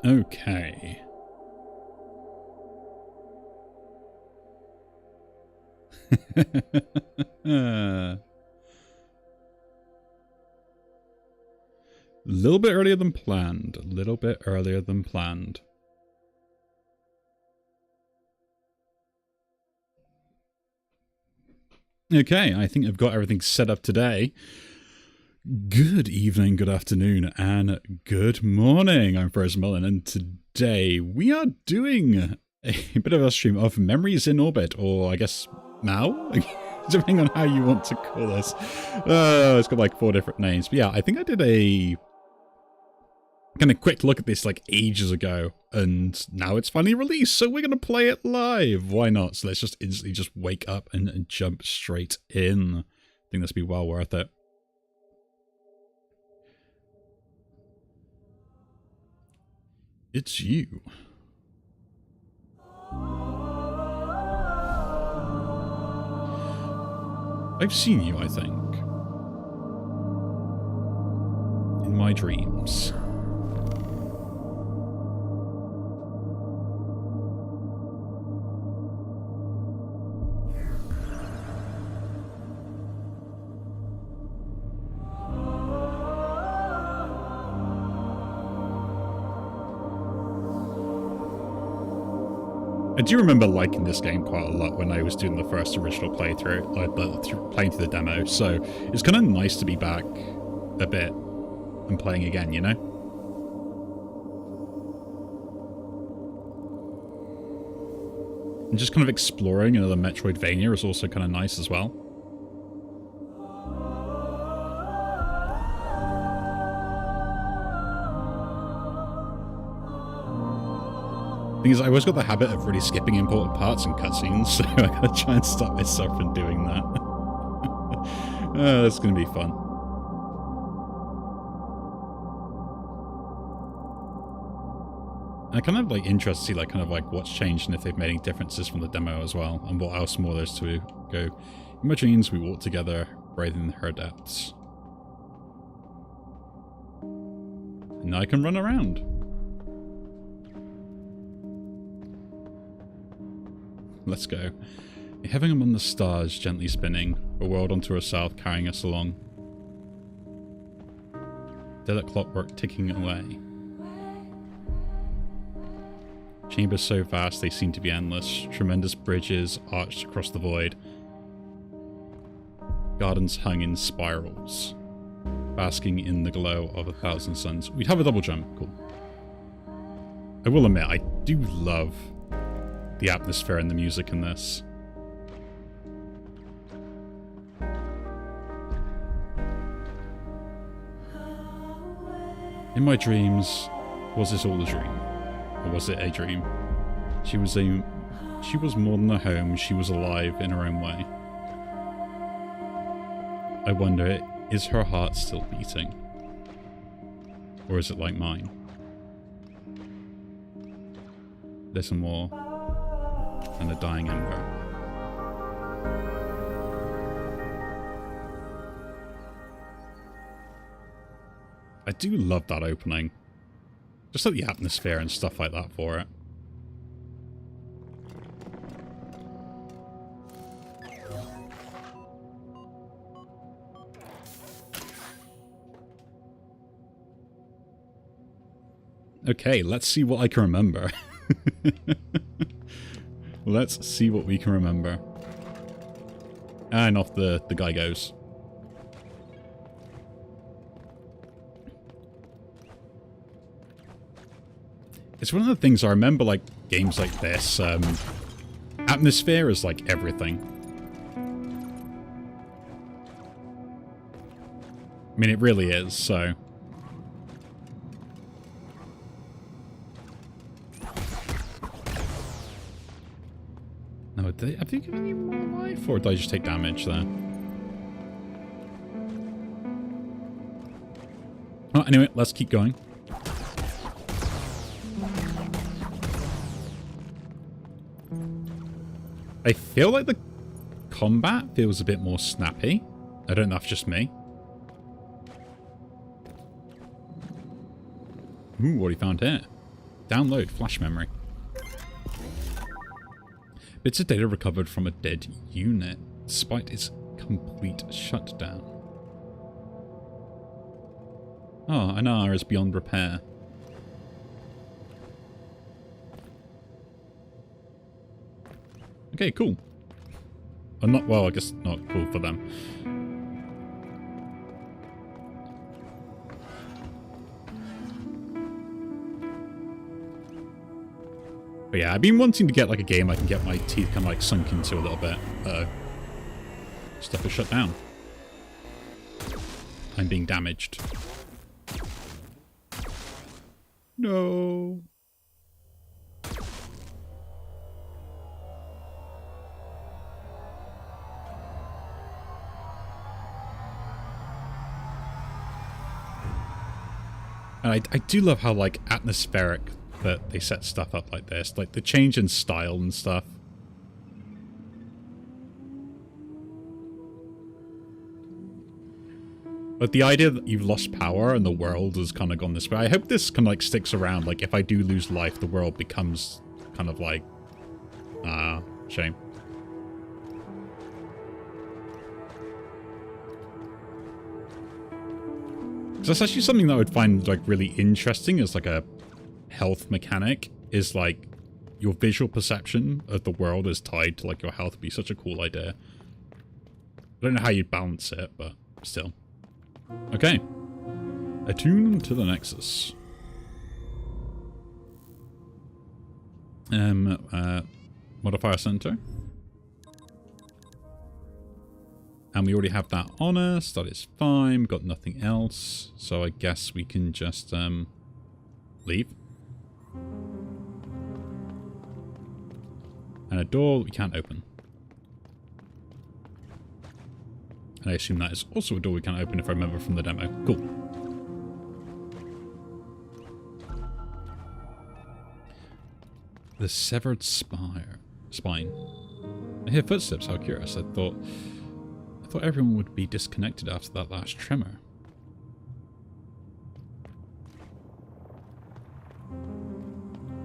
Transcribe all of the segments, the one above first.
Okay. A little bit earlier than planned. A little bit earlier than planned. Okay, I think I've got everything set up today. Good evening, good afternoon, and good morning. I'm Frozen Mullen, and today we are doing a bit of a stream of Memories in Orbit, or I guess Mao, depending on how you want to call this. It's got like 4 different names, but yeah, I think I did a kind of quick look at this like ages ago, and now it's finally released, so we're going to play it live. Why not? So let's just instantly just wake up and jump straight in. I think this will be well worth it. It's you. I've seen you, I think. In my dreams. I do remember liking this game quite a lot when I was doing the first original playthrough, playing through the demo, so it's kind of nice to be back a bit and playing again, you know? And just kind of exploring another Metroidvania is also kind of nice as well. Thing is, I always got the habit of really skipping important parts and cutscenes, so I gotta try and stop myself from doing that. That's gonna be fun. And I kind of like interested to see like kind of like what's changed and if they've made any differences from the demo as well, and what else more there's to go. In my dreams, we walk together, breathing her depths. And now I can run around. Let's go. A heaven among the stars gently spinning, a world unto herself carrying us along. Delicate clockwork ticking away. Chambers so vast they seem to be endless, tremendous bridges arched across the void. Gardens hung in spirals, basking in the glow of 1,000 suns. We'd have a double jump, cool. I will admit, I do love the atmosphere and the music in this. In my dreams, was this all a dream? Or was it a dream? She was more than a home, she was alive in her own way. I wonder, is her heart still beating? Or is it like mine? Listen more. And a dying ember. I do love that opening. Just like the atmosphere and stuff like that for it. Okay, let's see what I can remember. Let's see what we can remember. And off the guy goes. It's one of the things I remember, like, games like this. Atmosphere is, like, everything. I mean, it really is, so... No, have they given you more life, or did I just take damage there? Oh, anyway, let's keep going. I feel like the combat feels a bit more snappy. I don't know if it's just me. Ooh, what have you found here? Download flash memory. Bits of data recovered from a dead unit, despite its complete shutdown. Oh, an hour is beyond repair. Okay, cool. Not, well, I guess not cool for them. But yeah, I've been wanting to get like a game I can get my teeth kind of like sunk into a little bit. Stuff is shut down. I'm being damaged. No. And I do love how like atmospheric that they set stuff up like this, like the change in style and stuff. But the idea that you've lost power and the world has kind of gone this way, I hope this kind of like sticks around. Like if I do lose life, the world becomes kind of like, shame. So that's actually something that I would find like really interesting as like a health mechanic, is like your visual perception of the world is tied to like your health. Would be such a cool idea. I don't know how you'd balance it, but still. Okay. Attune to the Nexus. Modifier center. And we already have that on us. That is fine. Got nothing else. So I guess we can just leave. And a door we can't open. And I assume that is also a door we can't open if I remember from the demo. Cool. The severed spine. I hear footsteps. How curious. I thought everyone would be disconnected after that last tremor.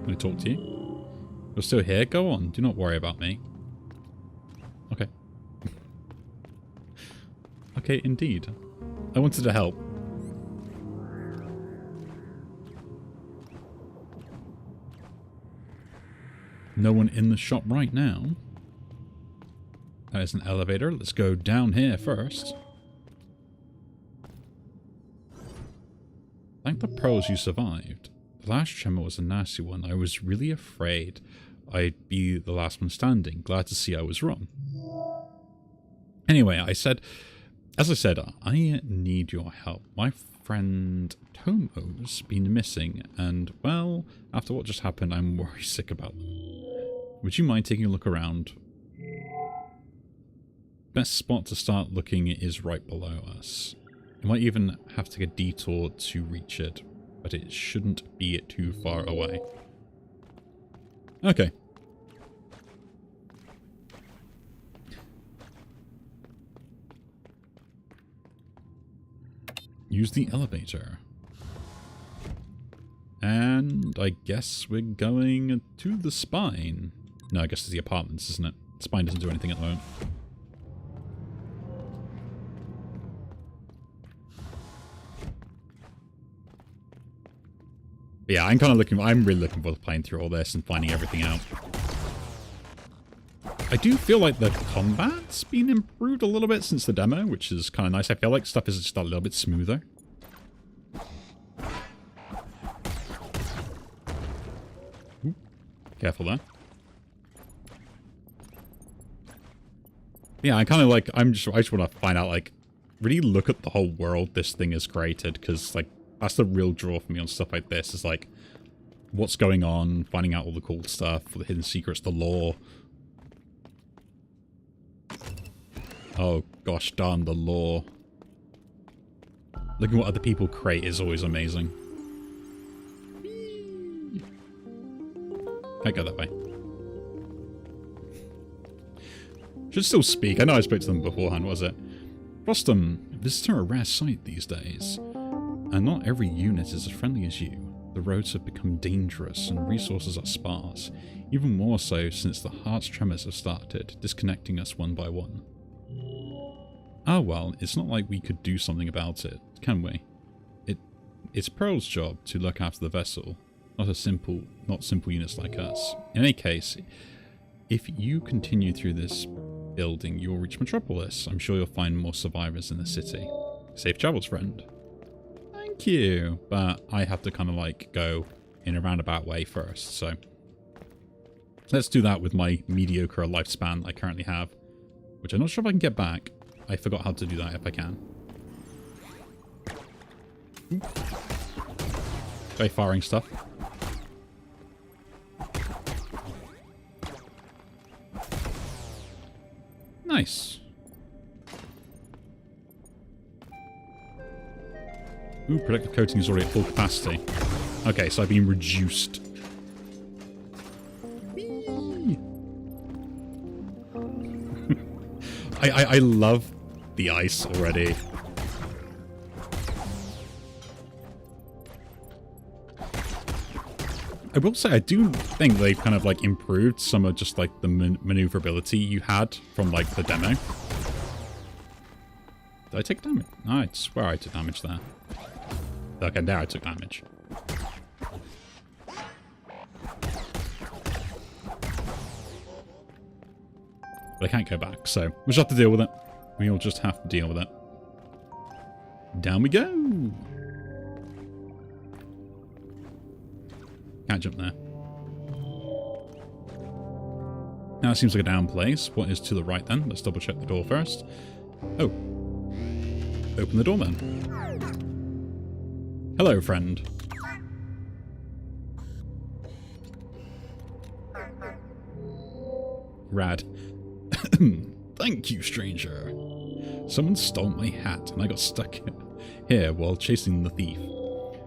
Can I talk to you? You're still here? Go on. Do not worry about me. Okay. Okay, indeed. I wanted to help. No one in the shop right now. That is an elevator. Let's go down here first. Thank the pros you survived. The last tremor was a nasty one. I was really afraid I'd be the last one standing. Glad to see I was wrong. Anyway, as I said, I need your help. My friend Tomo's been missing, and, well, after what just happened, I'm worried sick about them. Would you mind taking a look around? Best spot to start looking is right below us. You might even have to take a detour to reach it, but it shouldn't be too far away. Okay. Use the elevator. And I guess we're going to the spine. No, I guess it's the apartments, isn't it? The spine doesn't do anything at the moment. But yeah, I'm really looking forward to playing through all this and finding everything out. I do feel like the combat's been improved a little bit since the demo, which is kind of nice. I feel like stuff is just a little bit smoother. Ooh, careful there. Yeah, I kind of like, I just want to find out, like, really look at the whole world this thing has created, because, like, that's the real draw for me on stuff like this, is, like, what's going on, finding out all the cool stuff, the hidden secrets, the lore. Oh, gosh darn, the lore. Looking at what other people create is always amazing. Can't go that way. Should still speak. I know I spoke to them beforehand, was it? Rostam, visitors are a rare sight these days. And not every unit is as friendly as you. The roads have become dangerous and resources are sparse, even more so since the heart's tremors have started, disconnecting us one by one. Ah well, it's not like we could do something about it, can we? It's Pearl's job to look after the vessel, not simple units like us. In any case, if you continue through this building, you'll reach Metropolis. I'm sure you'll find more survivors in the city. Safe travels, friend. Thank you. But I have to kind of like go in a roundabout way first, so let's do that with my mediocre lifespan I currently have, which I'm not sure if I can get back. I forgot how to do that if I can. Very firing stuff. Nice. Ooh, protective coating is already at full capacity. Okay, so I've been reduced. I love the ice already. I will say, I do think they've kind of like improved some of just like the maneuverability you had from like the demo. Did I take damage? No, I swear I took damage there. Okay, there I took damage. But I can't go back, so we'll just have to deal with it. We'll just have to deal with it. Down we go! Can't jump there. Now it seems like a down place. What is to the right then? Let's double check the door first. Oh. Open the door then. Hello, friend. Rad. Thank you, stranger. Someone stole my hat and I got stuck here while chasing the thief.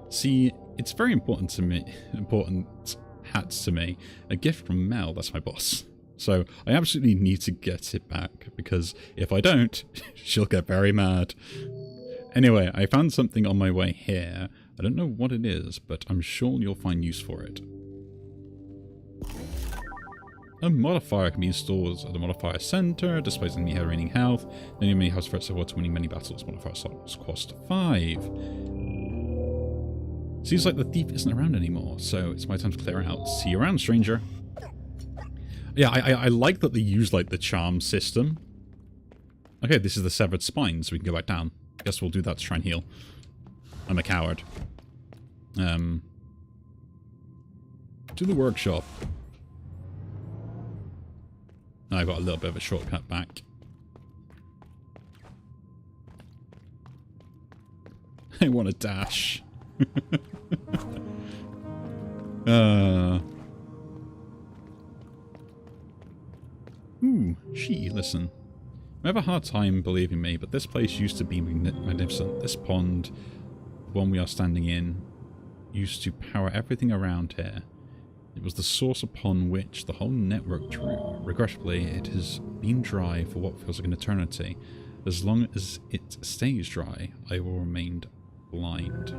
See, it's very important to me. Important hats to me. A gift from Mel, that's my boss. So I absolutely need to get it back, because if I don't, she'll get very mad. Anyway, I found something on my way here. I don't know what it is, but I'm sure you'll find use for it. A modifier can be installed at the modifier center, displays enemy remaining health. The enemy has threats of winning many battles. Modifier slots cost 5. Seems like the thief isn't around anymore, so it's my time to clear out. See you around, stranger. Yeah, I like that they use like the charm system. Okay, this is the severed spine, so we can go back down. Guess we'll do that to try and heal. I'm a coward. To the workshop. I got a little bit of a shortcut back. I want to dash. Ooh, listen. I have a hard time believing me, but this place used to be magnificent. This pond, the one we are standing in, used to power everything around here. It was the source upon which the whole network drew. Regrettably, it has been dry for what feels like an eternity. As long as it stays dry, I will remain blind.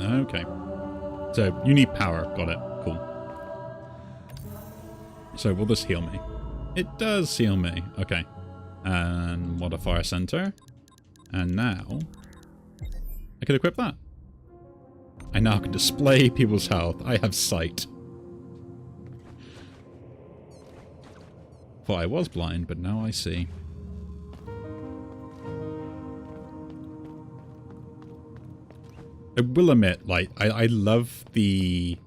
Okay. So, you need power. Got it. Cool. So, will this heal me? It does heal me. Okay. And modifier center. And now, I can equip that. I now can display people's health. I have sight. For I was blind, but now I see. I will admit, like, I love the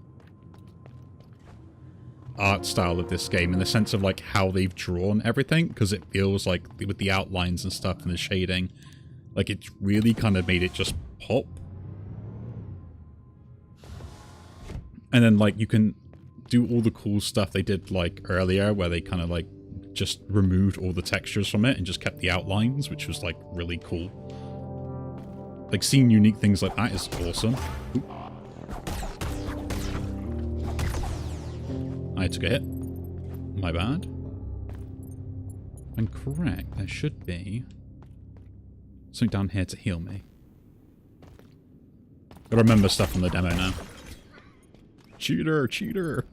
art style of this game in the sense of, like, how they've drawn everything, because it feels like, with the outlines and stuff and the shading, like, it's really kind of made it just pop. And then, like, you can do all the cool stuff they did, like, earlier, where they kind of, like, just removed all the textures from it and just kept the outlines, which was, like, really cool. Like, seeing unique things like that is awesome. Ooh. I took a hit. My bad. I'm correct. There should be something down here to heal me. I remember stuff from the demo now. Cheater, cheater.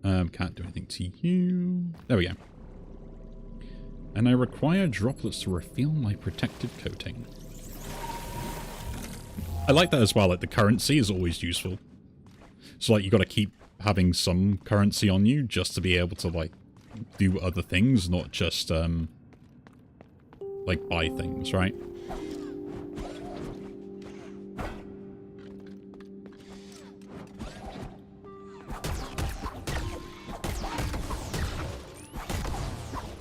Can't do anything to you. There we go. And I require droplets to reveal my protective coating. I like that as well, like the currency is always useful. So like you gotta keep having some currency on you just to be able to like do other things, not just like buy things, right?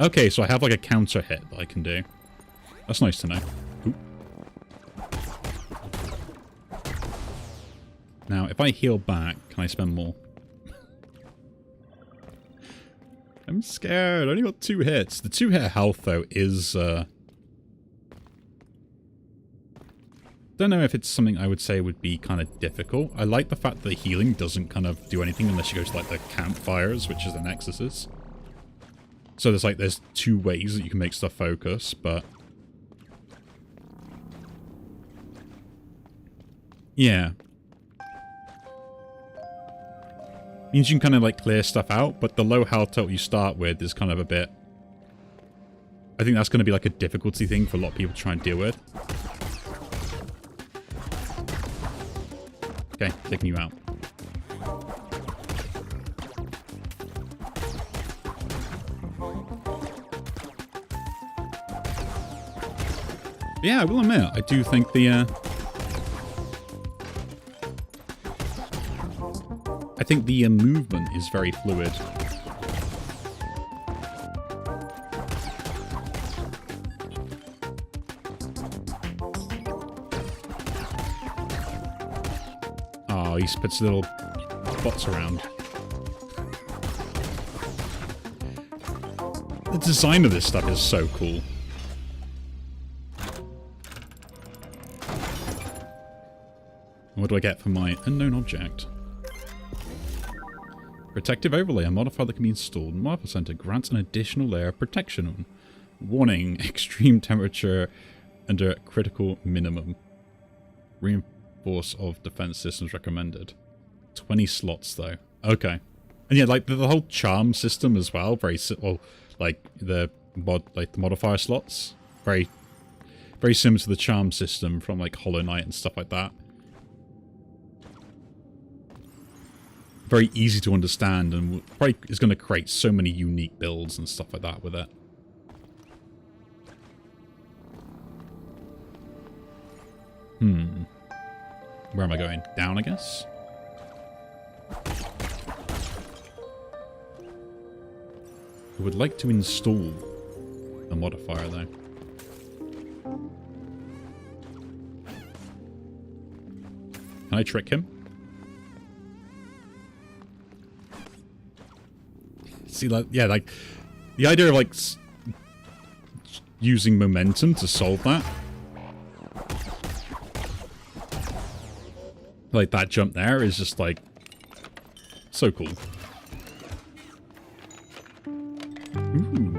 Okay, so I have like a counter hit that I can do. That's nice to know. Ooh. Now, if I heal back, can I spend more? I'm scared. I only got 2 hits. The 2 hit health, though, is... don't know if it's something I would say would be kind of difficult. I like the fact that the healing doesn't kind of do anything unless you go to like the campfires, which is the nexuses. So there's 2 ways that you can make stuff focus, but... yeah. Means you can kind of like clear stuff out, but the low health total you start with is kind of a bit... I think that's going to be like a difficulty thing for a lot of people to try and deal with. Okay, taking you out. Yeah, I will admit, I do think the, I think the movement is very fluid. Oh, he puts little spots around. The design of this stuff is so cool. What do I get for my unknown object? Protective overlay, a modifier that can be installed. Modifier center grants an additional layer of protection. Warning, extreme temperature under critical minimum. Reinforce of defense systems recommended. 20 slots though. Okay. And yeah, like the whole charm system as well, very well, like the modifier slots, very similar to the charm system from like Hollow Knight and stuff like that. Very easy to understand and probably is going to create so many unique builds and stuff like that with it. Where am I going? Down, I guess? I would like to install a modifier though. Can I trick him? See, like, yeah, like, the idea of, like, using momentum to solve that. Like, that jump there is just, like, so cool. Ooh.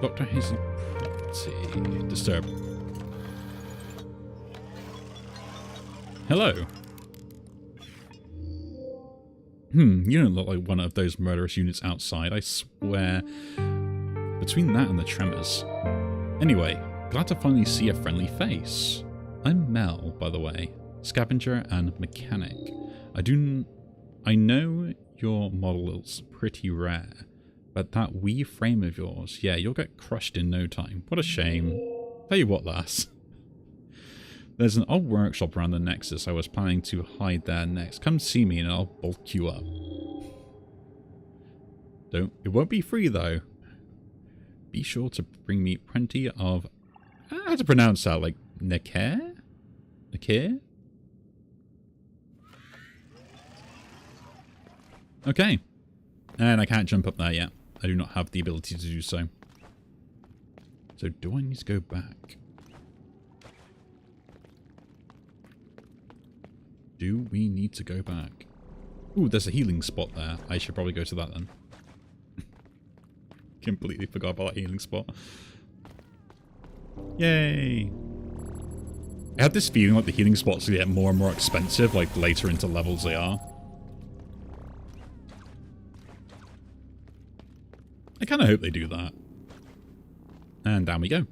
Dr. Hazy Property. Disturb. Hello. You don't look like one of those murderous units outside, I swear. Between that and the tremors. Anyway, glad to finally see a friendly face. I'm Mel, by the way. Scavenger and mechanic. I know your model is pretty rare, but that wee frame of yours, yeah, you'll get crushed in no time. What a shame. Tell you what, lass. There's an old workshop around the Nexus. I was planning to hide there next. Come see me and I'll bulk you up. It won't be free though. Be sure to bring me plenty of... I don't know how to pronounce that, like Nekir? Nekir? Okay. And I can't jump up there yet. I do not have the ability to do so. So do I need to go back? Do we need to go back? Ooh, there's a healing spot there. I should probably go to that then. Completely forgot about that healing spot. Yay! I have this feeling like the healing spots get more and more expensive, like later into levels they are. I kind of hope they do that. And down we go.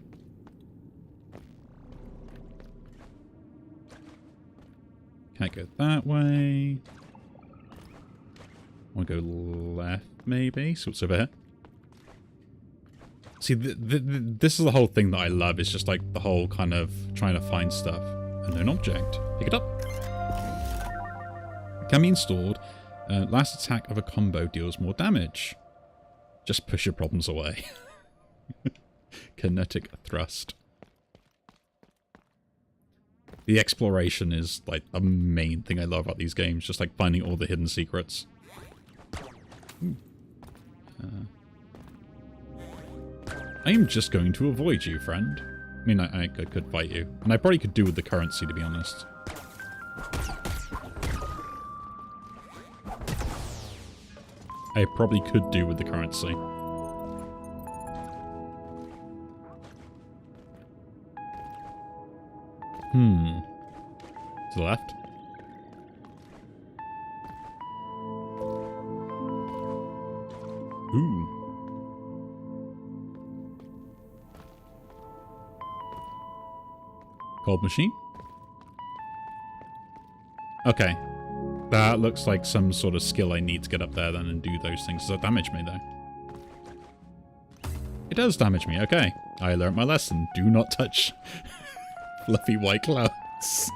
Can't go that way. Want to go left, maybe? So what's over here? See, this is the whole thing that I love. It's just like the whole kind of trying to find stuff. Unknown object. Pick it up. Can be installed. Last attack of a combo deals more damage. Just push your problems away. Kinetic thrust. The exploration is like the main thing I love about these games. Just like finding all the hidden secrets. I am just going to avoid you, friend. I mean, I could fight you. And I probably could do with the currency, to be honest. I probably could do with the currency. To the left. Ooh. Cold machine? Okay. That looks like some sort of skill I need to get up there then and do those things. Does that damage me though? It does damage me, okay. I learnt my lesson. Do not touch fluffy white clouds.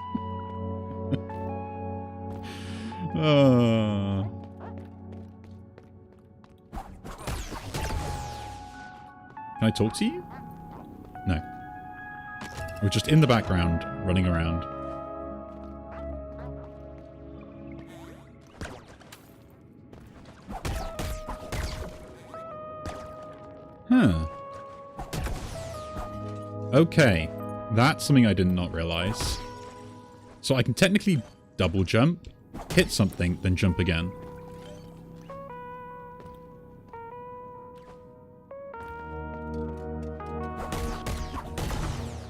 Can I talk to you? No. We're just in the background, running around. Huh. Okay. That's something I did not realize. So I can technically double jump, hit something, then jump again.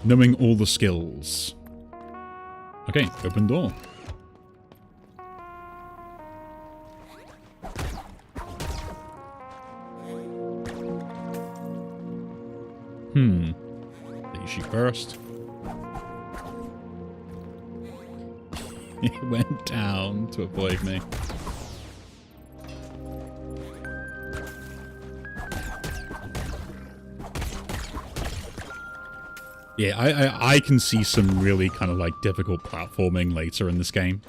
Knowing all the skills. Okay, open door. There she first. It went down to avoid me. Yeah, I can see some really kind of like difficult platforming later in this game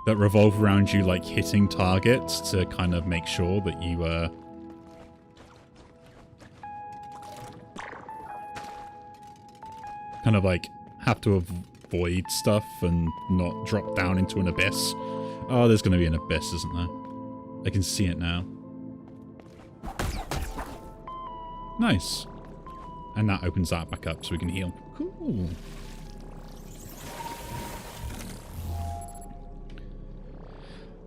that revolve around you like hitting targets to kind of make sure that you kind of like have to avoid stuff and not drop down into an abyss. Oh, there's going to be an abyss, isn't there? I can see it now. Nice. And that opens that back up so we can heal. Cool.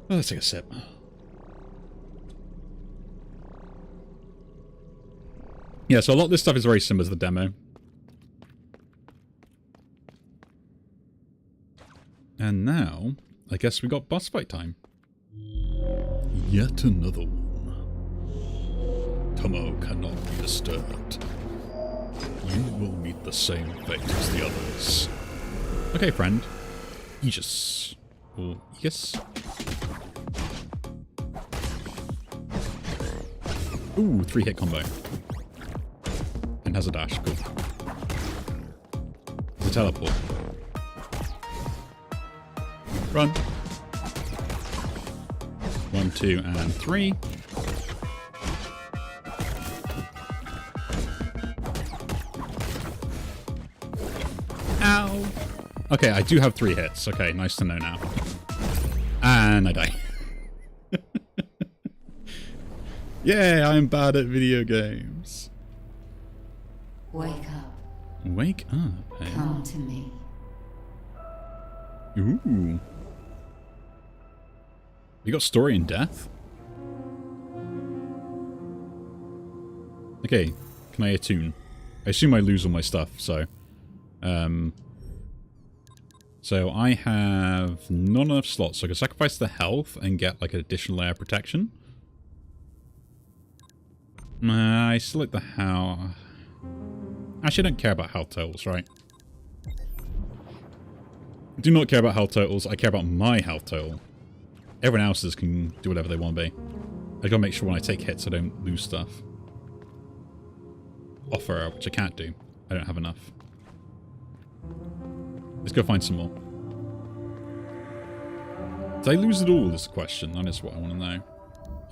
Oh, let's take a sip. Yeah, so a lot of this stuff is very similar to the demo. And now, I guess we got boss fight time. Yet another one. Tomo cannot be disturbed. You will meet the same fate as the others. Okay, friend. Aegis. Or Aegis? Ooh, 3-hit combo. And has a dash. Cool. It's a teleport. Run. 1, 2, and 3. Ow. Okay, I do have 3 hits. Okay, nice to know now. And I die. Yeah, I'm bad at video games. Wake up. Wake up, eh? Come to me. Ooh. We got story and death? Okay, can I attune? I assume I lose all my stuff, so... So I have not enough slots, so I can sacrifice the health and get like an additional layer of protection. I still like the health. Actually, I don't care about health totals, right? I do not care about health totals. I care about my health total. Everyone else's can do whatever they want to be. I gotta make sure when I take hits I don't lose stuff. Offer, which I can't do. I don't have enough. Let's go find some more. Did I lose it all is the question. That is what I want to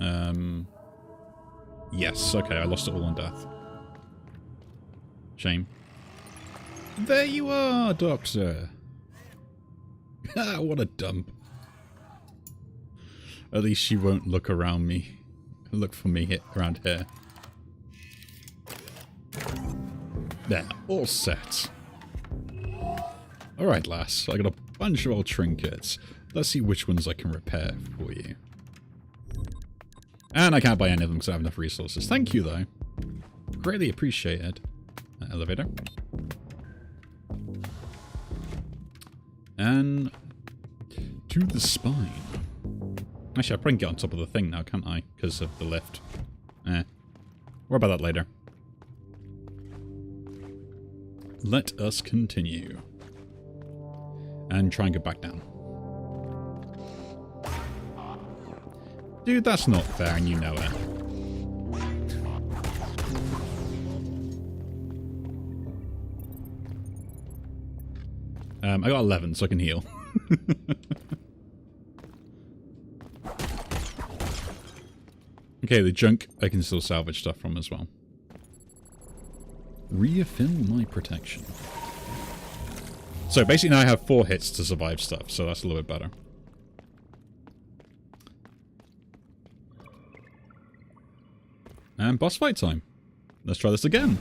know. Yes, okay, I lost it all on death. Shame. There you are, Doctor! What a dump. At least she won't look around me. Look for me around here. There, all set. Alright, lass, I got a bunch of old trinkets. Let's see which ones I can repair for you. And I can't buy any of them because I have enough resources. Thank you, though. Greatly appreciated. Elevator. And to the spine. Actually, I probably can get on top of the thing now, can't I? Because of the lift. Worry about that later. Let us continue. And try and get back down. Dude, that's not fair and you know it. I got 11, so I can heal. Okay, the junk I can still salvage stuff from as well. Refill my protection. So basically now I have 4 hits to survive stuff, so that's a little bit better. And boss fight time. Let's try this again.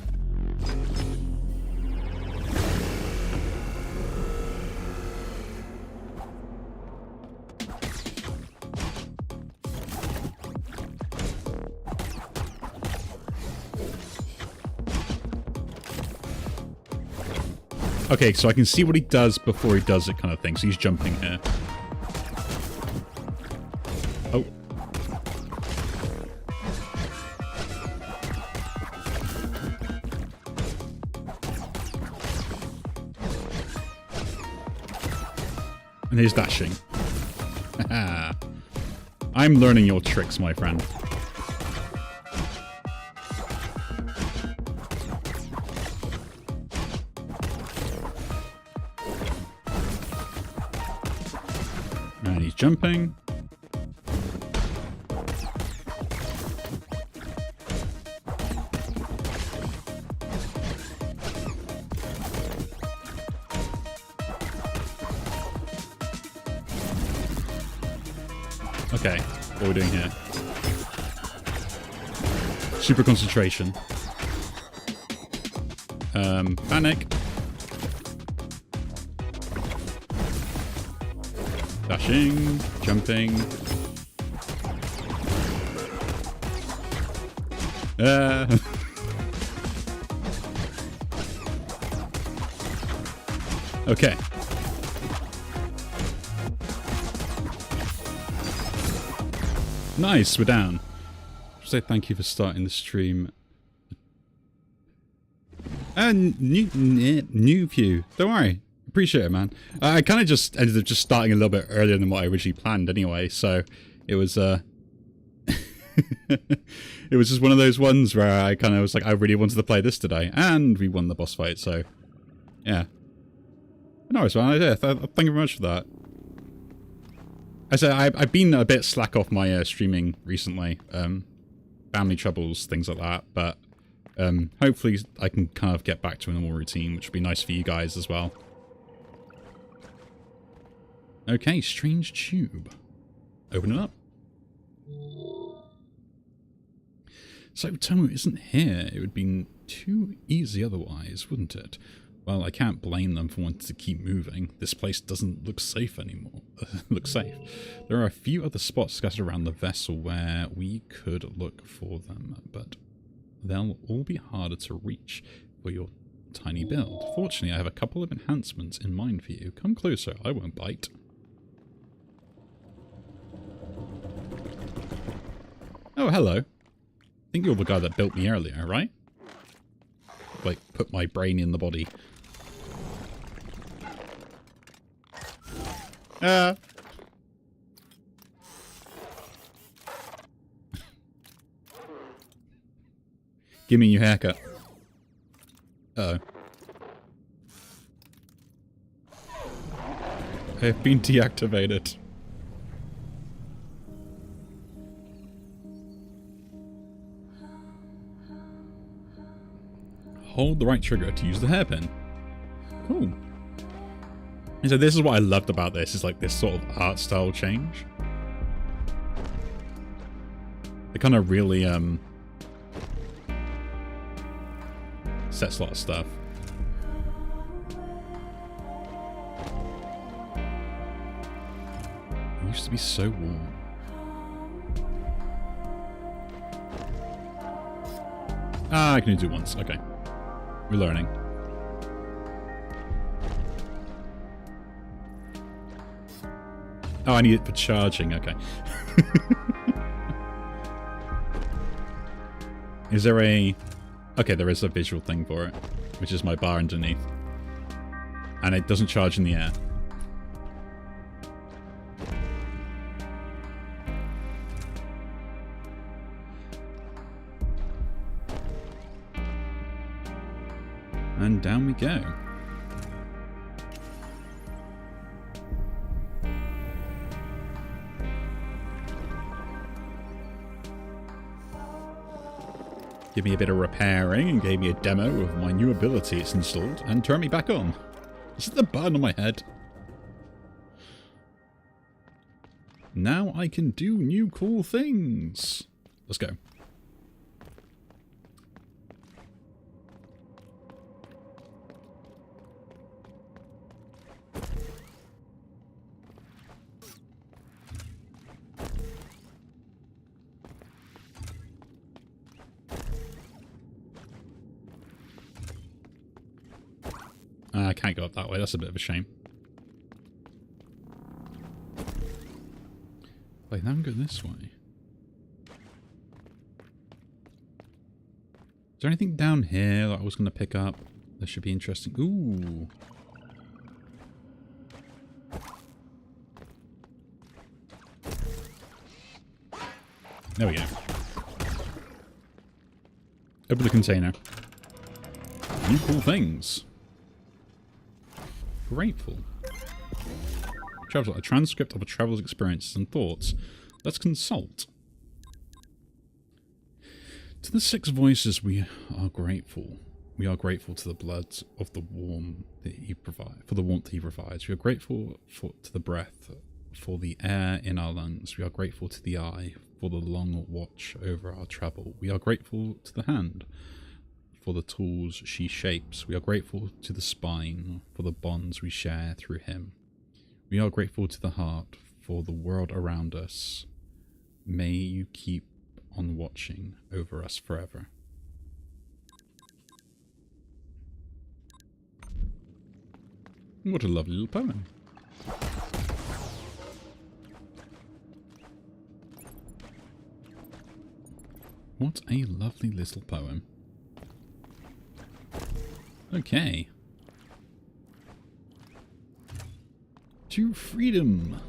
Okay, so I can see what he does before he does it kind of thing. So he's jumping here. Oh. And he's dashing. I'm learning your tricks, my friend. And he's jumping. Okay, what are we doing here? Super concentration. Panic. Dashing, jumping. Okay. Nice, we're down. Say thank you for starting the stream. And new view. Don't worry. Appreciate it, man. I kind of just ended up just starting a little bit earlier than what I originally planned anyway, so it was it was just one of those ones where I kind of was like, I really wanted to play this today, and we won the boss fight, so yeah. Nice, man. Yeah, thank you very much for that. I said I've been a bit slack off my streaming recently, family troubles, things like that, but hopefully I can kind of get back to a normal routine, which would be nice for you guys as well. Okay, strange tube. Open it up. So Tomu isn't here. It would be too easy otherwise, wouldn't it? Well, I can't blame them for wanting to keep moving. This place doesn't look safe anymore. Look safe. There are a few other spots scattered around the vessel where we could look for them, but they'll all be harder to reach for your tiny build. Fortunately, I have a couple of enhancements in mind for you. Come closer, I won't bite. Oh, hello. I think you're the guy that built me earlier, right? Like, put my brain in the body. Give me your haircut. Uh-oh. I have been deactivated. Hold the right trigger to use the hairpin. Cool. And so this is what I loved about this, is like this sort of art style change. It kind of really sets a lot of stuff. It used to be so warm. Ah, I can only do it once. Okay. We're learning. Oh, I need it for charging. Okay. Is there a... Okay, there is a visual thing for it, which is my bar underneath. And it doesn't charge in the air. And down we go. Give me a bit of repairing and gave me a demo of my new ability it's installed and turned me back on. Is it the button on my head? Now I can do new cool things. Let's go. I can't go up that way. That's a bit of a shame. Wait, now I'm going this way. Is there anything down here that I was going to pick up? That should be interesting. Ooh. There we go. Open the container. New cool things. Grateful. Travel, a transcript of a traveler's experiences and thoughts. Let's consult. To the six voices we are grateful. We are grateful to the blood of the warmth that he provides, for the warmth he provides. We are grateful to the breath, for the air in our lungs. We are grateful to the eye, for the long watch over our travel. We are grateful to the hand, for the tools she shapes. We are grateful to the spine, for the bonds we share through him. We are grateful to the heart, for the world around us. May you keep on watching over us forever. What a lovely little poem. What a lovely little poem. Okay. To freedom.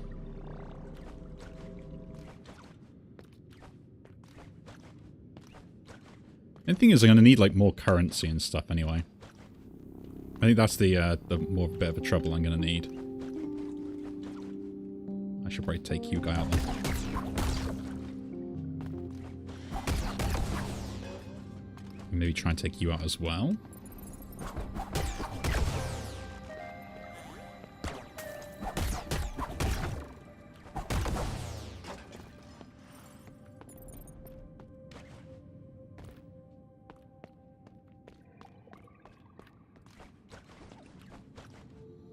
And the thing is, I'm going to need like more currency and stuff anyway. I think that's the more bit of a trouble I'm going to need. I should probably take you guy out then. Maybe try and take you out as well.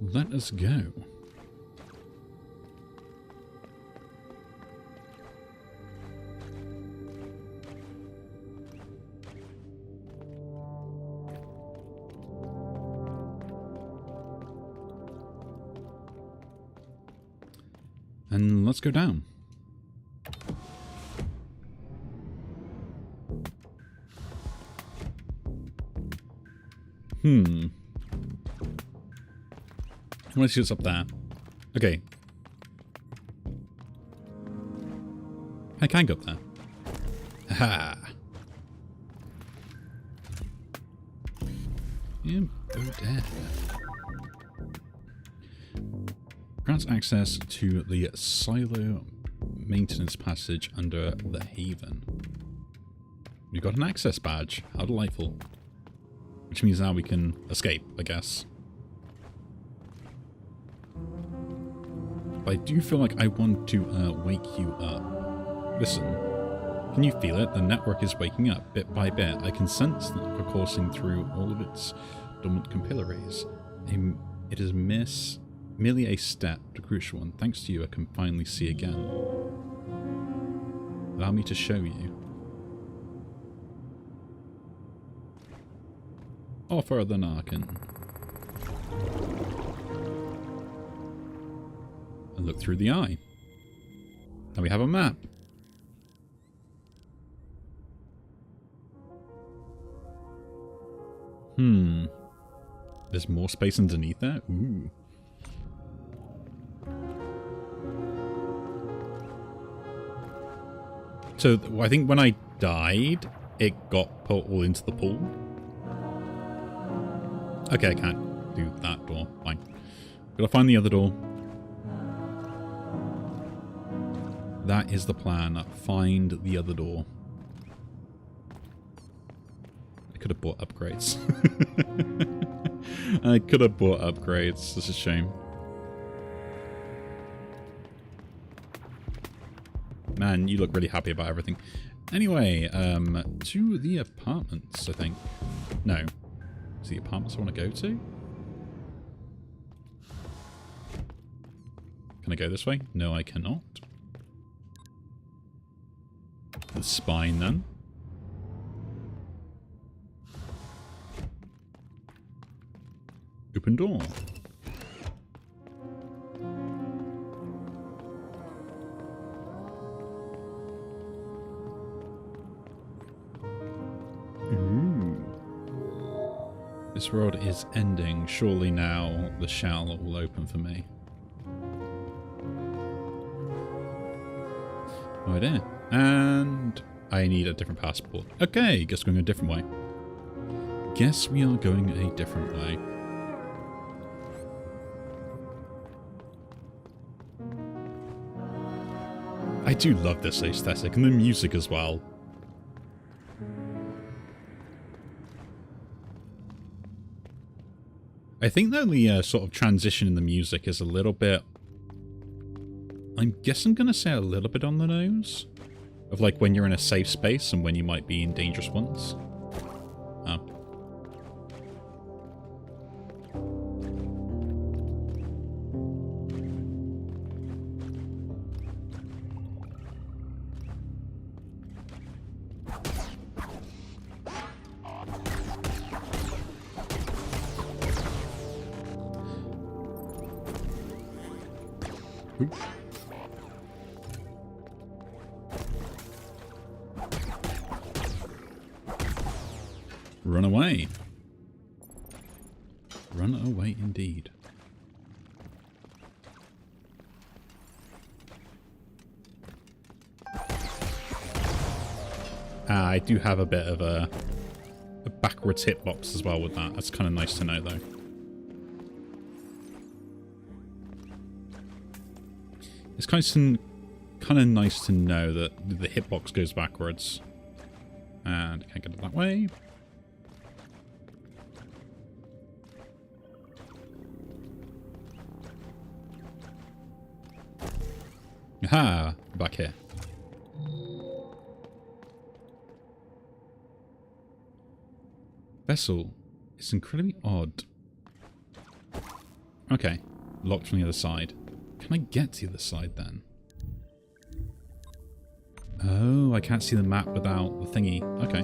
Let us go. And let's go down. I want to see what's up there. Okay. I can go up there. Ha! Yeah, go there. Grants access to the silo maintenance passage under the Haven. We got an access badge. How delightful. Which means now we can escape, I guess. But I do feel like I want to wake you up. Listen. Can you feel it? The network is waking up, bit by bit. I can sense that we're coursing through all of its dormant capillaries. It is merely a step, the crucial one. Thanks to you, I can finally see again. Allow me to show you. Offer the Narkin. And look through the eye. Now we have a map. There's more space underneath there? Ooh. So, I think when I died, it got put all into the pool. Okay, I can't do that door. Fine. Gotta find the other door. That is the plan. Find the other door. I could have bought upgrades. I could have bought upgrades. It's a shame. Man, you look really happy about everything. Anyway, to the apartments, I think. No. Is the apartments I want to go to? Can I go this way? No, I cannot. The spine, then. Open door. This world is ending. Surely now the shell will open for me. Oh dear. And I need a different passport. Okay, guess we're going a different way. Guess we are going a different way. I do love this aesthetic and the music as well. I think the only sort of transition in the music is a little bit... I guess I'm going to say a little bit on the nose. Of like when you're in a safe space and when you might be in dangerous ones. Oh. Oop. Run away. Run away indeed. I do have a bit of a backwards hitbox as well with that. That's kind of nice to know though. It's kind of nice to know that the hitbox goes backwards. And I can't get it that way. Aha! Back here. Vessel. It's incredibly odd. Okay. Locked from the other side. Can I get to the other side then? Oh, I can't see the map without the thingy. Okay.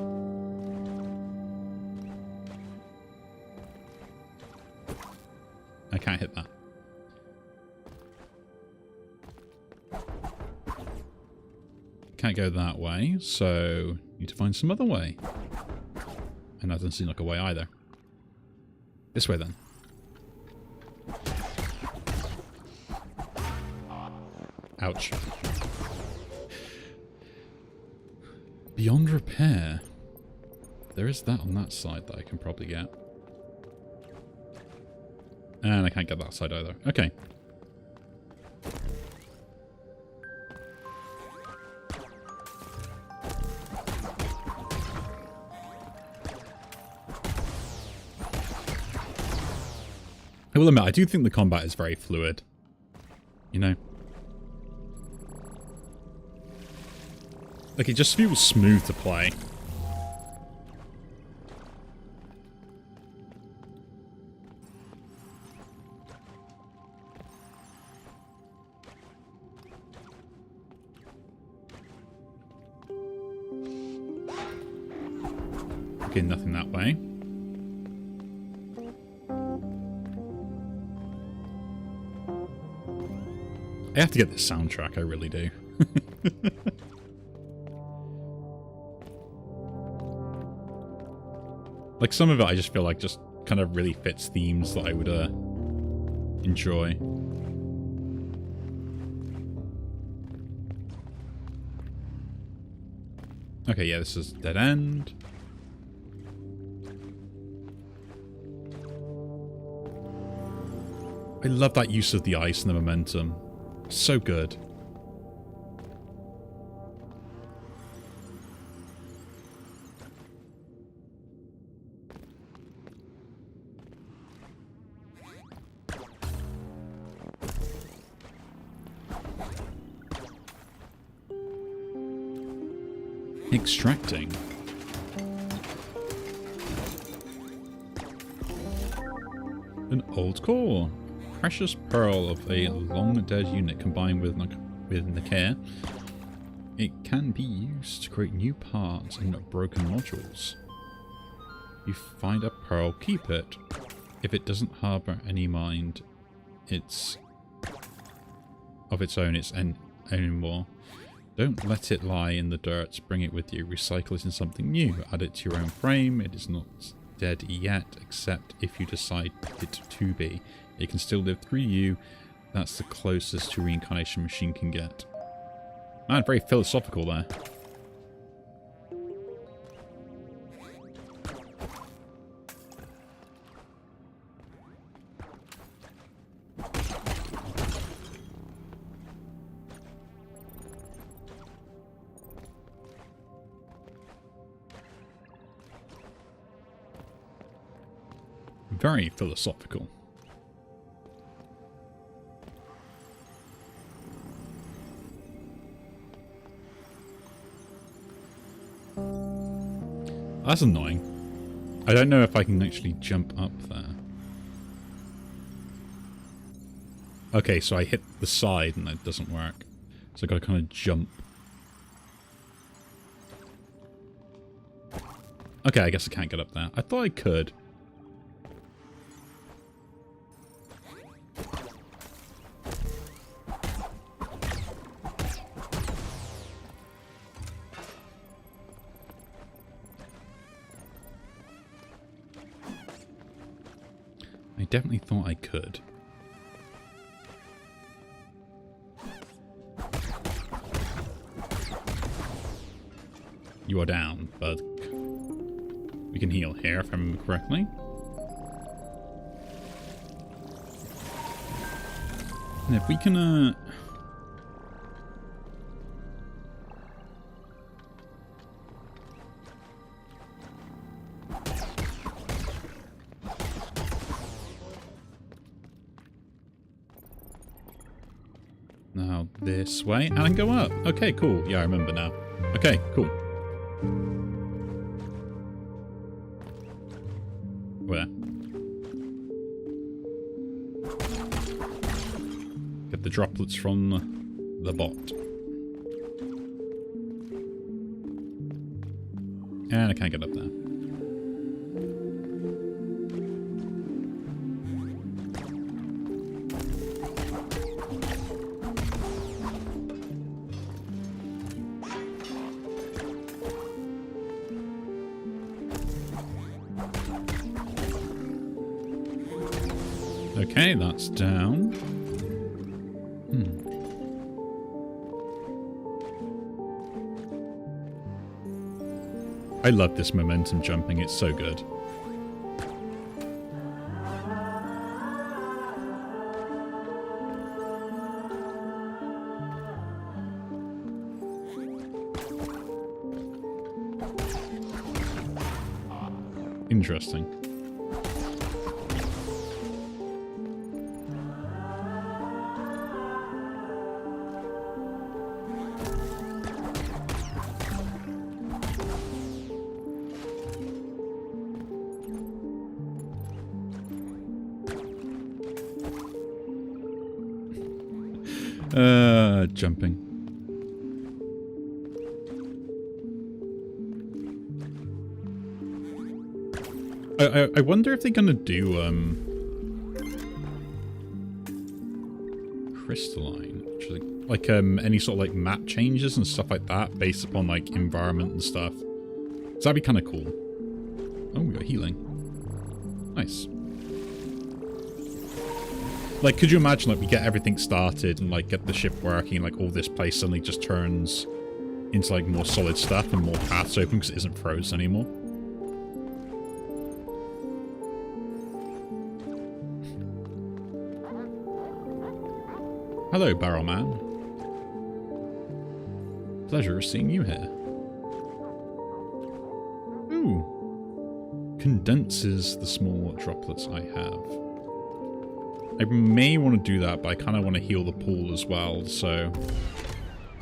I can't hit that. can't go that way, so need to find some other way. And that doesn't seem like a way either. This way then. Ouch. Beyond repair. There is that on that side that I can probably get. And I can't get that side either. Okay. I will admit, I do think the combat is very fluid. You know? Like, it just feels smooth to play. Okay, nothing that way. I have to get this soundtrack, I really do. Like, some of it I just feel like just kind of really fits themes that I would enjoy. Okay, yeah, this is dead end. I love that use of the ice and the momentum. So good. Extracting. An old core. Precious pearl of a long-dead unit combined with Nakir. It can be used to create new parts and broken modules. You find a pearl, keep it. If it doesn't harbor any mind, it's of its own anymore. Don't let it lie in the dirt. Bring it with you. Recycle it in something new. Add it to your own frame. It is not dead yet, except if you decide it to be. It can still live through you. That's the closest to reincarnation machine can get. Man, very philosophical there. Very philosophical. That's annoying. I don't know if I can actually jump up there. Okay, so I hit the side and that doesn't work. So I gotta kind of jump. Okay, I guess I can't get up there. I thought I could. I definitely thought I could. You are down, bud. We can heal here if I remember correctly. And if we can, now this way, and I can go up. Okay, cool. Yeah, I remember now. Okay, cool. Where? Get the droplets from the bot. And I can't get up there. Okay, that's down. I love this momentum jumping, it's so good. Interesting. Jumping. I wonder if they're gonna do crystalline, which is like any sort of like map changes and stuff like that based upon like environment and stuff. So that'd be kind of cool. Oh, we got healing. Nice. Like, could you imagine, like, we get everything started and, like, get the ship working and, like, all this place suddenly just turns into, like, more solid stuff and more paths open because it isn't frozen anymore? Hello, Barrelman. Pleasure seeing you here. Ooh. Condenses the small droplets I have. I may want to do that, but I kind of want to heal the pool as well, so...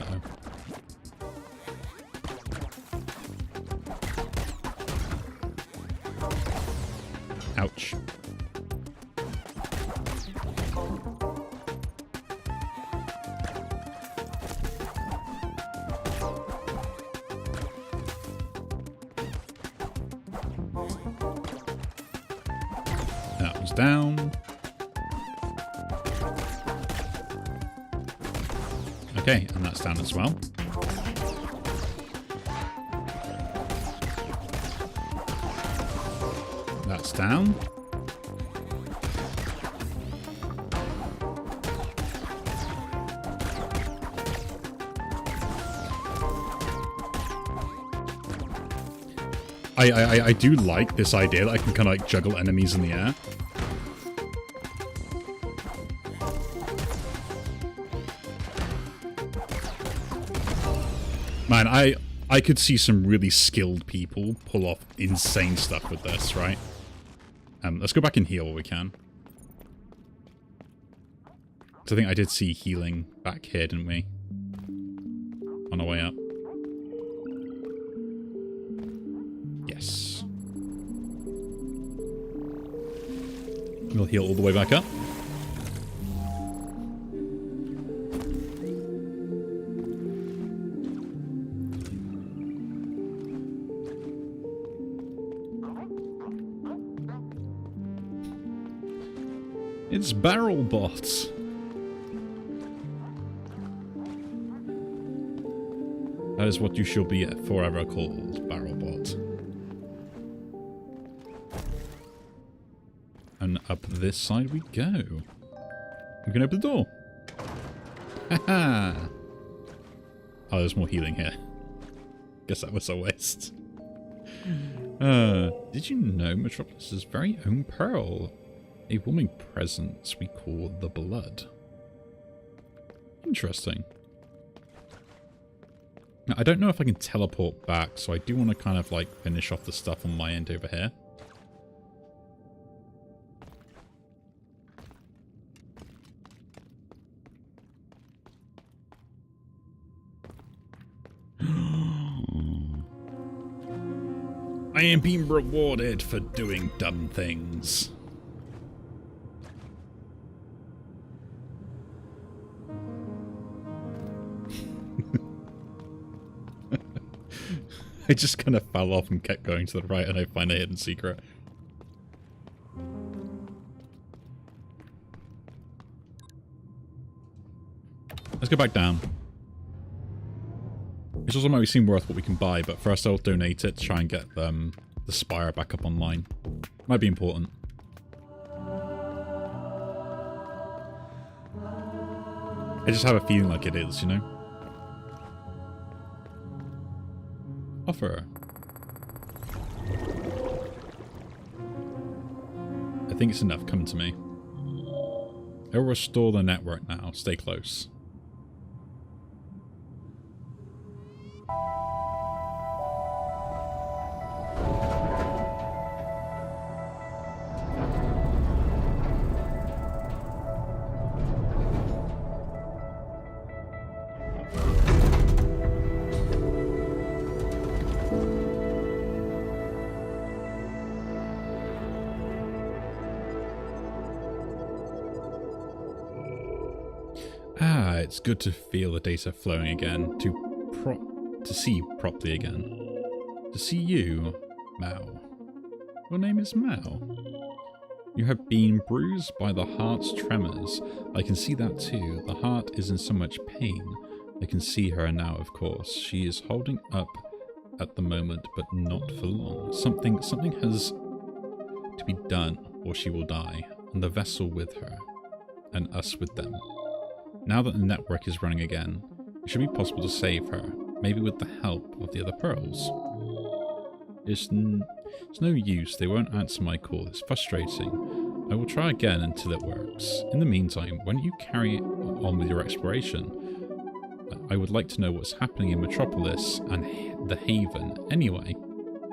Uh-oh. Ouch. That was down. Okay, and that's down as well. That's down. I do like this idea that I can kind of like juggle enemies in the air. Man, I could see some really skilled people pull off insane stuff with this, right? Let's go back and heal what we can. So I think I did see healing back here, didn't we? On our way up. Yes. We'll heal all the way back up. It's BarrelBot. That is what you shall be forever called, BarrelBot. And up this side we go. We can open the door. Haha. Oh, there's more healing here. Guess that was a waste. Did you know Metropolis' very own pearl? A warming presence we call the blood. Interesting. Now, I don't know if I can teleport back, so I do want to kind of like finish off the stuff on my end over here. I am being rewarded for doing dumb things. I just kind of fell off and kept going to the right and I find a hidden secret. Let's go back down. It's also might seem worth what we can buy, but first I'll donate it to try and get the spire back up online. Might be important. I just have a feeling like it is, you know? Offer. I think it's enough. Come to me. It'll restore the network now. Stay close. It's good to feel the data flowing again, to see properly again. To see you, Mao. Your name is Mao. You have been bruised by the heart's tremors. I can see that too. The heart is in so much pain. I can see her now, of course. She is holding up at the moment, but not for long. Something has to be done, or she will die, and the vessel with her, and us with them. Now that the network is running again, it should be possible to save her, maybe with the help of the other pearls. It's no use, they won't answer my call, it's frustrating. I will try again until it works. In the meantime, why don't you carry on with your exploration? I would like to know what's happening in Metropolis and the Haven. Anyway,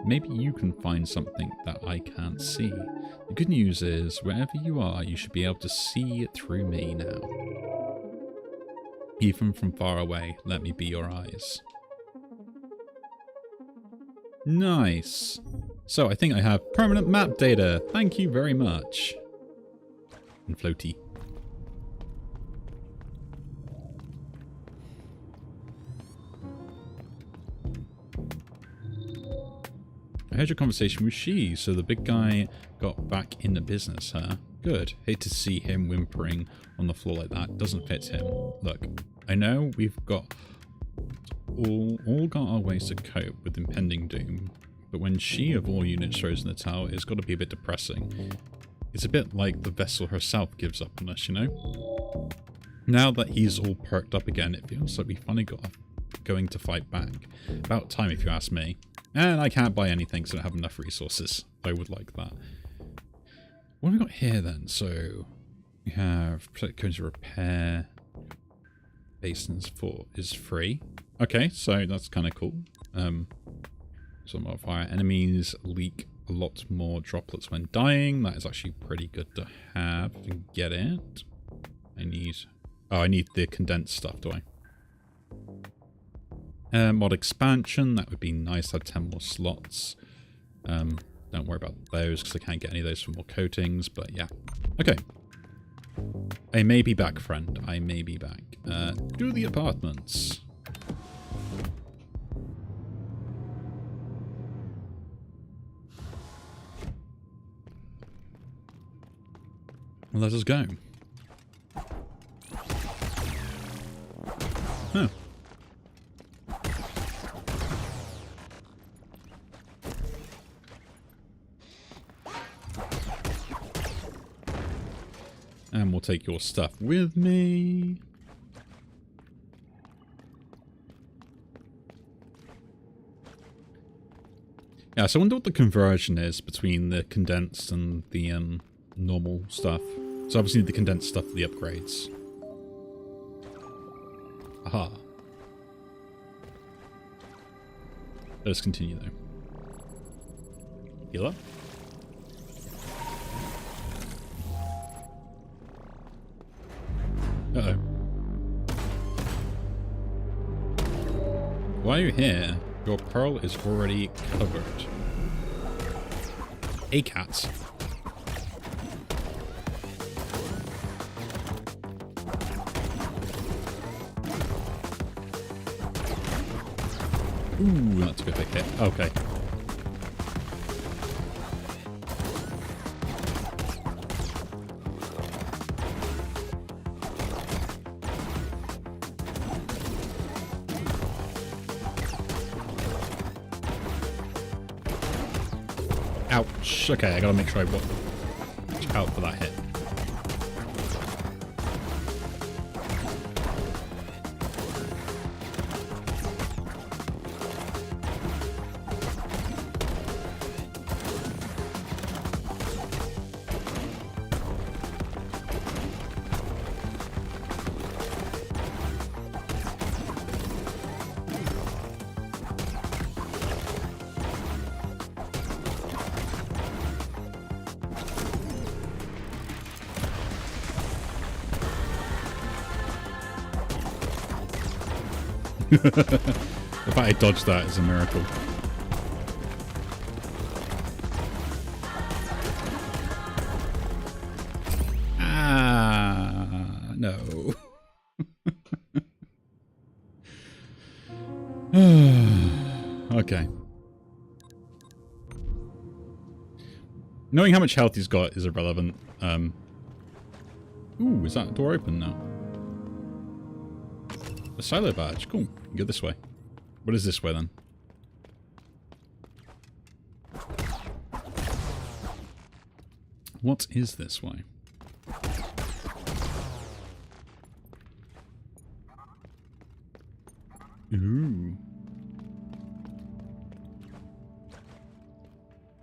maybe you can find something that I can't see. The good news is, wherever you are, you should be able to see it through me now. Even from far away, let me be your eyes. Nice. So I think I have permanent map data. Thank you very much. And floaty. I heard your conversation with She, so the big guy got back into business, huh? Good. Hate to see him whimpering on the floor like that. Doesn't fit him. Look, I know we've got all got our ways to cope with impending doom, but when She of all units shows in the tower, it's got to be a bit depressing. It's a bit like the vessel herself gives up on us, you know? Now that he's all perked up again, it feels like we finally going to fight back. About time, if you ask me. And I can't buy anything because I don't have enough resources. I would like that. What have we got here then? So we have protect codes of repair. Basins for is free. Okay, so that's kind of cool. So modifier enemies leak a lot more droplets when dying. That is actually pretty good to have and get it. I need the condensed stuff, do I? Mod expansion, that would be nice to have 10 more slots. Don't worry about those because I can't get any of those for more coatings, but yeah. Okay. I may be back, friend. I may be back. Do the apartments. Let us go. Huh. And we'll take your stuff with me. Yeah, so I wonder what the conversion is between the condensed and the normal stuff. So obviously the condensed stuff for the upgrades. Aha. Let's continue though. Heal up. Uh-oh. Why are you here? Your pearl is already covered. A cat. Ooh, that took a big hit. Okay. Ouch. Okay, I gotta make sure I watch out for that hit. The fact I dodged that is a miracle. Ah, no. Okay. Knowing how much health he's got is irrelevant. Ooh, is that door open now? A silo badge. Cool. Go this way. What is this way then? What is this way? Ooh.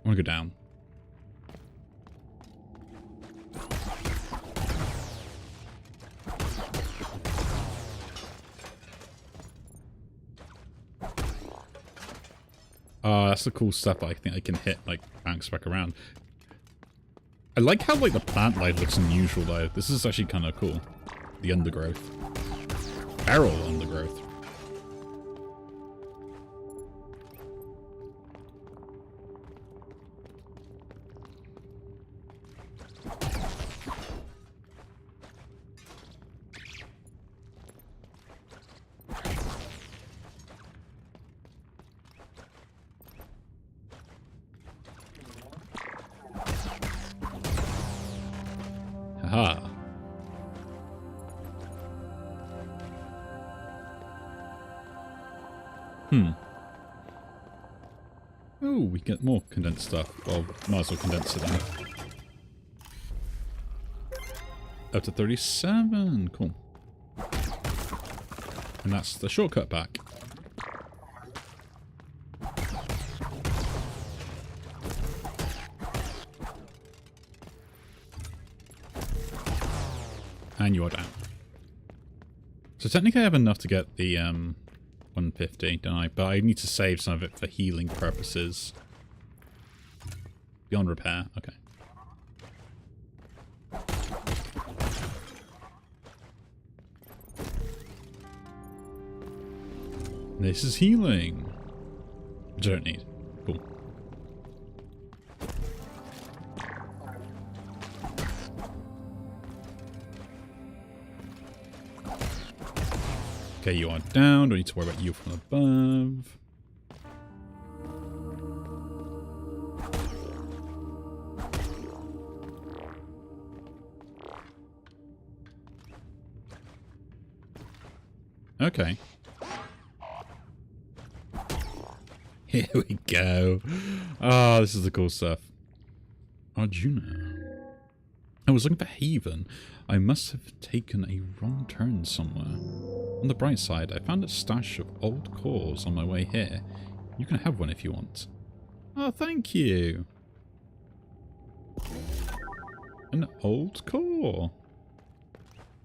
I want to go down. That's the cool stuff I think I can hit, like, bounce back around. I like how, like, the plant life looks unusual, though. This is actually kind of cool. The undergrowth. Feral undergrowth. Haha. Oh, we get more condensed stuff. Well, might as well condense it then. Up to 37. Cool. And that's the shortcut back. And you are down. So technically I have enough to get the 150, don't I? But I need to save some of it for healing purposes. Beyond repair, okay. This is healing. Which I don't need. Cool. Okay, you are down. Don't need to worry about you from above. Okay. Here we go. Oh, this is the cool stuff. Arjuna. I was looking for Haven. I must have taken a wrong turn somewhere. On the bright side, I found a stash of old cores on my way here. You can have one if you want. Oh, thank you. An old core.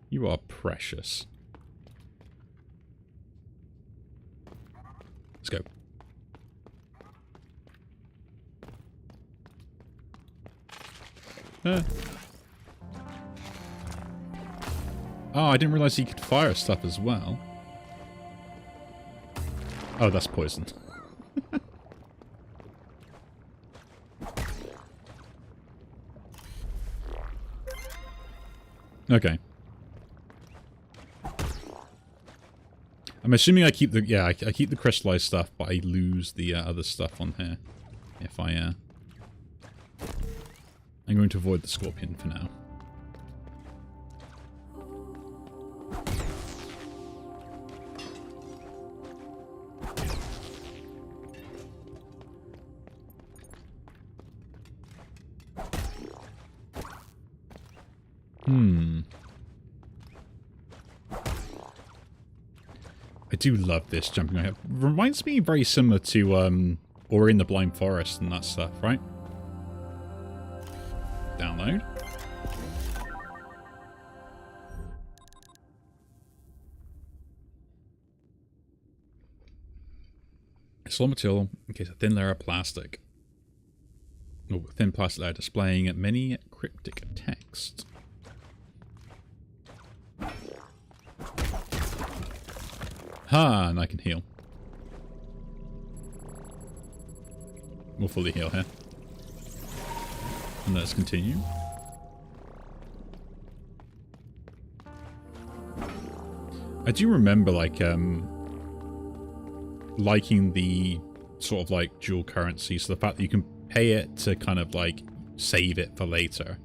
You are precious. Let's go. Oh, I didn't realize you could fire stuff as well. Oh, that's poison. Okay. I'm assuming I keep the I keep the crystallized stuff, but I lose the other stuff on here. If I I'm going to avoid the scorpion for now. I do love this jumping ahead. Reminds me very similar to Ori in the Blind Forest and that stuff, right? Download. Solid material in case a thin layer of plastic. Oh, thin plastic layer displaying many cryptic text. Ha, and I can heal. We'll fully heal here. And let's continue. I do remember, like, liking the sort of, like, dual currency. So the fact that you can pay it to kind of, like, save it for later.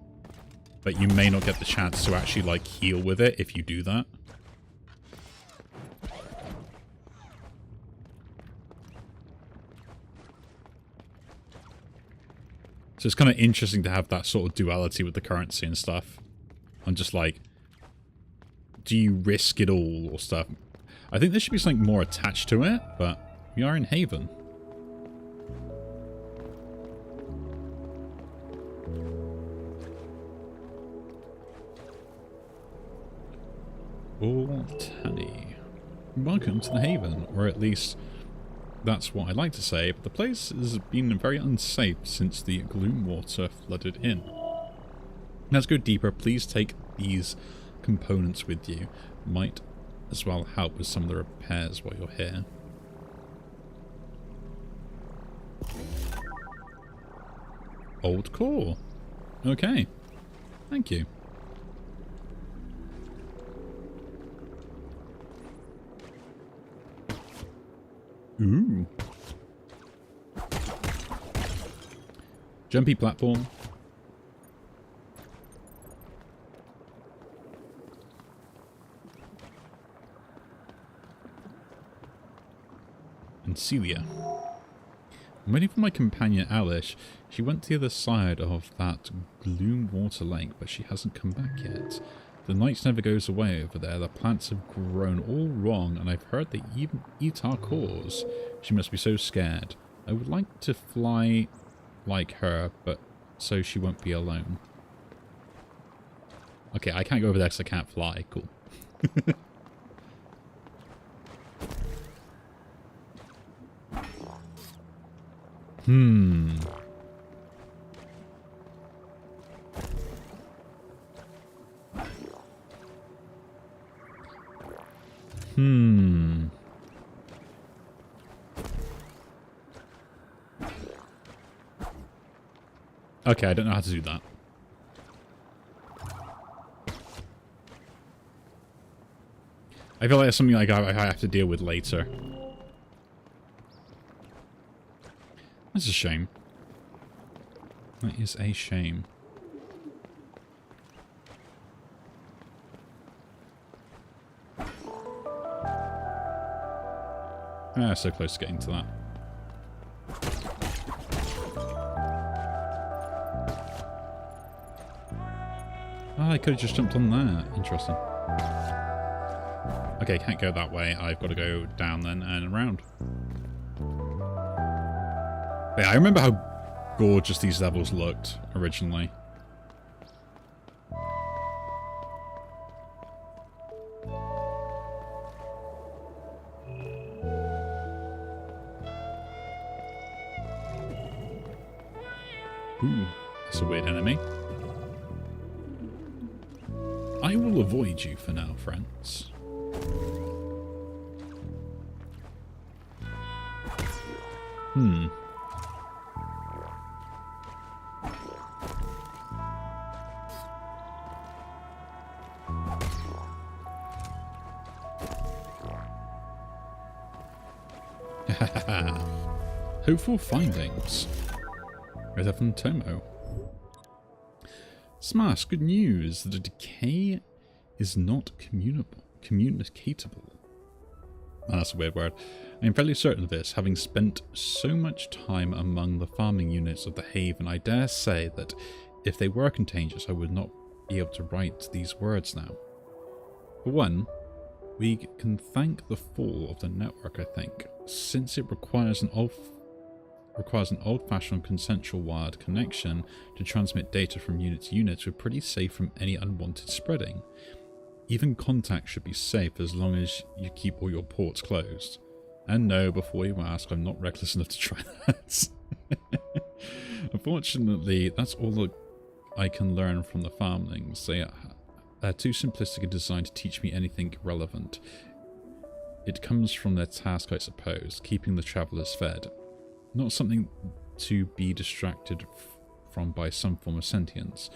But you may not get the chance to actually, like, heal with it if you do that. So it's kind of interesting to have that sort of duality with the currency and stuff. I'm just like, do you risk it all or stuff? I think there should be something more attached to it, but we are in Haven. Altani. Welcome to the Haven, or at least that's what I like to say, but the place has been very unsafe since the Gloomwater flooded in. Let's go deeper. Please take these components with you. Might as well help with some of the repairs while you're here. Old core. Okay. Thank you. Ooh. Jumpy platform. And Celia. I'm waiting for my companion Alice. She went to the other side of that Gloomwater Lake, but she hasn't come back yet. The night never goes away over there. The plants have grown all wrong, and I've heard they even eat our cores. She must be so scared. I would like to fly like her, but so she won't be alone. Okay, I can't go over there because I can't fly. Cool. Okay, I don't know how to do that. I feel like it's something like I have to deal with later. That's a shame. That is a shame. Ah, so close to getting to that. Ah, I could have just jumped on there. Interesting. Okay, can't go that way. I've got to go down then and around. But yeah, I remember how gorgeous these levels looked originally. Ooh, that's a weird enemy. I will avoid you for now, friends. Hopeful findings. Letter from Tomo. Smash, good news. The decay is not communicatable. Oh, that's a weird word. I am fairly certain of this, having spent so much time among the farming units of the Haven. I dare say that if they were contagious, I would not be able to write these words now. For one, we can thank the fall of the network, I think, since it requires an old-fashioned consensual wired connection to transmit data from unit to unit. We're pretty safe from any unwanted spreading. Even contact should be safe as long as you keep all your ports closed. And no, before you ask, I'm not reckless enough to try that. Unfortunately, that's all that I can learn from the farmlings. They are too simplistic and designed to teach me anything relevant. It comes from their task, I suppose, keeping the travellers fed. Not something to be distracted from by some form of sentience.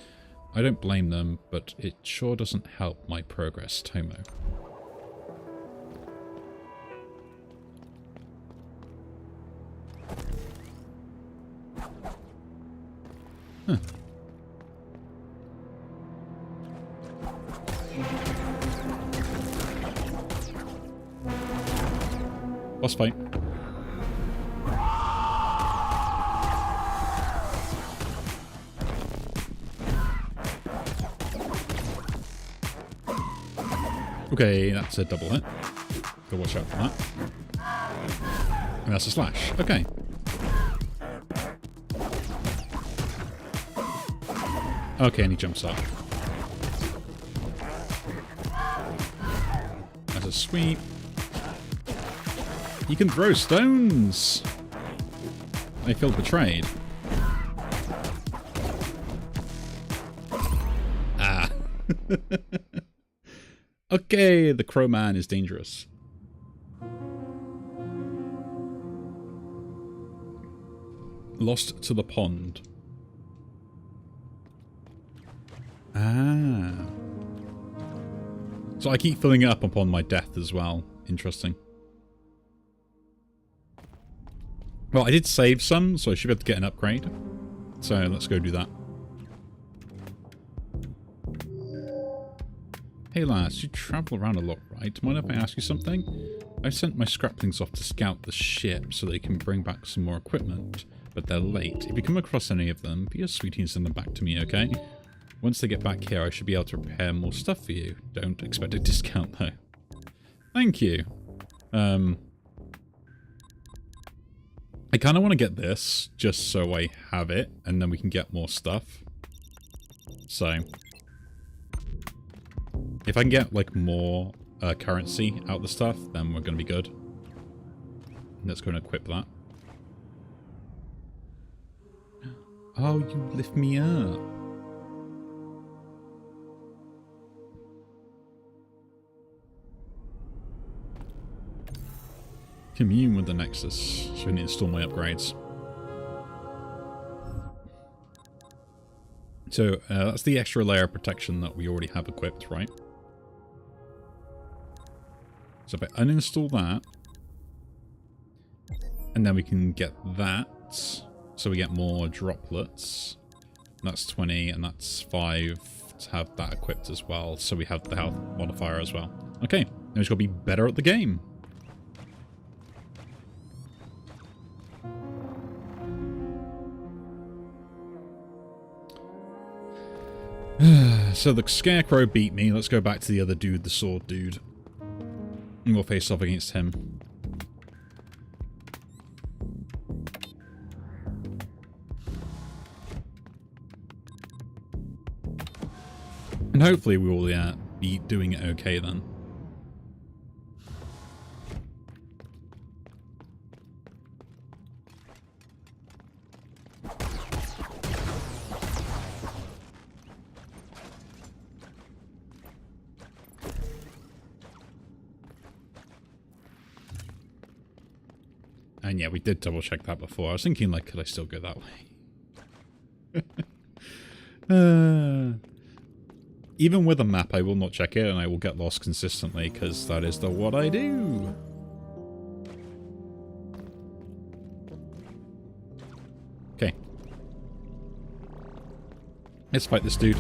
I don't blame them, but it sure doesn't help my progress, Tomo. Huh. Boss fight. Okay, that's a double hit. Go watch out for that. And that's a slash. Okay. Okay, and he jumps up. That's a sweep. He can throw stones! I feel betrayed. Ah. Okay, the Crow Man is dangerous. Lost to the pond. Ah. So I keep filling it up upon my death as well. Interesting. Well, I did save some, so I should be able to get an upgrade. So let's go do that. Hey lass, you travel around a lot, right? Mind if I ask you something? I sent my scraplings off to scout the ship so they can bring back some more equipment, but they're late. If you come across any of them, be a sweetie and send them back to me, okay? Once they get back here, I should be able to prepare more stuff for you. Don't expect a discount though. Thank you. I kind of want to get this, just so I have it, and then we can get more stuff. So, if I can get, like, more currency out of the stuff, then we're going to be good. Let's go and equip that. Oh, you lift me up. Commune with the Nexus, so I need to install my upgrades. So, that's the extra layer of protection that we already have equipped, right? So if I uninstall that, and then we can get that, so we get more droplets. That's 20, and that's 5 to have that equipped as well, so we have the health modifier as well. Okay, now we've got to be better at the game. So the Scarecrow beat me. Let's go back to the other dude, the sword dude. And we'll face off against him. And hopefully we will be doing it okay then. And yeah, we did double check that before. I was thinking, like, could I still go that way? Even with a map, I will not check it, and I will get lost consistently, because that is what I do. Okay. Let's fight this dude.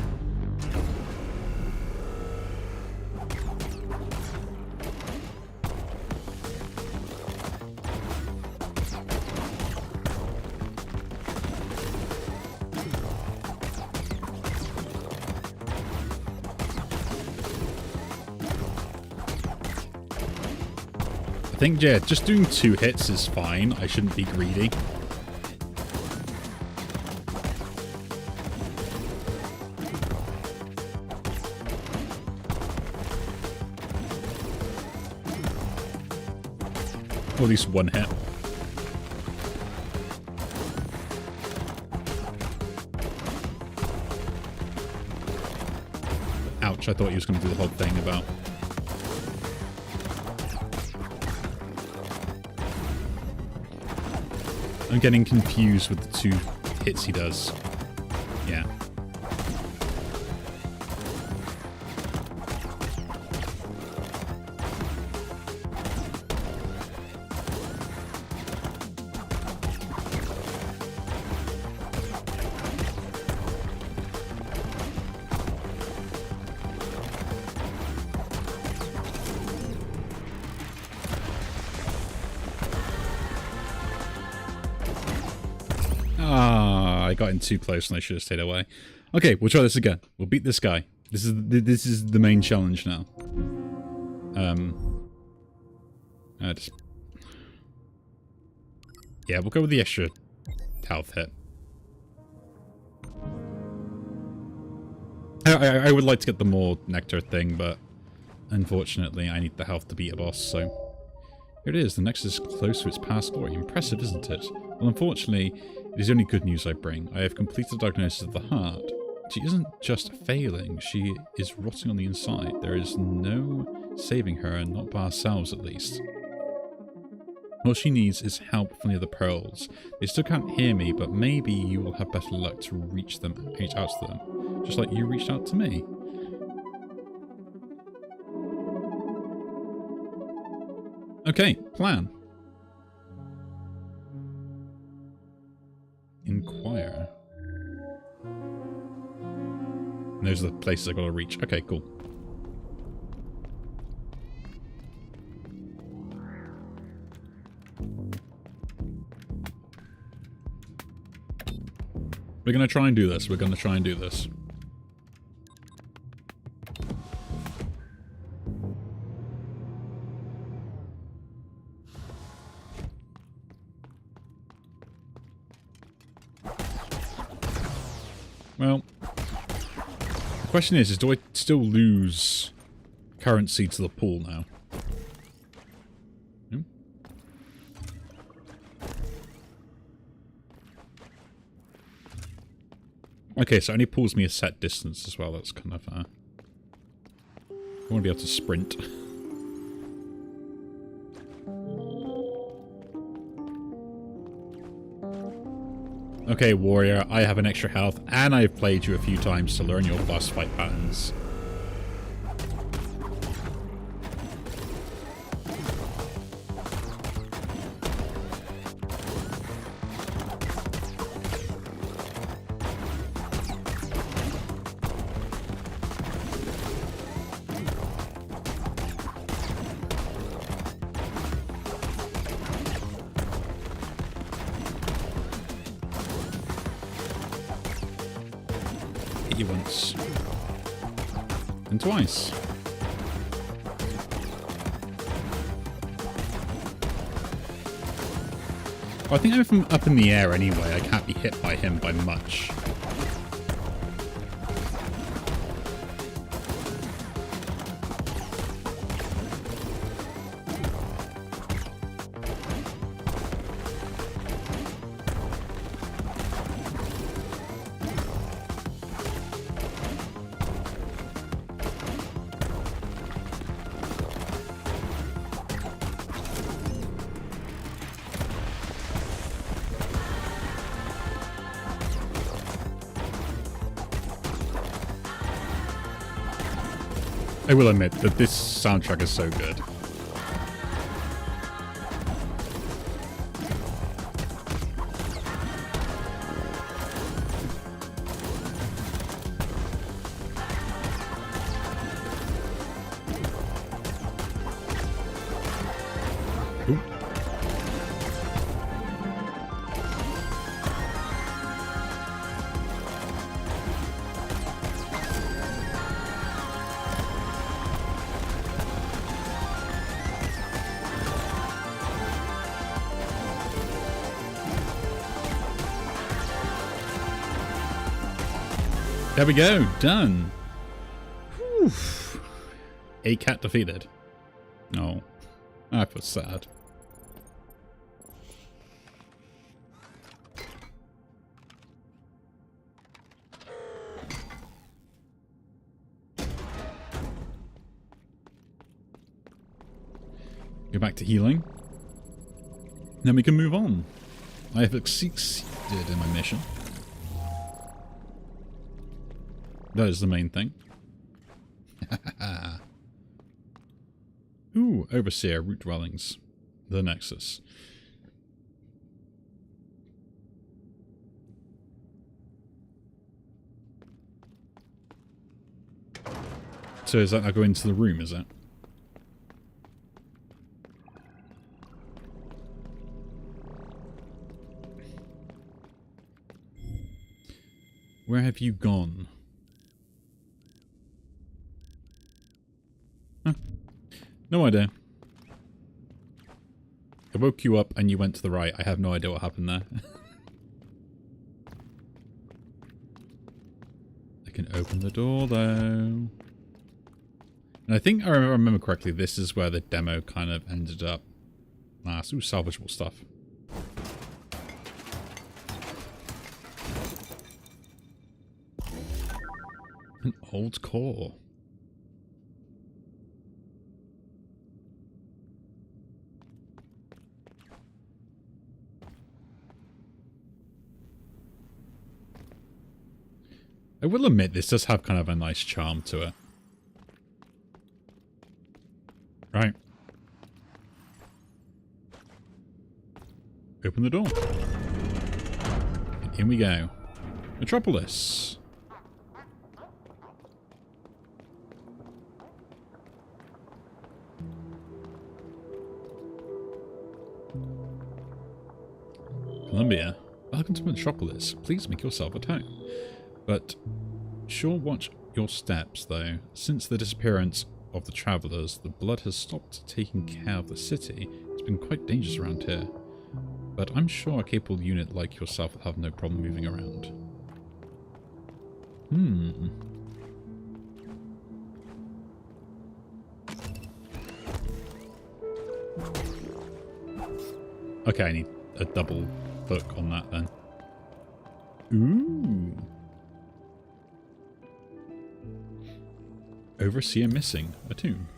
I think, yeah, just doing 2 hits is fine. I shouldn't be greedy. Or at least 1 hit. Ouch, I thought he was going to do the whole thing about... I'm getting confused with the 2 hits he does. Yeah. I got in too close and I should have stayed away. Okay, we'll try this again. We'll beat this guy. This is the main challenge now. Yeah, we'll go with the extra health hit. I would like to get the more nectar thing, but unfortunately I need the health to beat a boss, so... Here it is, the Nexus is close to its past glory. Impressive, isn't it? Well, unfortunately, it is only good news I bring. I have completed the diagnosis of the heart. She isn't just failing, she is rotting on the inside. There is no saving her, not by ourselves at least. All she needs is help from the other pearls. They still can't hear me, but maybe you will have better luck to reach out to them. Just like you reached out to me. Okay, plan. Inquire. And those are the places I gotta reach. Okay, cool. We're gonna try and do this. We're gonna try and do this. Well, the question is do I still lose currency to the pool now? No? Okay, so it only pulls me a set distance as well. That's kind of... I want to be able to sprint. Okay, warrior, I have an extra health, and I've played you a few times to learn your boss fight patterns. You once. And twice. Well, I think if I'm up in the air anyway, I can't be hit by him by much. I will admit that this soundtrack is so good. Ooh. There we go, done. Whew. A cat defeated. Oh, that was sad. Go back to healing. Then we can move on. I have succeeded in my mission. That is the main thing. Ooh, Overseer, Root Dwellings. The Nexus. So is that now going into the room, is it? Where have you gone? Huh. No idea. I woke you up and you went to the right. I have no idea what happened there. I can open the door though. And I think I remember correctly, this is where the demo kind of ended up. Ah, so salvageable stuff. An old core. I will admit this does have kind of a nice charm to it. Right. Open the door. And in we go. Metropolis. Columbia, welcome to Metropolis. Please make yourself at home. But sure watch your steps, though. Since the disappearance of the travelers, the blood has stopped taking care of the city. It's been quite dangerous around here. But I'm sure a capable unit like yourself will have no problem moving around. Okay, I need a double book on that then. Ooh. Overseer missing. A tomb.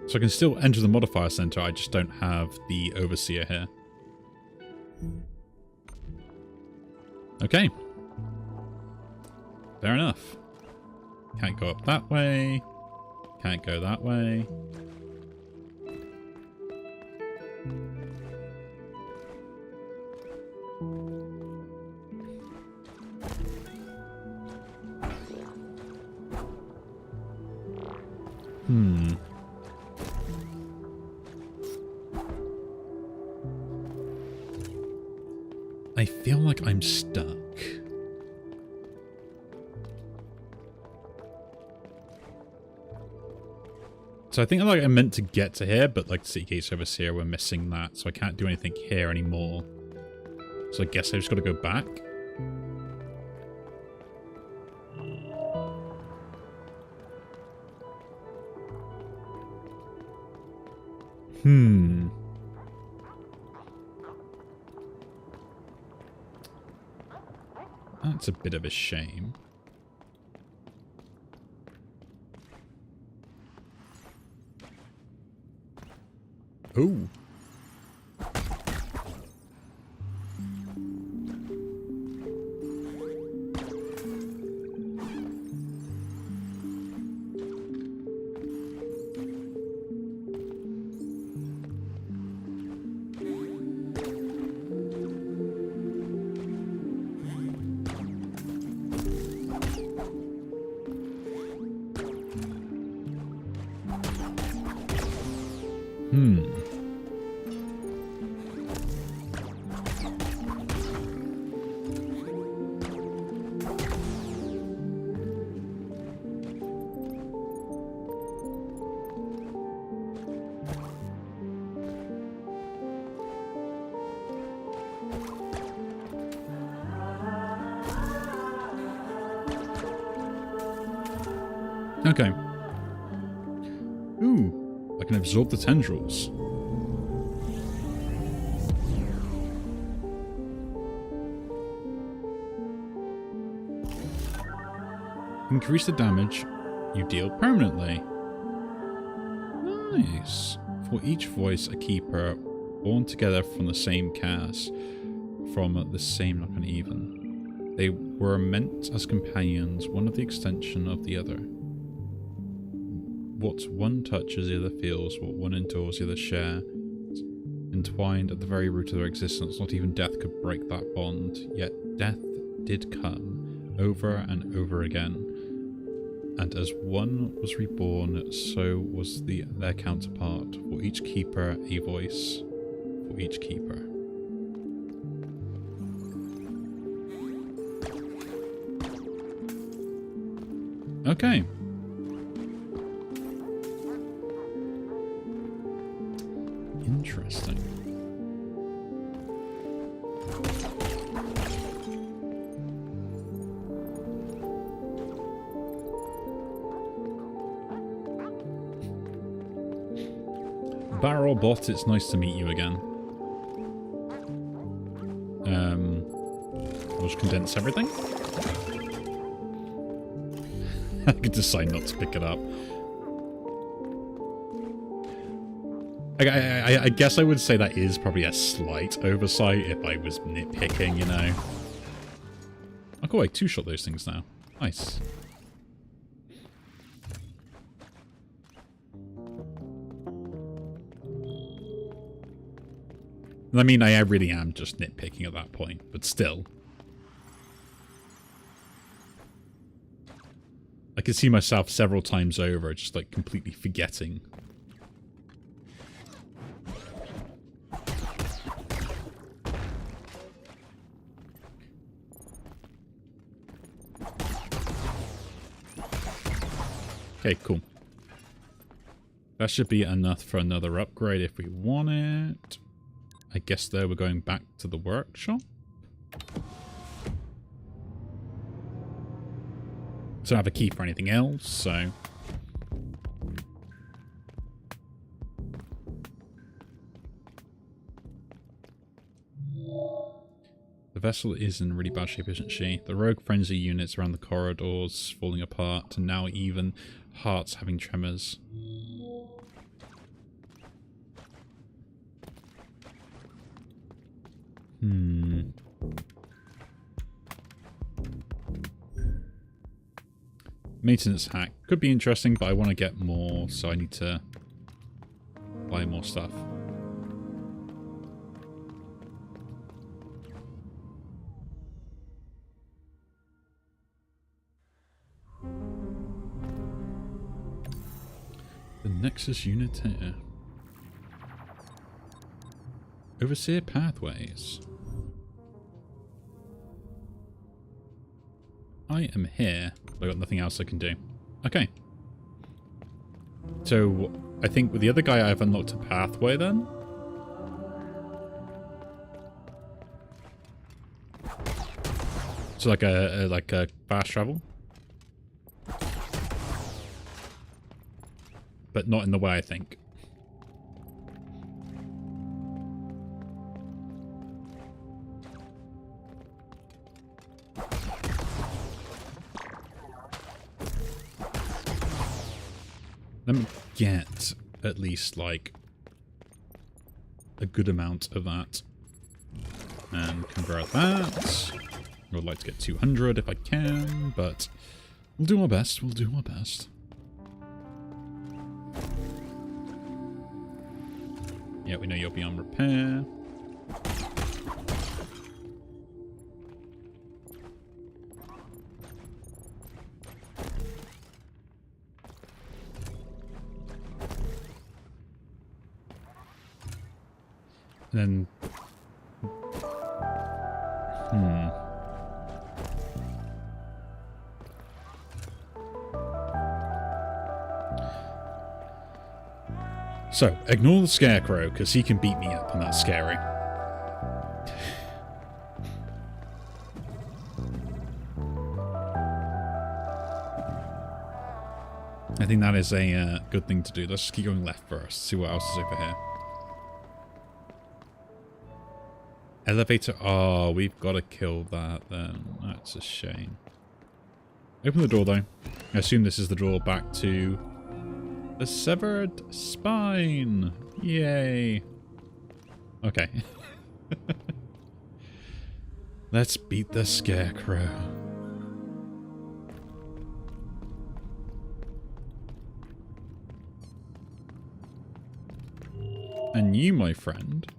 So I can still enter the modifier center, I just don't have the Overseer here. Okay. Fair enough. Can't go up that way. Can't go that way. I feel like I'm stuck. So I think like I meant to get to here, but like City Gates Overseer, we're missing that, so I can't do anything here anymore. So I guess I just got to go back. That's a bit of a shame. Ooh. Okay. Ooh, I can absorb the tendrils. Increase the damage you deal permanently. Nice. For each voice, a keeper born together from the same chaos, from the same not uneven. They were meant as companions, one of the extension of the other. What one touches, the other feels. What one endures, the other share. Entwined at the very root of their existence, not even death could break that bond. Yet death did come, over and over again. And as one was reborn, so was their counterpart. For each keeper, a voice. For each keeper. Okay. Interesting. Barrelbot, it's nice to meet you again. I'll just condense everything. I could decide not to pick it up. I guess I would say that is probably a slight oversight if I was nitpicking, you know. I can like two-shot those things now. Nice. I mean, I really am just nitpicking at that point, but still. I can see myself several times over just like completely forgetting. Okay, cool. That should be enough for another upgrade if we want it. I guess there we're going back to the workshop. So I don't have a key for anything else, so... The vessel is in really bad shape, isn't she? The rogue frenzy units around the corridors falling apart, and now even hearts having tremors. Maintenance hack. Could be interesting, but I want to get more, so I need to buy more stuff. The Nexus unit here. Overseer pathways. I am here. I've got nothing else I can do. Okay. So, I think with the other guy I've unlocked a pathway then? So like a fast travel? But not in the way I think. Let me get at least like a good amount of that and convert that. I would like to get 200 if I can, but we'll do our best. We'll do our best. Yeah, we know you're beyond repair. And then... So, ignore the Scarecrow, because he can beat me up, and that's scary. I think that is a good thing to do. Let's just keep going left first, see what else is over here. Elevator. Oh, we've got to kill that then. That's a shame. Open the door, though. I assume this is the door back to the Severed Spine. Yay. Okay. Let's beat the Scarecrow. And you, my friend,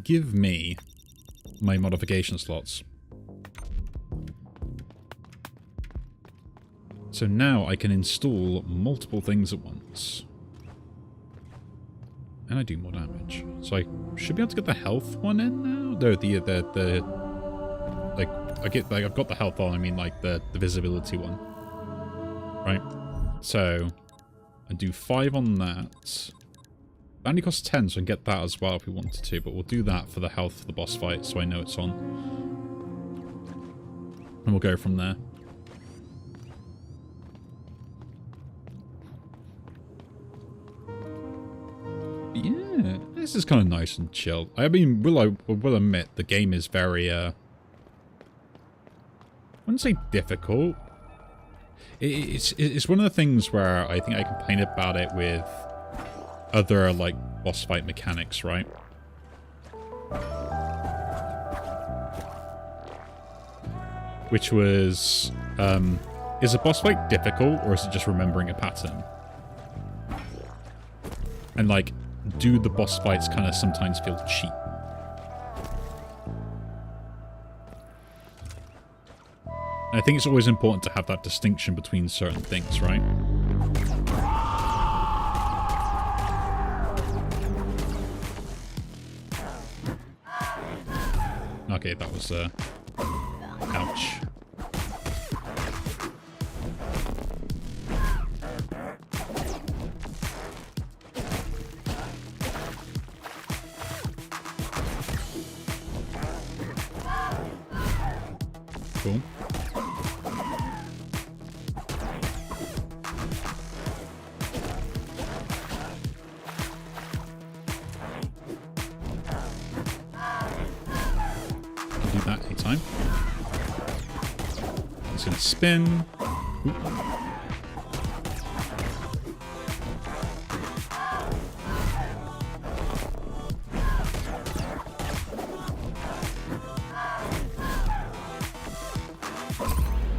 give me my modification slots. So now I can install multiple things at once. And I do more damage. So I should be able to get the health one in now? No, like, I've got the health on, I mean like the visibility one. Right? So I do 5 on that. That only costs 10, so I can get that as well if we wanted to, but we'll do that for the health for the boss fight, so I know it's on. And we'll go from there. Yeah, this is kind of nice and chill. I mean, will admit, the game is very, I wouldn't say difficult. It's one of the things where I think I complain about it with other, like, boss fight mechanics, right? Which was, is a boss fight difficult, or is it just remembering a pattern? And, like, do the boss fights kind of sometimes feel cheap? I think it's always important to have that distinction between certain things, right? Okay, that was, ouch. Cool. Do that anytime. It's gonna spin. Oop.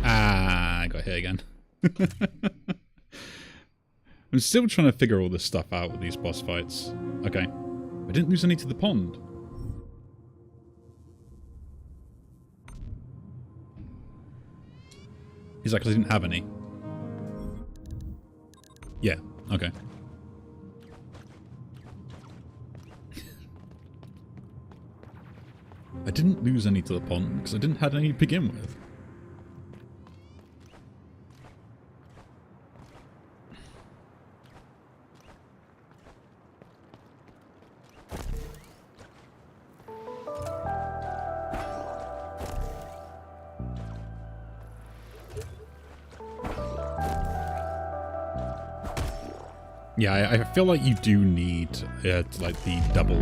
Ah, I got hit again. I'm still trying to figure all this stuff out with these boss fights. Okay. I didn't lose any to the pond. Is that because I didn't have any? Yeah, okay. I didn't lose any to the pond because I didn't have any to begin with. Yeah, I feel like you do need, like, the double...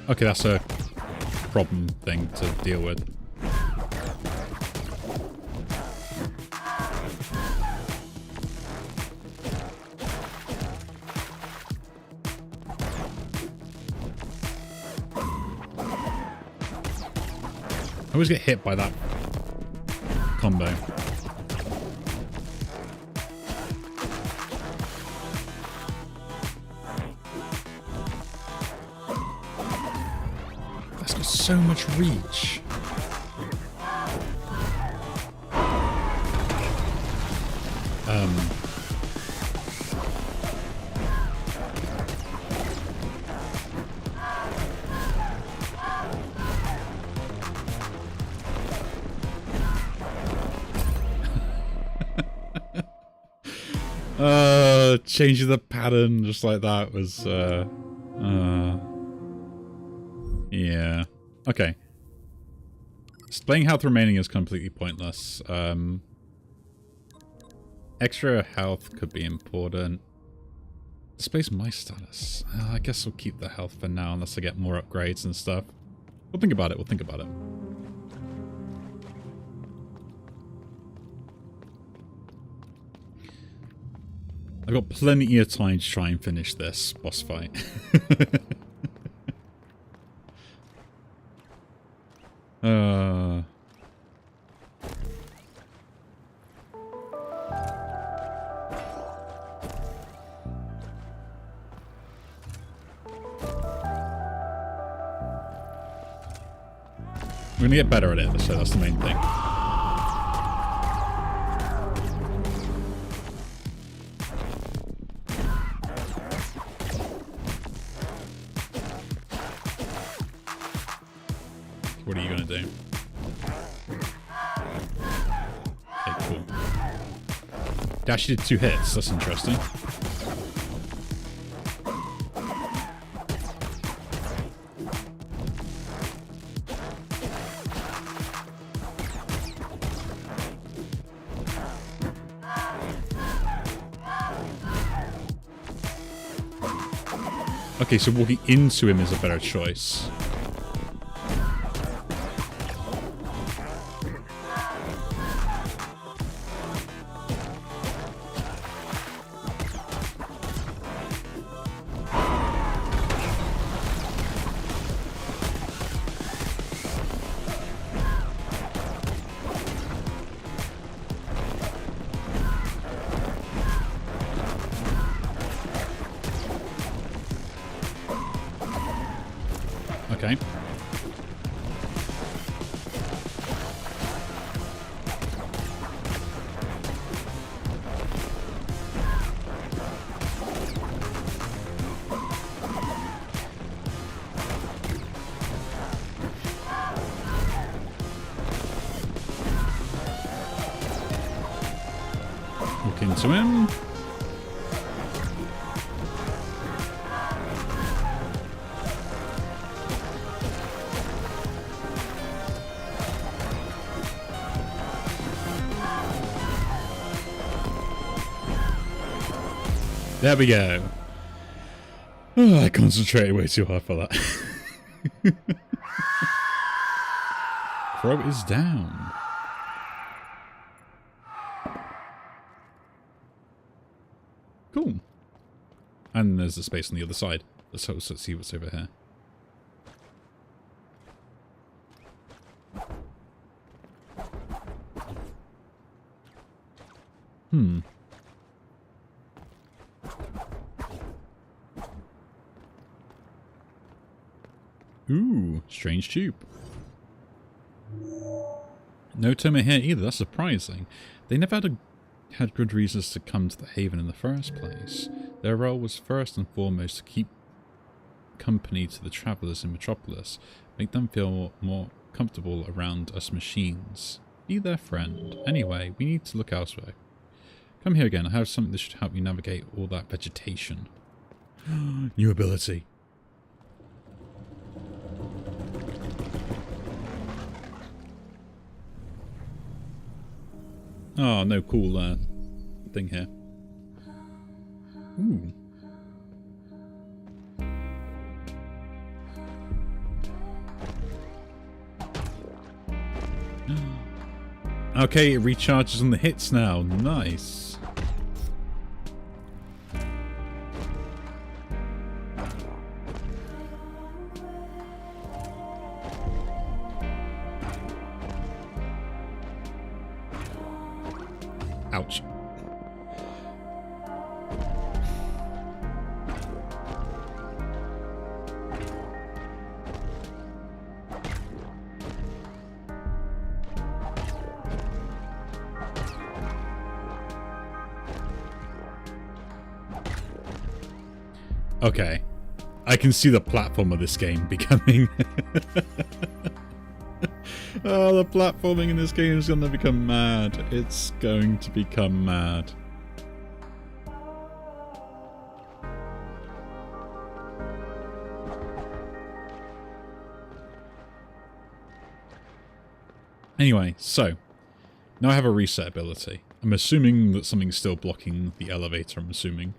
Okay, that's a problem thing to deal with. I always get hit by that combo. That's got so much reach. Changing the pattern just like that was, yeah. Okay. Displaying health remaining is completely pointless. Extra health could be important. Displays my status. I guess I'll keep the health for now unless I get more upgrades and stuff. We'll think about it. We'll think about it. I've got plenty of time to try and finish this boss fight. We're gonna get better at it, so that's the main thing. What are you gonna do? Okay, cool. Dash did 2 hits, that's interesting. Okay, so walking into him is a better choice. Okay. Walk into him. There we go. Oh, I concentrated way too hard for that. Crow is down. Cool. And there's the space on the other side. Let's see what's over here. Ooh, strange tube. No Toma here either, that's surprising. They never had good reasons to come to the Haven in the first place. Their role was first and foremost to keep company to the travellers in Metropolis, make them feel more comfortable around us machines. Be their friend. Anyway, we need to look elsewhere. Come here again, I have something that should help you navigate all that vegetation. New ability. Oh, no cool thing here. Ooh. Okay, it recharges on the hits now. Nice. Ouch. Okay. I can see the platform of this game becoming... Oh, the platforming in this game is going to become mad. It's going to become mad. Anyway, so now I have a reset ability. I'm assuming that something's still blocking the elevator, I'm assuming.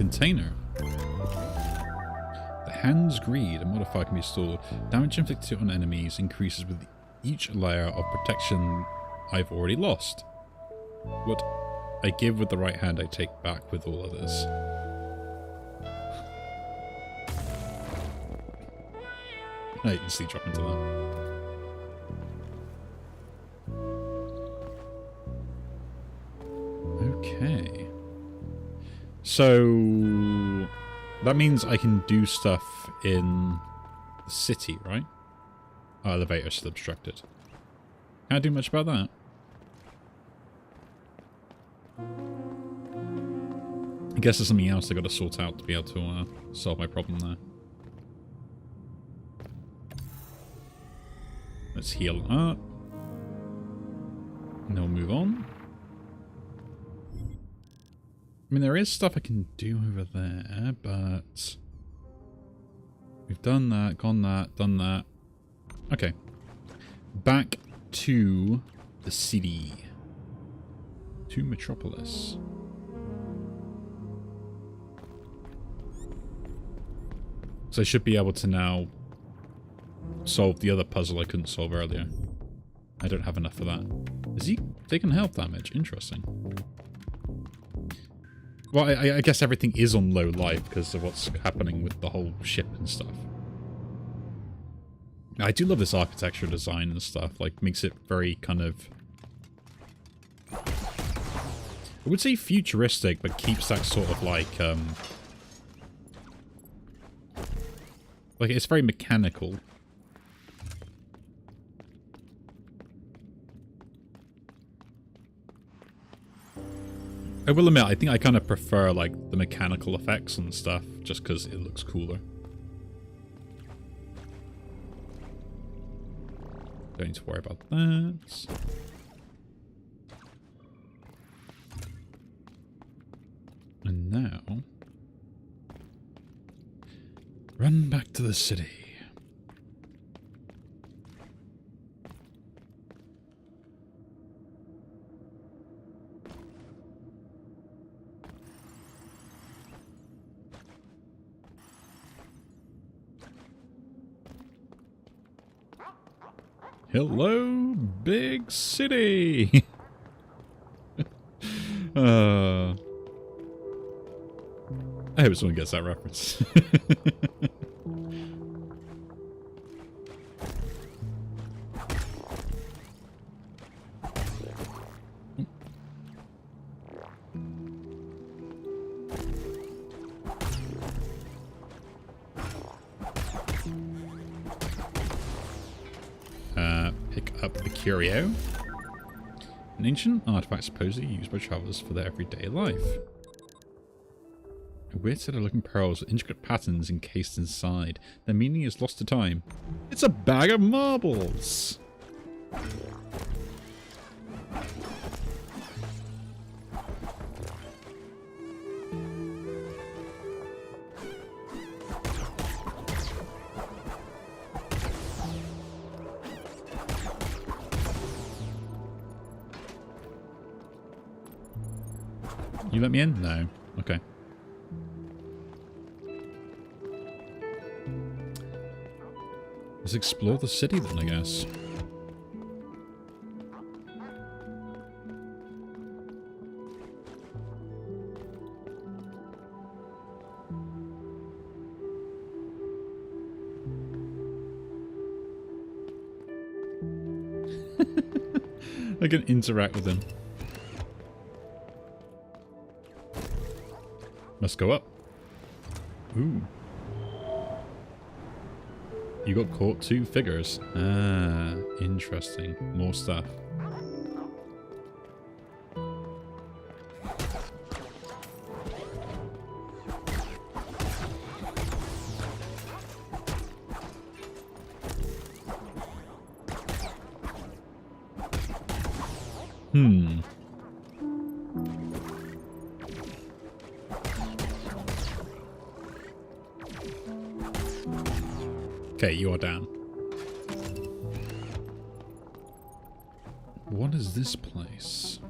container. The Hand's Greed, a modifier can be stored. Damage inflicted on enemies increases with each layer of protection I've already lost. What I give with the right hand, I take back with all others. I instantly drop into that. Okay. So that means I can do stuff in the city, right? Oh, elevator still obstructed. Can't do much about that. I guess there's something else I gotta sort out to be able to solve my problem there. Let's heal up. And then we'll move on. I mean, there is stuff I can do over there, but we've done that, gone that, done that. Okay. Back to the city. To Metropolis. So I should be able to now solve the other puzzle I couldn't solve earlier. I don't have enough for that. Is he taking health damage? Interesting. Well, I guess everything is on low life because of what's happening with the whole ship and stuff. I do love this architecture design and stuff. Like, makes it very kind of... I would say futuristic, but keeps that sort of like it's very mechanical. I will admit, I think I kind of prefer, like, the mechanical effects and stuff, just because it looks cooler. Don't need to worry about that. And now... run back to the city. Hello, big city! I hope someone gets that reference. Pick up the curio. An ancient artifact supposedly used by travelers for their everyday life. A weird set of looking pearls with intricate patterns encased inside. Their meaning is lost to time. It's a bag of marbles! You let me in? No. Okay. Let's explore the city then, I guess. I can interact with him. Must go up. Ooh. You got caught 2 figures. Ah, interesting. More stuff. Okay, you are down. What is this place?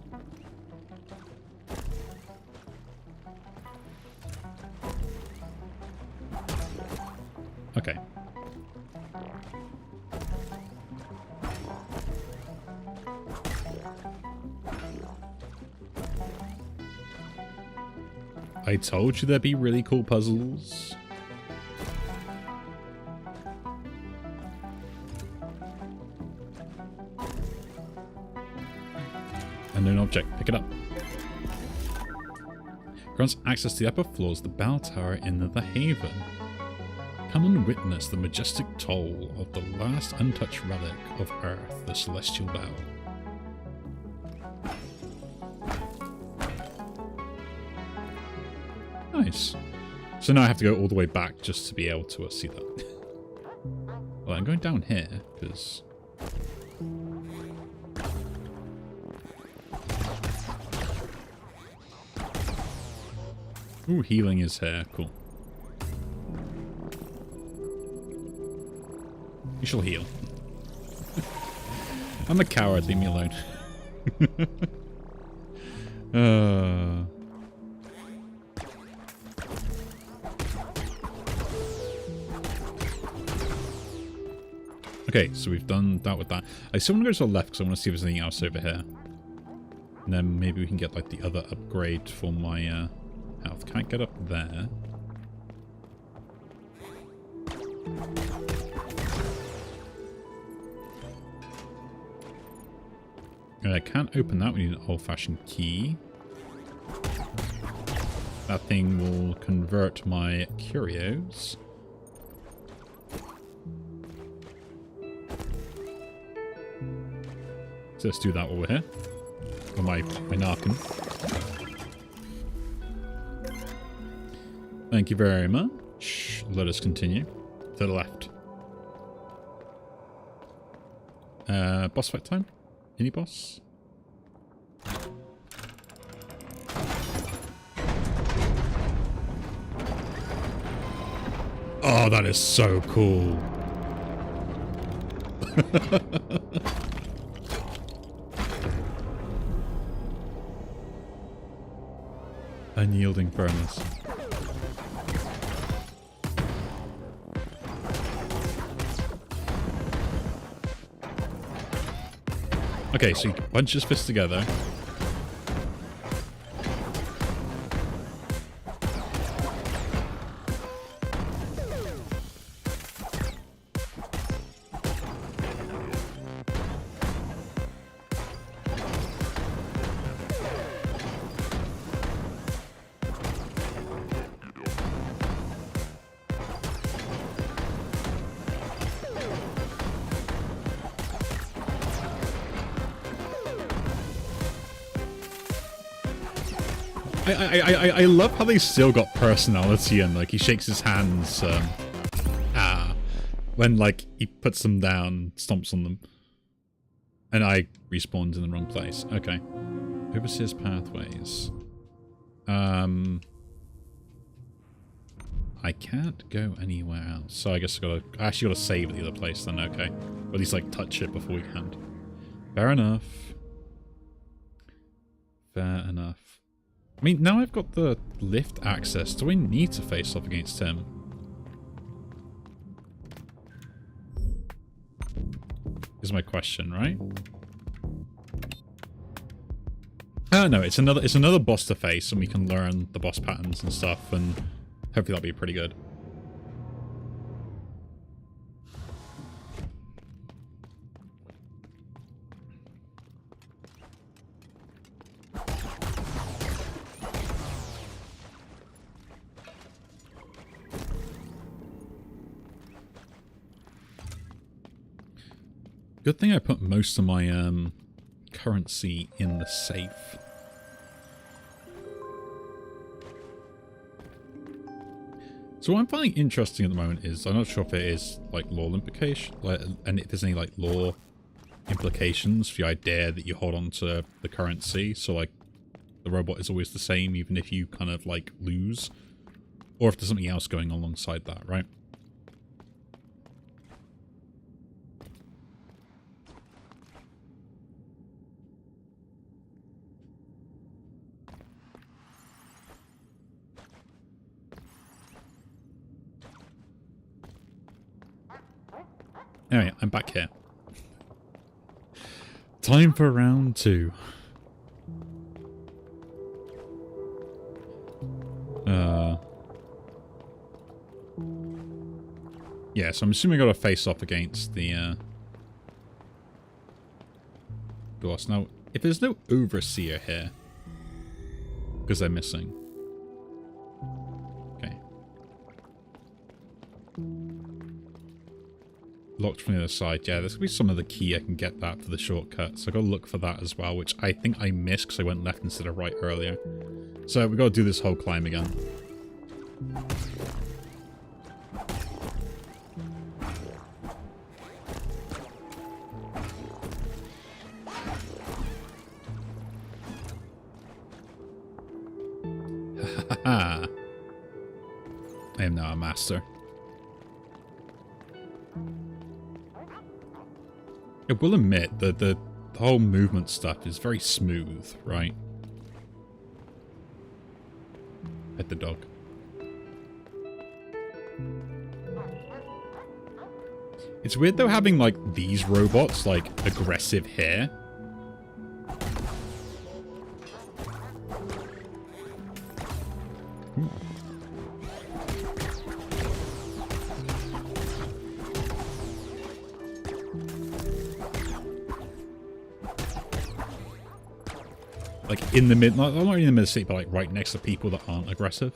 Okay. I told you there'd be really cool puzzles. Unknown object. Pick it up. Grants access to the upper floors of the bell tower in the Haven. Come and witness the majestic toll of the last untouched relic of Earth, the Celestial Bell. Nice. So now I have to go all the way back just to be able to see that. Well, I'm going down here, because... Ooh, healing is here. Cool. You shall heal. I'm a coward, leave me alone. Okay, so we've done that with that. I still want to go to the left because I want to see if there's anything else over here. And then maybe we can get like the other upgrade for my health. Can't get up there. I can't open that. We need an old-fashioned key. That thing will convert my curios. So let's do that while we're here. Or my Narkin. Thank you very much. Let us continue. To the left. Boss fight time? Any boss? Oh, that is so cool. Unyielding furnace. Okay, so you bunch his fists together. I love how they still got personality and like he shakes his hands when like he puts them down, stomps on them. And I respawned in the wrong place. Okay. Overseer's pathways. I can't go anywhere else. So I guess I actually gotta save the other place then, okay. Or at least like touch it before we can. Fair enough. Fair enough. I mean, now I've got the lift access, do I need to face off against him? Is my question, right? No, it's another boss to face, and we can learn the boss patterns and stuff, and hopefully that'll be pretty good. Good thing I put most of my currency in the safe. So what I'm finding interesting at the moment is, I'm not sure if it is like law implication, and if there's any like law implications for the idea that you hold on to the currency, so like the robot is always the same even if you kind of like lose, or if there's something else going on alongside that, right? Anyway, I'm back here. Time for round 2. Yeah, so I'm assuming I gotta face off against the boss. Now, if there's no overseer here, because they're missing. Okay. Locked from the other side. Yeah, there's gonna be some of the key I can get that for the shortcut. So I gotta look for that as well, which I think I missed because I went left instead of right earlier. So we gotta do this whole climb again. I am now a master. I will admit that the whole movement stuff is very smooth, right? Pet the dog. It's weird though having like these robots like aggressive here. Like in the mid, not in the mid seat, but like right next to people that aren't aggressive.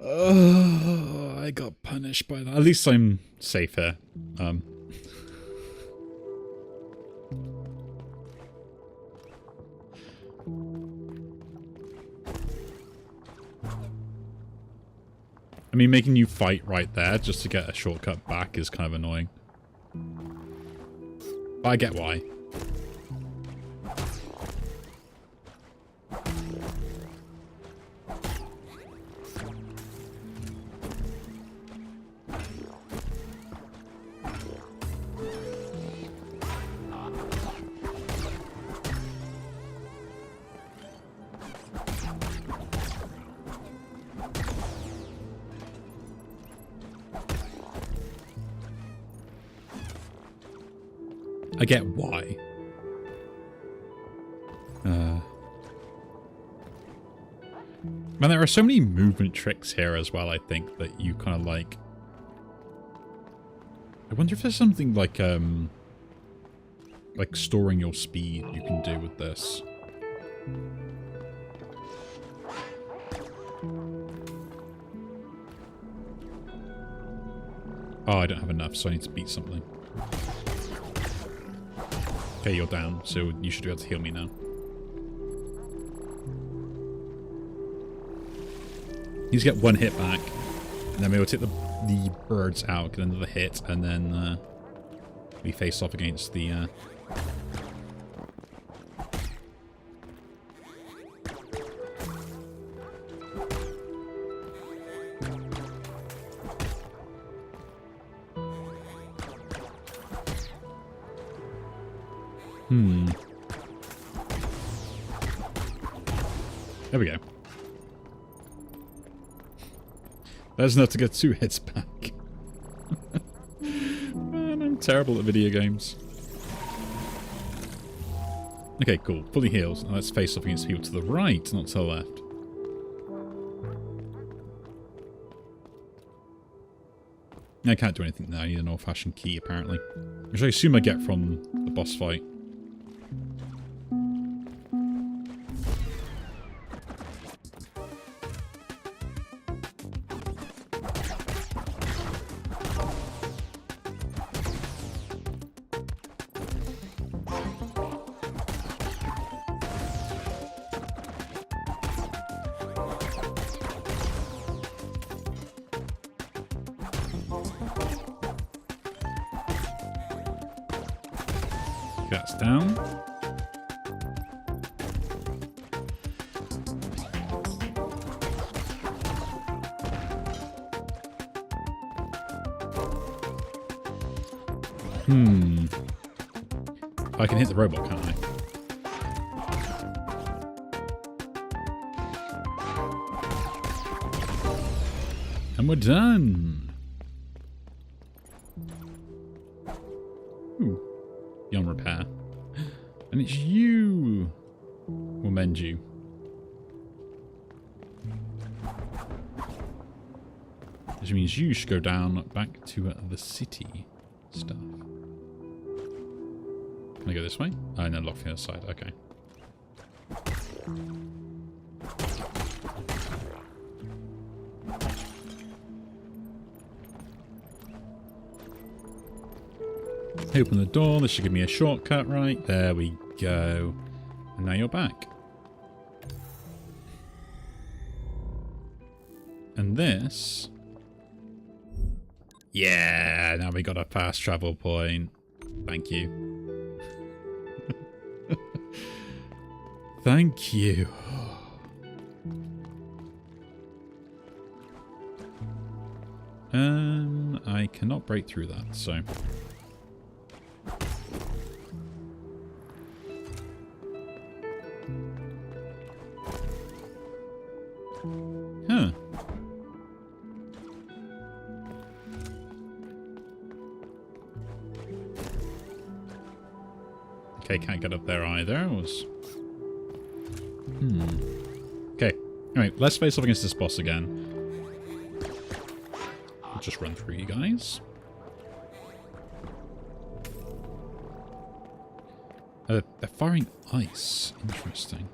Oh, I got punished by that. At least I'm safe here. I mean, making you fight right there just to get a shortcut back is kind of annoying. But I get why. I get why. Man, there are so many movement tricks here as well, I think, that you kind of like... I wonder if there's something like storing your speed you can do with this. Oh, I don't have enough, so I need to beat something. Okay, you're down, so you should be able to heal me now. You just get one hit back, and then we'll take the birds out, get another hit, and then we face off against the... There we go. That's enough to get 2 hits back. Man, I'm terrible at video games. Okay, cool. Fully healed. Now let's face off against people to the right, not to the left. I can't do anything now. I need an old-fashioned key, apparently. Which I assume I get from the boss fight. That's down. I can hit the robot, can't I? And we're done. Ooh. Beyond repair. And it's you. We'll mend you. Which means you should go down back to the city stuff. Can I go this way? Oh, no, lock the other side. Okay. Open the door. This should give me a shortcut, right? There we go. And now you're back. And this... Yeah, now we got a fast travel point. Thank you. Thank you. I cannot break through that, so... Huh. Okay, can't get up there either. Okay. Alright, let's face off against this boss again. I'll just run through you guys. They're firing ice. Interesting.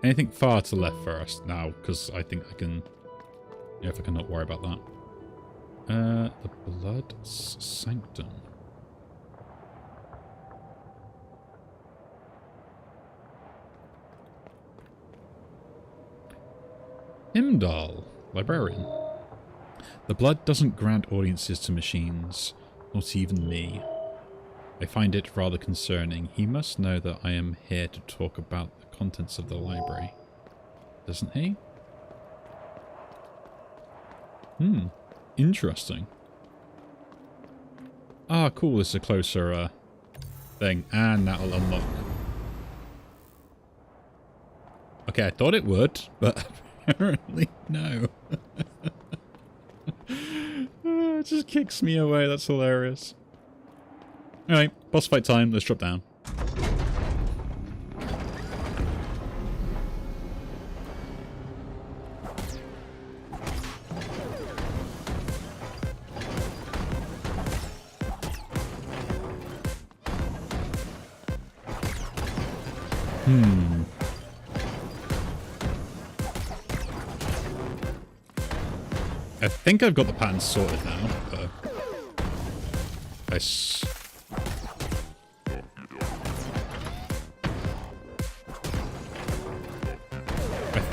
Anything far to the left first now, because I think I can... Yeah, if I can not worry about that. The Blood Sanctum. Imdal, librarian. The blood doesn't grant audiences to machines, not even me. I find it rather concerning. He must know that I am here to talk about the contents of the library. Doesn't he? Interesting. Ah, cool. This is a closer thing. And that'll unlock. Okay, I thought it would, but apparently no. It just kicks me away. That's hilarious. Alright, boss fight time. Let's drop down. I think I've got the pattern sorted now, but I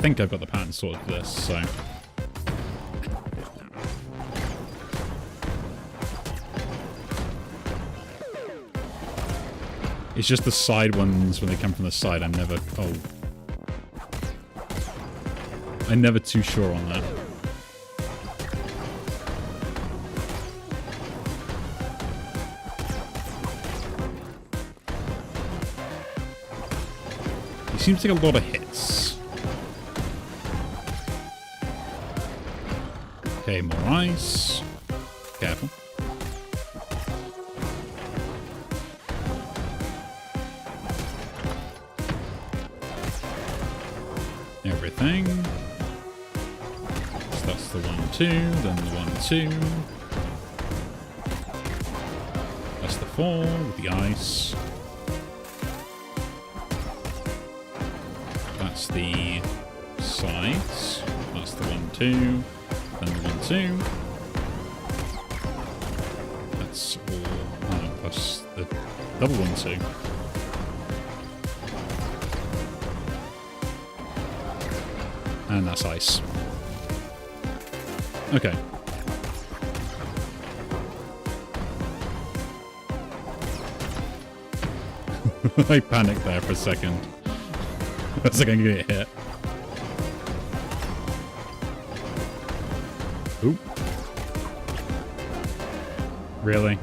think I've got the pattern sorted for this, so... It's just the side ones, when they come from the side, I'm never... Oh. I'm never too sure on that. He seems to take a lot of hits. Okay, more ice. Careful. Everything. So that's the 1-2, then the 1-2. That's the 4 with the ice. That's the sides. That's the 1-2, then the 1-2. That's all. Plus the double 1-2. And that's ice. Okay. I panicked there for a second. I was like, I'm gonna get hit. Oop. Really?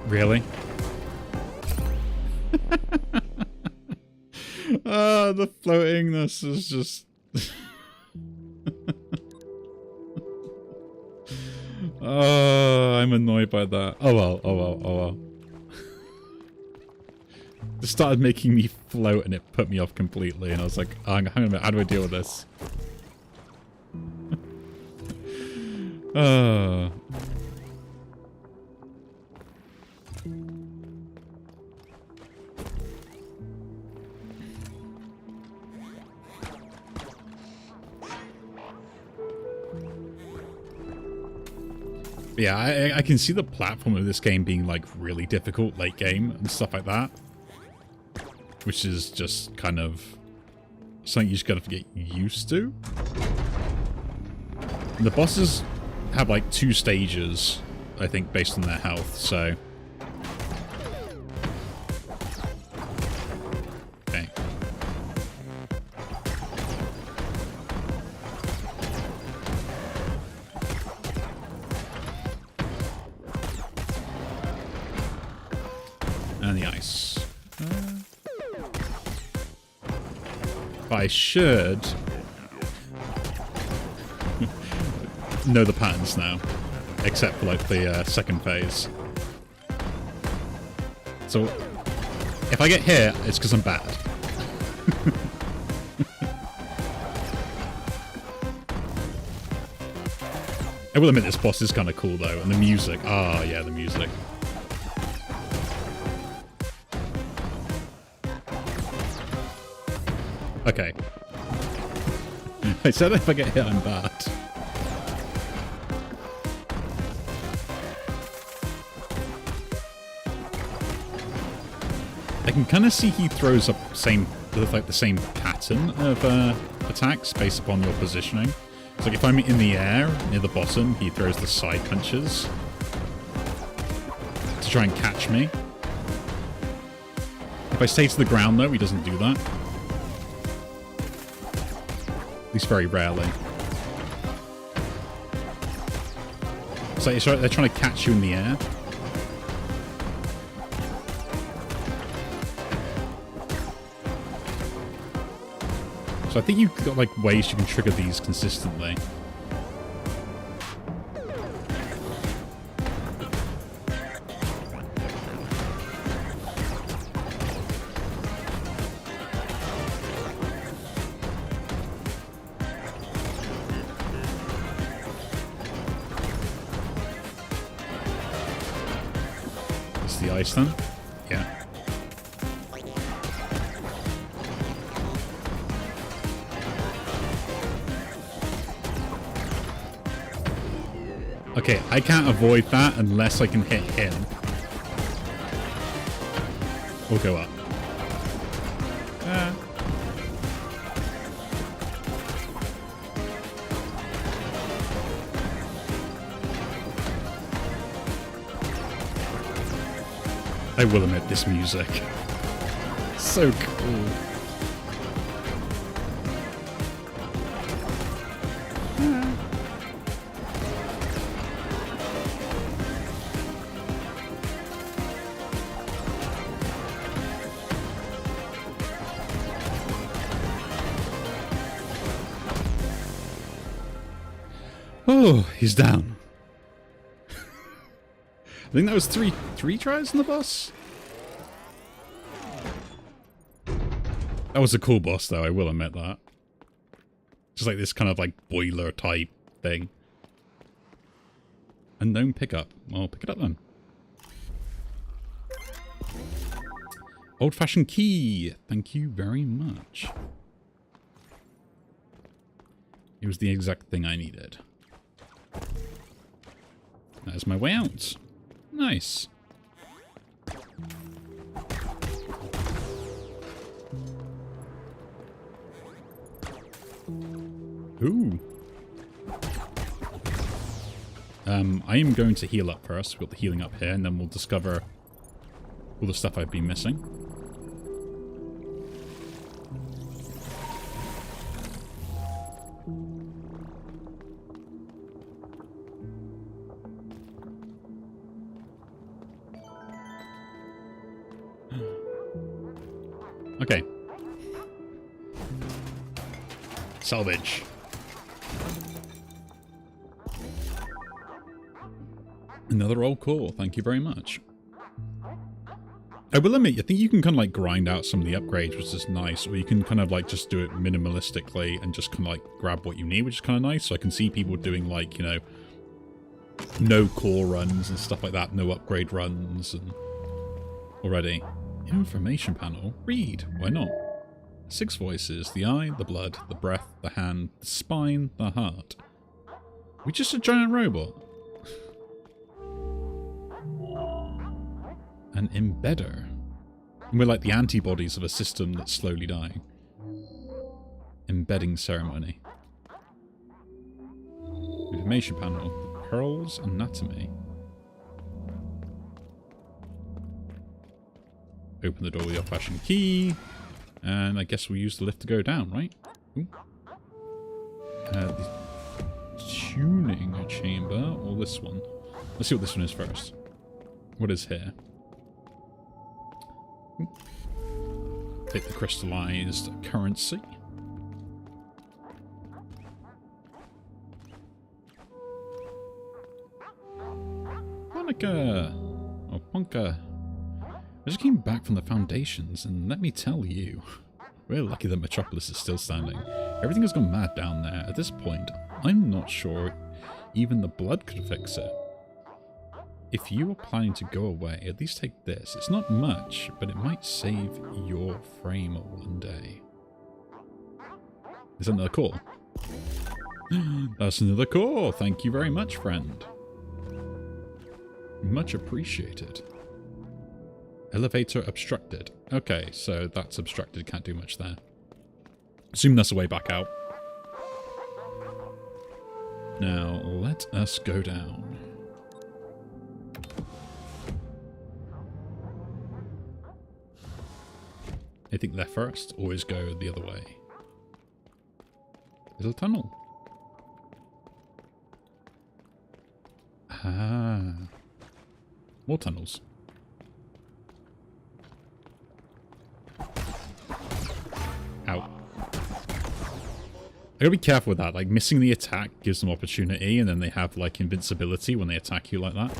Really? The floatingness is just... I'm annoyed by that. Oh well, oh well, oh well. It started making me float and it put me off completely, and I was like, oh, hang on a minute, how do I deal with this? Yeah, I can see the platform of this game being like really difficult late game and stuff like that. Which is just kind of something you just gotta get used to. And the bosses have like 2 stages, I think, based on their health, so... Okay. And the ice. I should know the patterns now, except for like the second phase. So if I get hit, it's because I'm bad. I will admit this boss is kind of cool though, and the music. Ah, yeah, the music. Okay. I said if I get hit, I'm bad. I can kind of see he throws up the same pattern of attacks based upon your positioning. So like if I'm in the air near the bottom, he throws the side punches to try and catch me. If I stay to the ground though, he doesn't do that. At least very rarely. So they're trying to catch you in the air. So I think you've got like ways you can trigger these consistently. It's the ice then? Yeah. Okay, I can't avoid that unless I can hit him. Or go up. I will admit this music. So cool. Oh, he's down. I think that was three tries on the boss. That was a cool boss, though. I will admit that. Just like this kind of like boiler type thing. Unknown pickup. Well, pick it up then. Old-fashioned key. Thank you very much. It was the exact thing I needed. That is my way out. Nice. Ooh. I am going to heal up first. We've got the healing up here, and then we'll discover all the stuff I've been missing. Okay. Salvage. Another old core, thank you very much. I will admit, I think you can kind of like grind out some of the upgrades, which is nice, or you can kind of like just do it minimalistically and just kind of like grab what you need, which is kind of nice. So I can see people doing like, you know, no core runs and stuff like that, no upgrade runs and already. Information panel, read, why not? 6 voices, the eye, the blood, the breath, the hand, the spine, the heart. We just a giant robot. An embedder. We're like the antibodies of a system that's slowly dying. Embedding ceremony. Information panel. The Pearl's anatomy. Open the door with your fashion key. And I guess we'll use the lift to go down, right? Ooh. The tuning chamber, or this one. Let's see what this one is first. What is here? Ooh. Take the crystallized currency. Monica! Oh, Ponka. I just came back from the Foundations, and let me tell you, we're lucky that Metropolis is still standing. Everything has gone mad down there. At this point, I'm not sure even the blood could fix it. If you are planning to go away, at least take this. It's not much, but it might save your frame one day. Is that another core? That's another core. Thank you very much, friend. Much appreciated. Elevator obstructed. Okay, so that's obstructed. Can't do much there. Assume that's the way back out. Now, let us go down. I think left first. Always go the other way. Little tunnel. Ah. More tunnels. Ow. I gotta be careful with that. Like, missing the attack gives them opportunity, and then they have, like, invincibility when they attack you like that.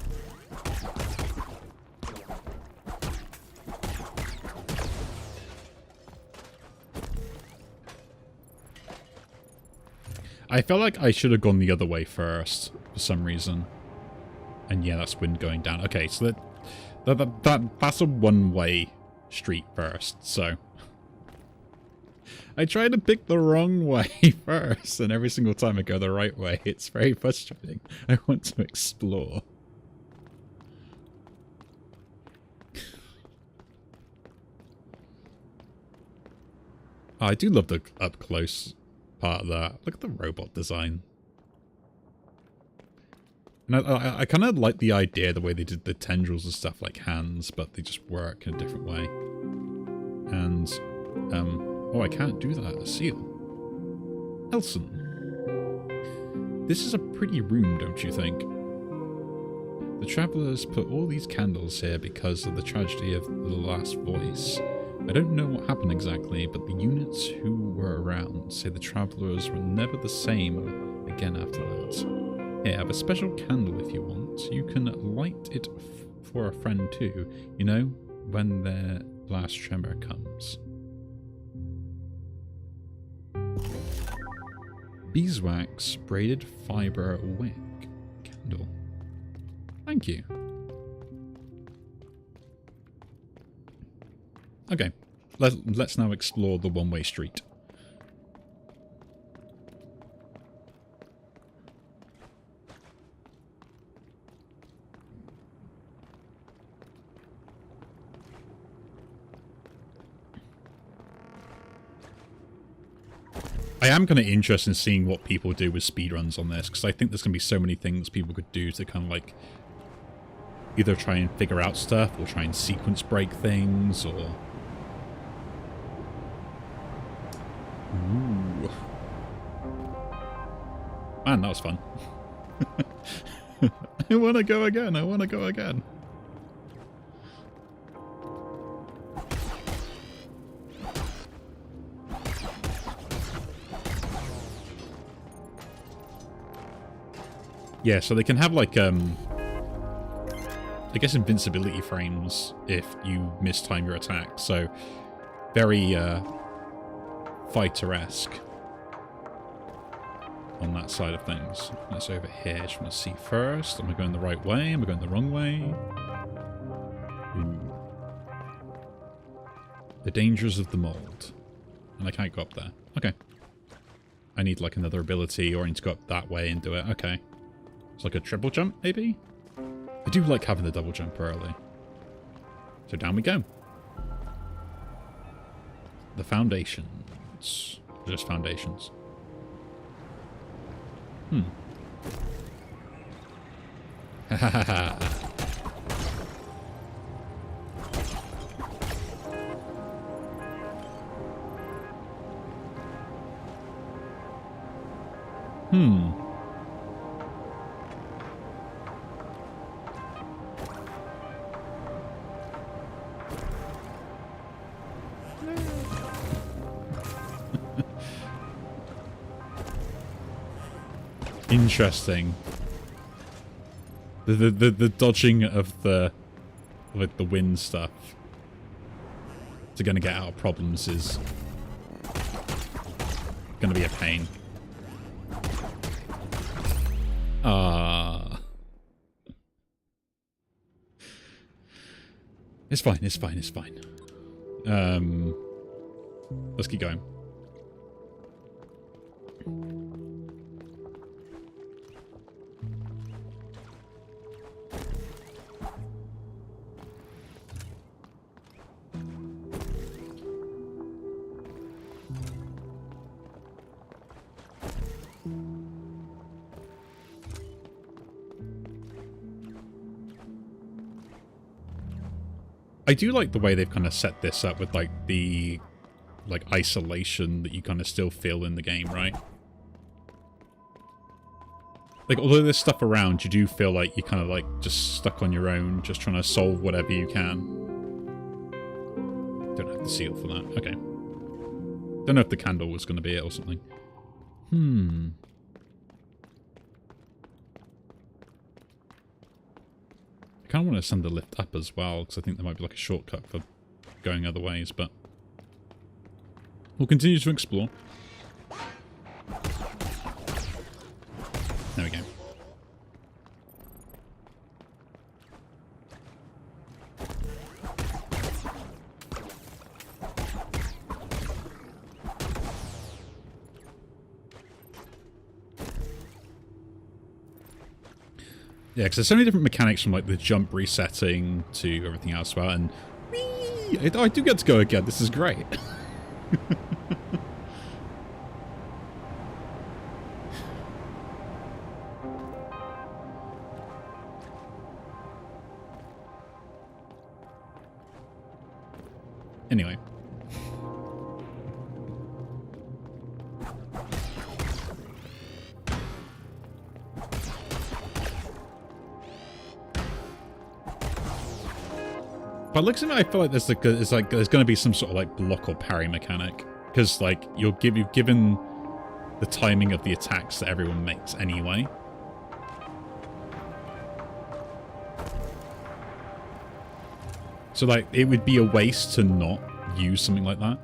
I felt like I should have gone the other way first, for some reason. And yeah, that's wind going down. Okay, so that's a one-way street first, so... I try to pick the wrong way first, and every single time I go the right way, it's very frustrating. I want to explore. I do love the up-close part of that. Look at the robot design. And I kind of like the idea, the way they did the tendrils and stuff like hands, but they just work in a different way. And, oh, I can't do that. A seal. Elson. This is a pretty room, don't you think? The Travelers put all these candles here because of the tragedy of the last voice. I don't know what happened exactly, but the units who were around say the Travelers were never the same again after that. Here, I have a special candle if you want. You can light it for a friend too, you know, when their last tremor comes. Beeswax braided fiber wick candle. Thank you. Okay, let's now explore the one-way street. I am kind of interested in seeing what people do with speedruns on this, because I think there's going to be so many things people could do to kind of like either try and figure out stuff or try and sequence break things or... Ooh. Man, that was fun. I want to go again. I want to go again. Yeah, so they can have like, I guess invincibility frames if you mistime your attack. So very fighter-esque on that side of things. That's over here. Just want to see first. Am I going the right way? Am I going the wrong way? Ooh. The dangers of the mold. And I can't go up there. Okay. I need like another ability, or I need to go up that way and do it. Okay. It's like a triple jump, maybe? I do like having the double jump early. So down we go. The foundations. Just foundations. Ha ha ha ha. Interesting. The dodging of the like the wind stuff to gonna get out of problems is gonna be a pain. It's fine, it's fine, it's fine. Let's keep going. I do like the way they've kind of set this up with like the isolation that you kind of still feel in the game, right? Like, although there's stuff around, you do feel like you're kind of like just stuck on your own, just trying to solve whatever you can. Don't have the seal for that. Okay. Don't know if the candle was going to be it or something. I kind of want to send the lift up as well, because I think there might be like a shortcut for going other ways, but we'll continue to explore. There we go. Yeah, because there's so many different mechanics from like the jump resetting to everything else. Well, and whee! I do get to go again. This is great. Anyway. By looks at it, I feel like there's there's going to be some sort of like block or parry mechanic, because like you've given the timing of the attacks that everyone makes anyway. So like it would be a waste to not use something like that.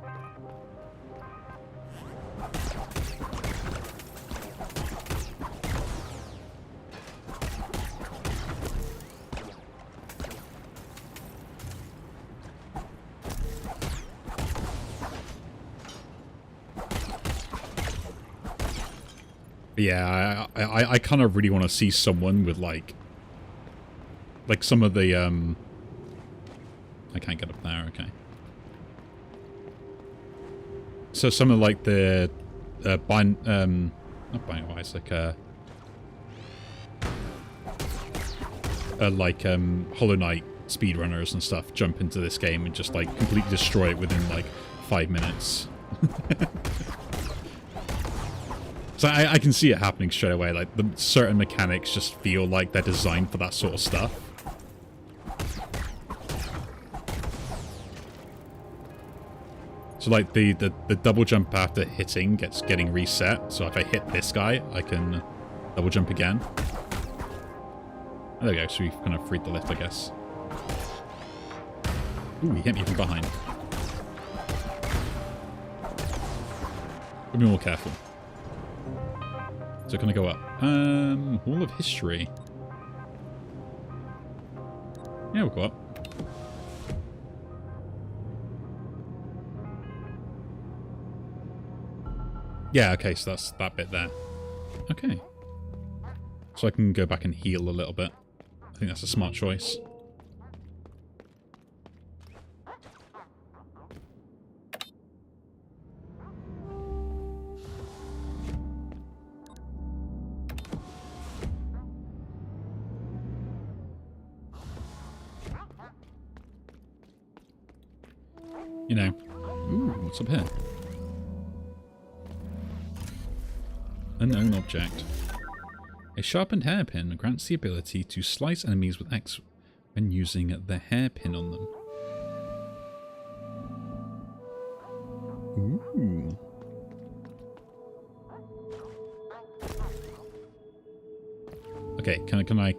Yeah, I kind of really want to see someone with like some of the I can't get up there. Okay. So some of like the not Binding of Isaac, Hollow Knight speedrunners and stuff jump into this game and just like completely destroy it within like 5 minutes. So I can see it happening straight away. Like the certain mechanics just feel like they're designed for that sort of stuff. So like the double jump after hitting getting reset. So if I hit this guy, I can double jump again. There we go. So we've kind of freed the lift, I guess. Ooh, he hit me from behind. Be more careful. So can I go up? Hall of History. Yeah, we'll go up. Yeah, okay, so that's that bit there. Okay. So I can go back and heal a little bit. I think that's a smart choice. You know. Ooh, what's up here? Unknown object. A sharpened hairpin grants the ability to slice enemies with X when using the hairpin on them. Ooh. Okay, can I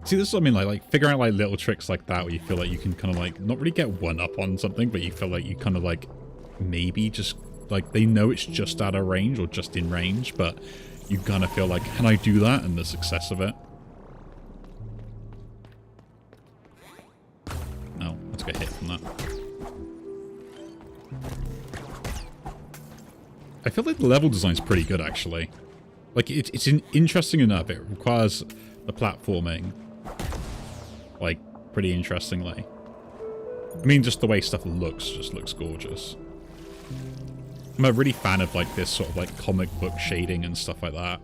See, this is what I mean, like figuring out like little tricks like that where you feel like you can kind of like not really get one up on something, but you feel like you kind of like maybe just like they know it's just out of range or just in range, but you kind of feel like, can I do that? And the success of it. Oh, let's get hit from that. I feel like the level design's pretty good actually. Like it's interesting enough. It requires the platforming. Like, pretty interestingly. I mean, just the way stuff just looks gorgeous. I'm a really fan of, like, this sort of, like, comic book shading and stuff like that.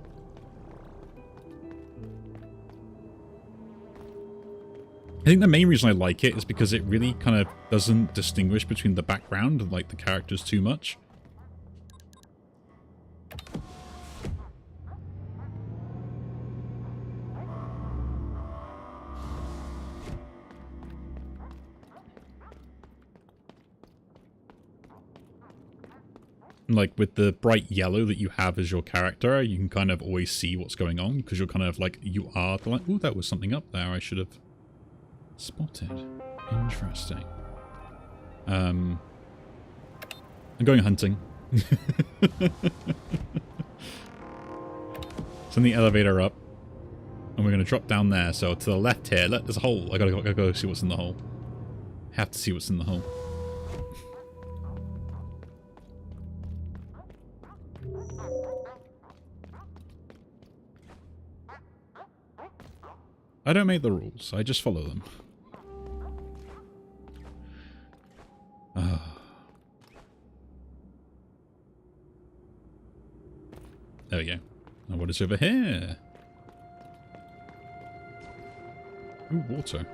I think the main reason I like it is because it really kind of doesn't distinguish between the background and, like, the characters too much. Like, with the bright yellow that you have as your character, you can kind of always see what's going on, because you're kind of like, you are the, like, ooh, that was something up there I should have spotted. Interesting. I'm going hunting. Send the elevator up, and we're going to drop down there. So to the left here, there's a hole. I gotta go see what's in the hole. Have to see what's in the hole. I don't make the rules, I just follow them. There we go. Now what is over here? Ooh, water.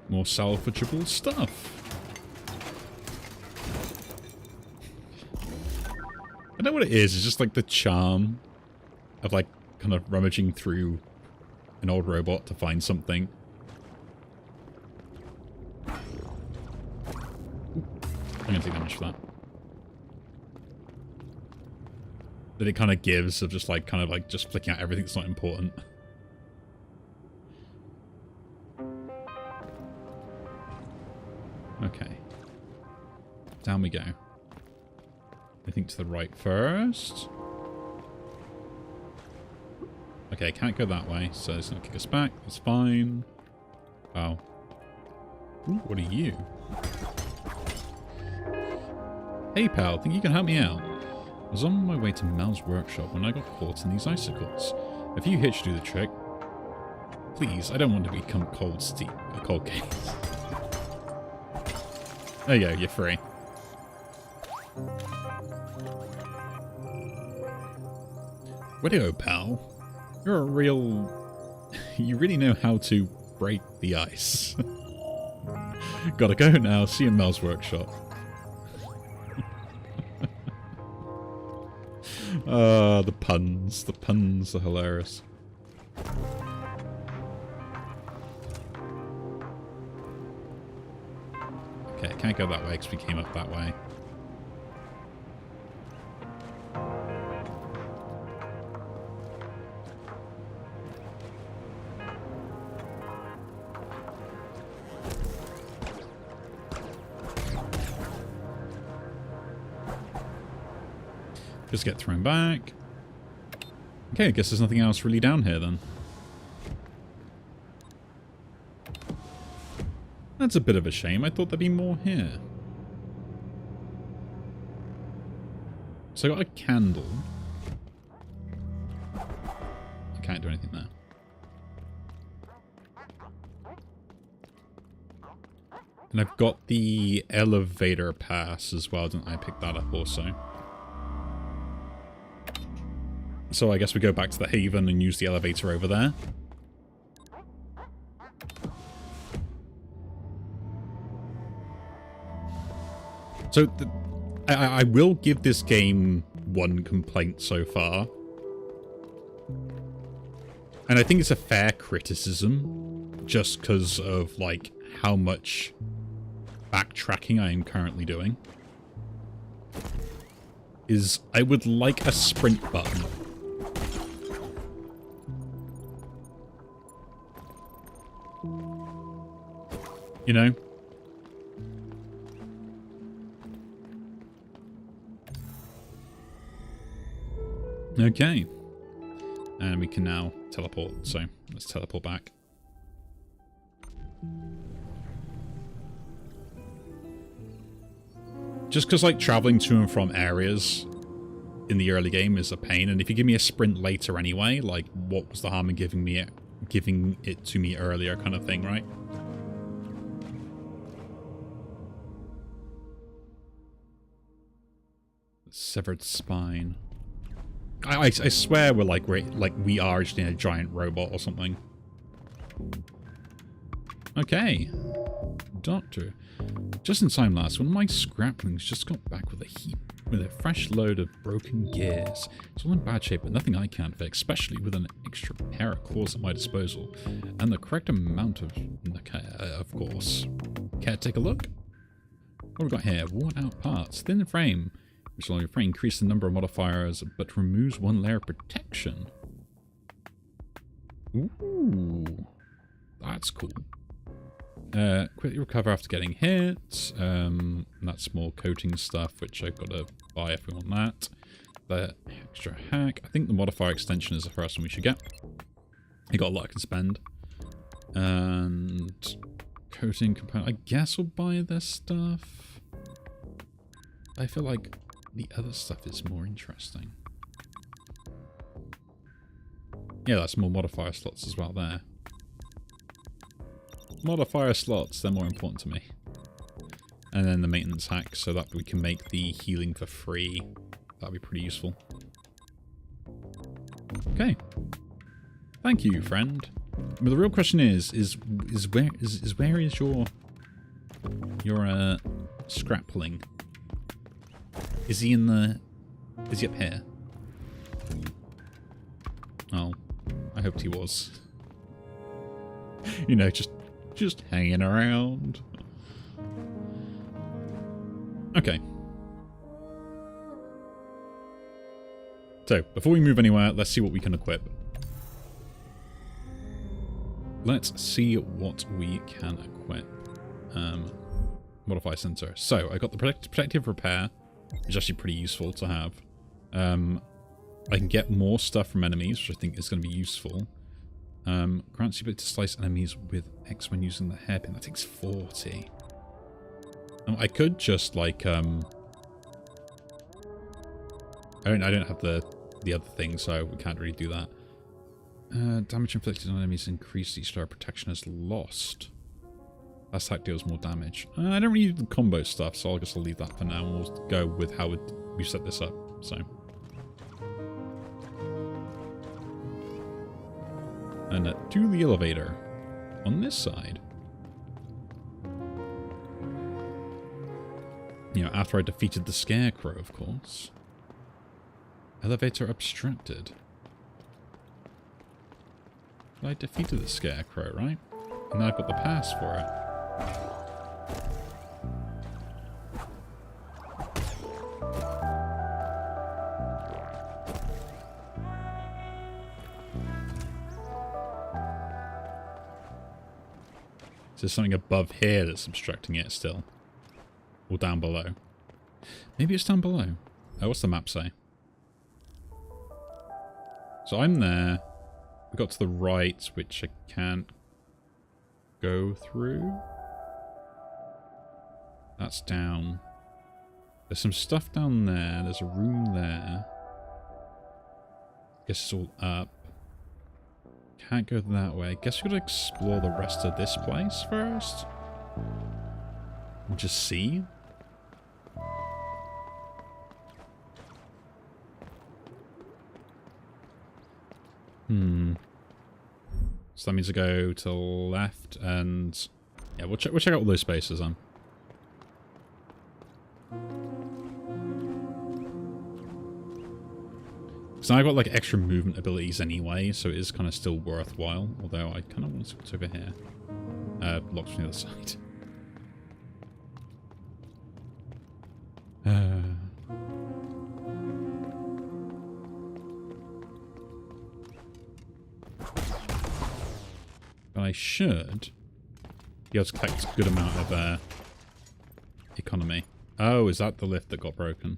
More salvageable stuff. I know what it is. It's just like the charm of like kind of rummaging through an old robot to find something. I'm gonna take damage for that. That it kind of gives of just like just flicking out everything that's not important. Okay. Down we go. I think to the right first. Okay, can't go that way, so it's going to kick us back. That's fine. Oh. Ooh, what are you? Hey pal, think you can help me out? I was on my way to Mel's workshop when I got caught in these icicles. A few hitch do the trick. Please, I don't want to become cold case. There you go, you're free. Way to go, pal. You're a real... You really know how to break the ice. Gotta go now. See you in Mel's workshop. The puns. The puns are hilarious. Okay, I can't go that way because we came up that way. Just get thrown back. Okay, I guess there's nothing else really down here then. That's a bit of a shame. I thought there'd be more here. So I got a candle. I can't do anything there. And I've got the elevator pass as well. Didn't I pick that up also? So I guess we go back to the Haven and use the elevator over there. So I will give this game one complaint so far. And I think it's a fair criticism just because of like how much backtracking I am currently doing. Is I would like a sprint button. You know? Okay. And we can now teleport, so let's teleport back. Just because, like, traveling to and from areas in the early game is a pain, and if you give me a sprint later anyway, like, what was the harm in giving it to me earlier kind of thing, right? Severed spine. I swear we are just in a giant robot or something. Okay. Doctor. Just in time, lass. One of my scraplings just got back with a fresh load of broken gears. It's all in bad shape, but nothing I can't fix, especially with an extra pair of claws at my disposal. And the correct amount of course. Care to take a look? What have we got here? Worn out parts. Thin frame. Which will increase the number of modifiers, but removes one layer of protection. Ooh. That's cool. Quickly recover after getting hit. That's more coating stuff, which I've got to buy if we want that. The extra hack. I think the modifier extension is the first one we should get. I got a lot I can spend. And coating component. I guess we'll buy this stuff. I feel like the other stuff is more interesting. Yeah, that's more modifier slots as well there. Modifier slots, they're more important to me. And then the maintenance hack, so that we can make the healing for free. That'd be pretty useful. Okay. Thank you, friend. But the real question is where is your scrapling? Is he up here? Oh, I hoped he was. You know, just hanging around. Okay. So, before we move anywhere, let's see what we can equip. Let's see what we can equip. Modify sensor. So, I got the protective repair, which is actually pretty useful to have. I can get more stuff from enemies, which I think is going to be useful. Grants you ability to slice enemies with X when using the hairpin. That takes 40. I could just, like, I don't have the other thing, so we can't really do that. Damage inflicted on enemies increased each star protection is lost. Last attack deals more damage. I don't really need the combo stuff, so I'll just leave that for now. And we'll go with how we set this up. So, and to the elevator on this side. You know, after I defeated the Scarecrow, of course. Elevator obstructed. I defeated the Scarecrow, right? And now I've got the pass for it. Is there something above here that's obstructing it still? Or down below? Maybe it's down below. Oh, what's the map say? So I'm there. We got to the right, which I can't go through. That's down. There's some stuff down there. There's a room there. Guess it's all up. Can't go that way. Guess we gotta explore the rest of this place first. And just see. So that means I go to the left and yeah, we'll check out all those spaces on. So I've got like extra movement abilities anyway, so it is kind of still worthwhile. Although I kind of want to see what's over here. Locked from the other side. But I should be able to collect a good amount of economy. Oh, is that the lift that got broken?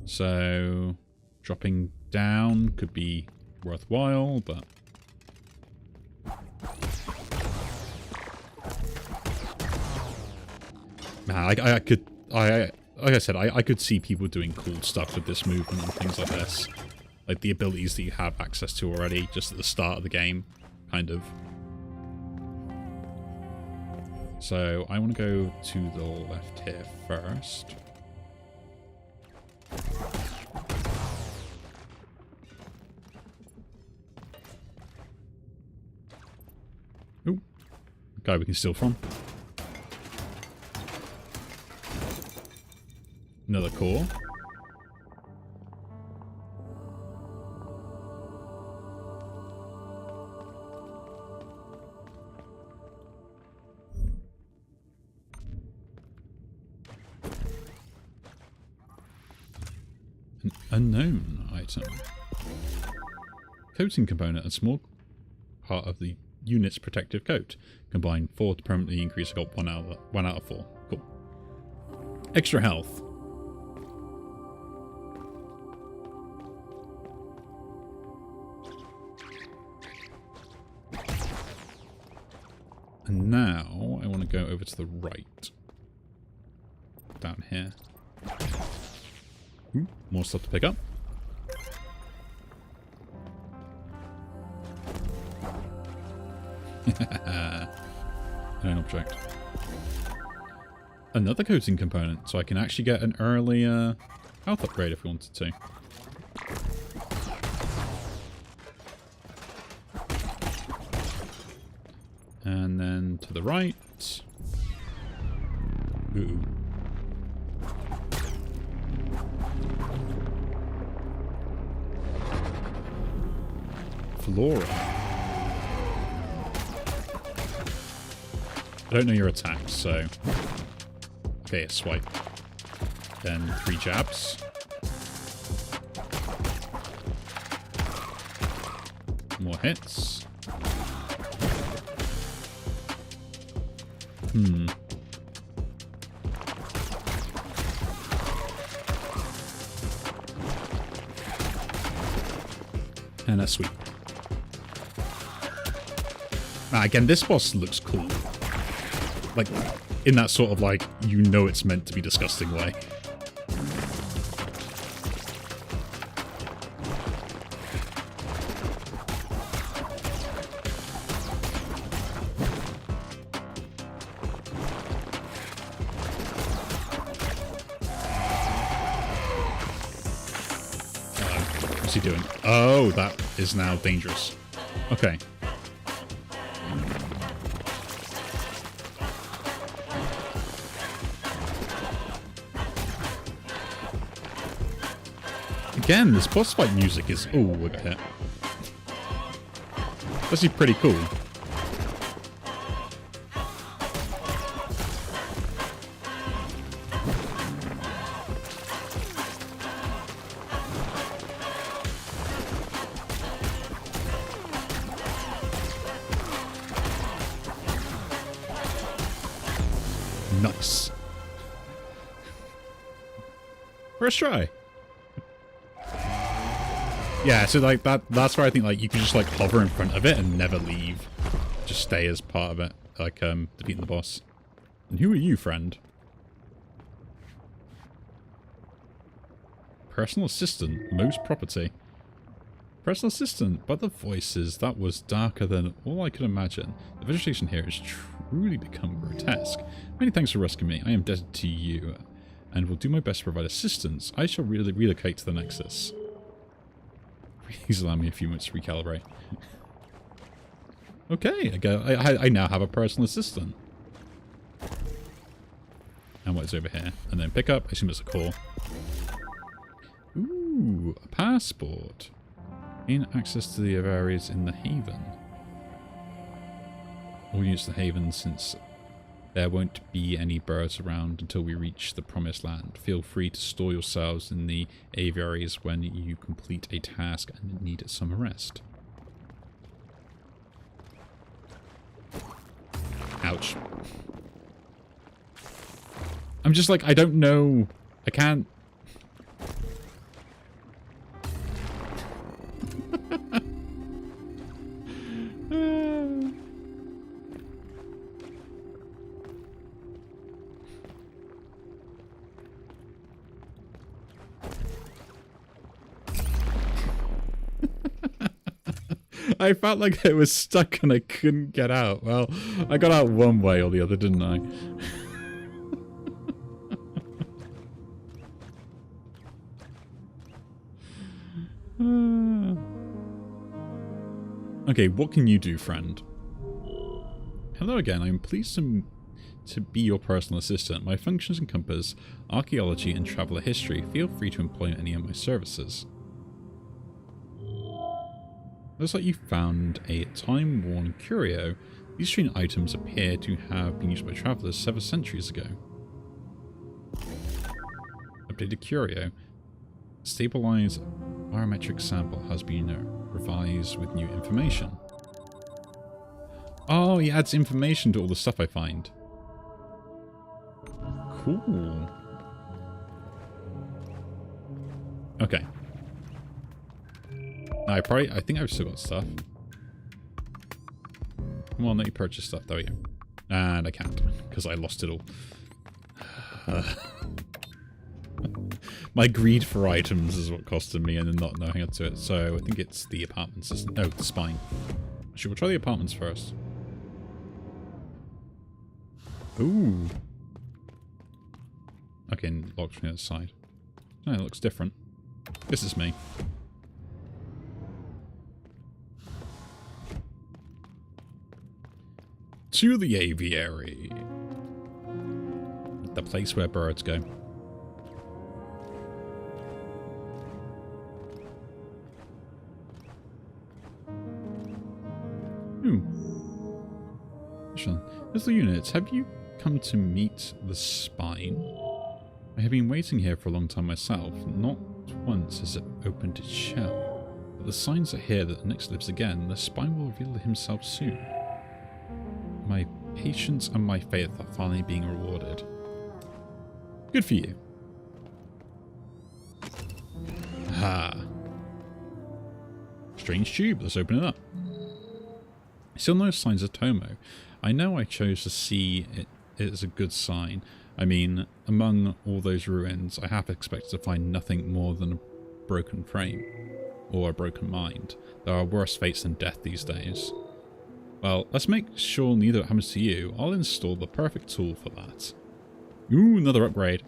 So, dropping down could be worthwhile, but... Man, like I said, I could see people doing cool stuff with this movement and things like this. Like the abilities that you have access to already, just at the start of the game, kind of. So, I want to go to the left here first. Ooh. Guy we can steal from. Another core. An unknown item. Coating component, a small part of the unit's protective coat. Combine 4 to permanently increase. I got 1 out of 4. Cool. Extra health. And now I want to go over to the right. Down here. Ooh, more stuff to pick up. An object. Another coating component, so I can actually get an earlier health upgrade if we wanted to. And then to the right. Ooh. Flora. I don't know your attacks, so... Okay, a swipe. Then 3 jabs. More hits. And a sweep. Again, this boss looks cool. Like, in that sort of like, you know it's meant to be disgusting way. What's he doing? Oh, that is now dangerous. Okay. Again, this boss fight music is... Oh, we got hit. That's actually pretty cool. Nice. First try. Yeah, so like that's where I think like you can just like hover in front of it and never leave. Just stay as part of it. Like defeating the boss. And who are you, friend? Personal assistant, most property. Personal assistant, but the voices, that was darker than all I could imagine. The vegetation here has truly become grotesque. Many thanks for rescuing me. I am indebted to you and will do my best to provide assistance. I shall relocate to the Nexus. Please allow me a few minutes to recalibrate. Okay, I now have a personal assistant. And what is over here? And then pick up. I assume it's a call. Ooh, a passport. Gain access to the areas in the Haven. We'll use the Haven since there won't be any birds around until we reach the Promised Land. Feel free to store yourselves in the aviaries when you complete a task and need some rest. Ouch. I'm just like, I don't know. I can't... I felt like I was stuck and I couldn't get out. Well, I got out one way or the other, didn't I? Okay, what can you do, friend? Hello again. I am pleased to be your personal assistant. My functions encompass archaeology and traveler history. Feel free to employ any of my services. Looks like you found a time-worn curio. These strange items appear to have been used by travelers several centuries ago. Updated curio. Stabilized biometric sample has been revised with new information. Oh, he adds information to all the stuff I find. Cool. Okay. I think I've still got stuff. Come on, let me purchase stuff. There we go. And I can't, because I lost it all. My greed for items is what costed me and then not knowing how to do it. So I think it's the apartment system. No, the spine. Actually, we'll try the apartments first. Ooh. Okay, and locked from the other side. Oh, it looks different. This is me. To the aviary. The place where birds go. Little units, have you come to meet the spine? I have been waiting here for a long time myself. Not once has it opened its shell. But the signs are here that the Nyx lives again. The spine will reveal himself soon. My patience and my faith are finally being rewarded. Good for you. Ha. Strange tube. Let's open it up. Still no signs of Tomo. I know I chose to see it is a good sign. I mean, among all those ruins, I half expected to find nothing more than a broken frame or a broken mind. There are worse fates than death these days. Well, let's make sure neither happens to you. I'll install the perfect tool for that. Ooh, another upgrade.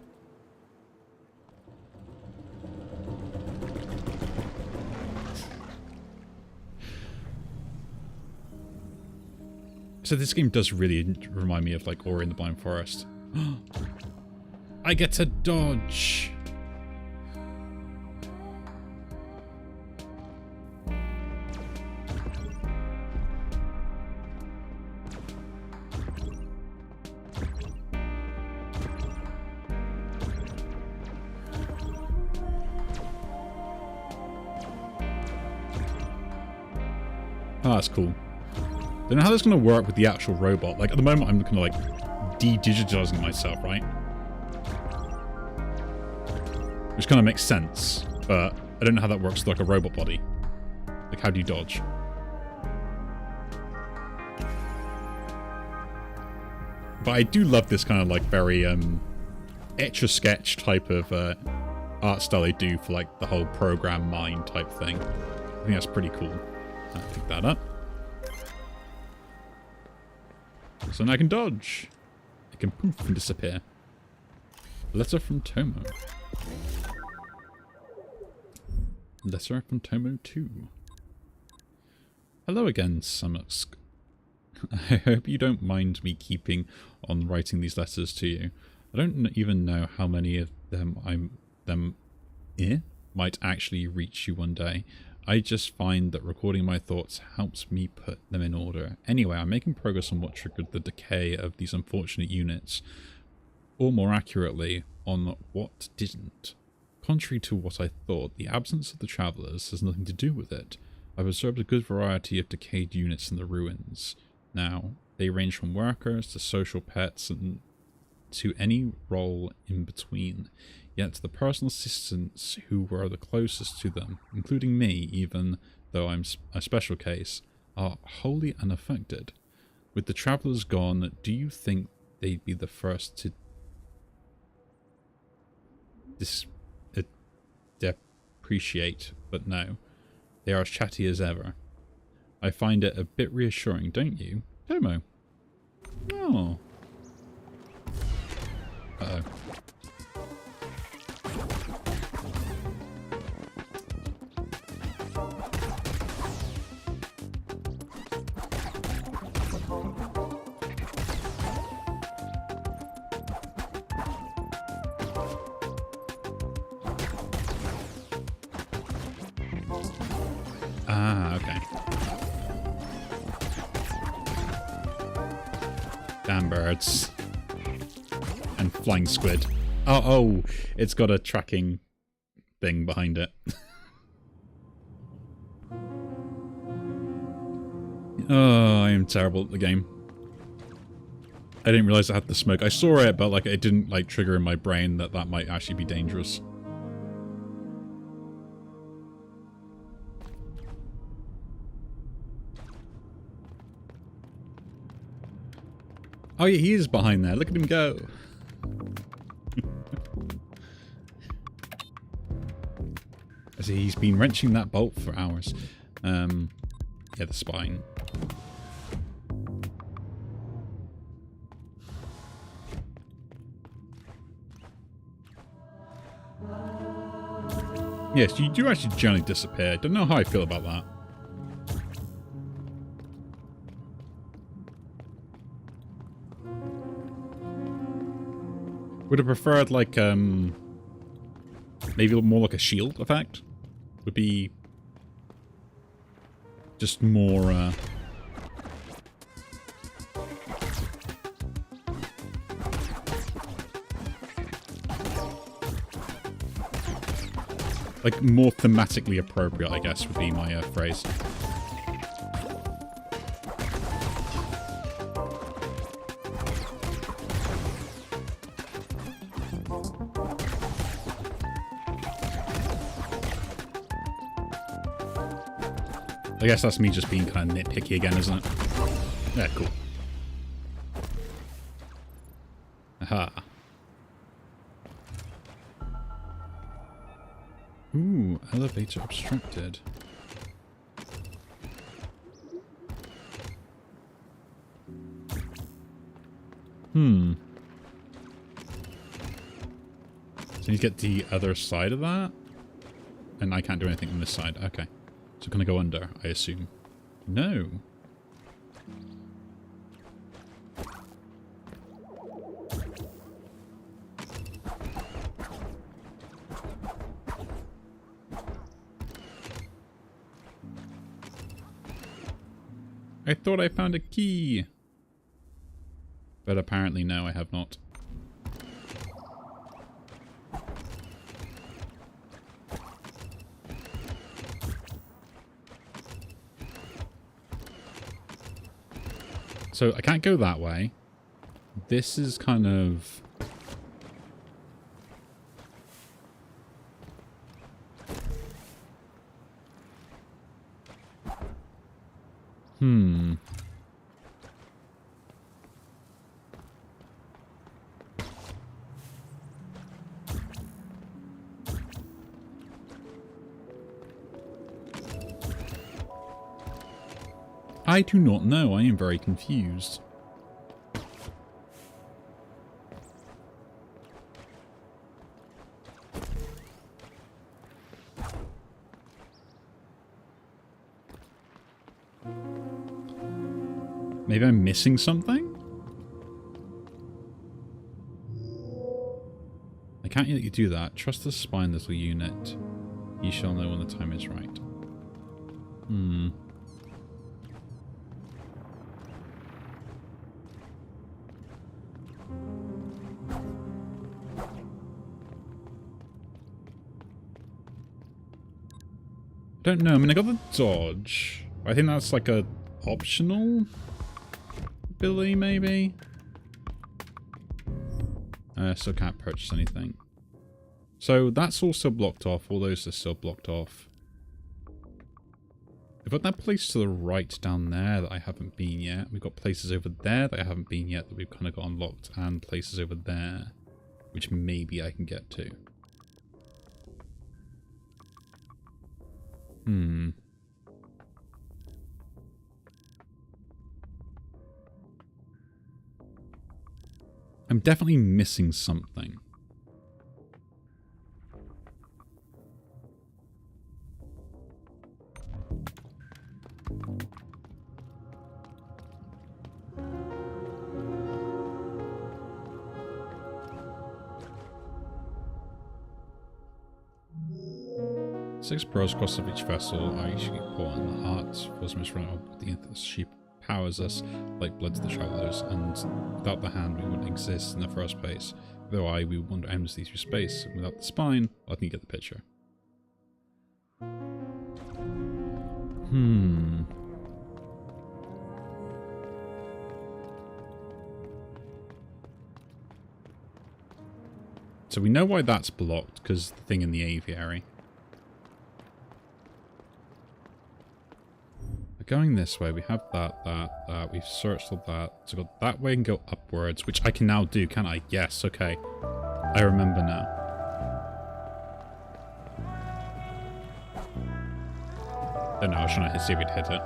So this game does really remind me of like Ori and the Blind Forest. I get to dodge. Oh, that's cool. Don't know how that's going to work with the actual robot. Like, at the moment, I'm kind of, like, de-digitalizing myself, right? Which kind of makes sense, but I don't know how that works with, like, a robot body. Like, how do you dodge? But I do love this kind of, like, very, Etch-a-Sketch type of, art style they do for, like, the whole program mind type thing. I think that's pretty cool. I'll pick that up. So now I can dodge. I can poof and disappear. Letter from Tomo. Letter from Tomo 2. Hello again, Samusk. I hope you don't mind me keeping on writing these letters to you. I don't even know how many of them might actually reach you one day. I just find that recording my thoughts helps me put them in order. Anyway, I'm making progress on what triggered the decay of these unfortunate units, or more accurately, on what didn't. Contrary to what I thought, the absence of the travellers has nothing to do with it. I've observed a good variety of decayed units in the ruins. Now, they range from workers to social pets and to any role in between. Yet the personal assistants who were the closest to them, including me, even though I'm a special case, are wholly unaffected. With the travellers gone, do you think they'd be the first to depreciate? But no, they are as chatty as ever. I find it a bit reassuring, don't you, Tomo? Oh. Uh-oh. Ah, okay. Damn birds. And flying squid. Oh, it's got a tracking thing behind it. Oh, I am terrible at the game. I didn't realize I had the smoke. I saw it, but like it didn't like trigger in my brain that that might actually be dangerous. Oh yeah, he is behind there. Look at him go. I see he's been wrenching that bolt for hours. Yeah, the spine. Yes, you do actually generally disappear. Don't know how I feel about that. Would have preferred like maybe more like a shield effect. Would be just more like more thematically appropriate, I guess would be my phrase. I guess that's me just being kind of nitpicky again, isn't it? Yeah, cool. Aha. Ooh, elevator obstructed. So you need to get the other side of that? And I can't do anything on this side. Okay. So can I go under, I assume? No. I thought I found a key. But apparently no, I have not. So I can't go that way. This is kind of... I do not know. I am very confused. Maybe I'm missing something? I can't let you do that. Trust the spine, little unit. You shall know when the time is right. Don't know. I mean, I got the dodge. I think that's like a optional ability, maybe. Still can't purchase anything. So that's also blocked off. All those are still blocked off. We've got that place to the right down there that I haven't been yet. We've got places over there that I haven't been yet that we've kind of got unlocked, and places over there which maybe I can get to. I'm definitely missing something. Six pearls cost of each vessel are usually caught in the heart. Was misrun up the sheep powers us like blood to the travelers, and without the hand we wouldn't exist in the first place. Without eye we would wander endlessly through space. And without the spine, I think you get the picture. So we know why that's blocked, because the thing in the aviary. Going this way, we have that, we've searched all that, so go that way and go upwards, which I can now do, can't I? Yes, okay. I remember now. Don't know, I was trying to see if we'd hit it.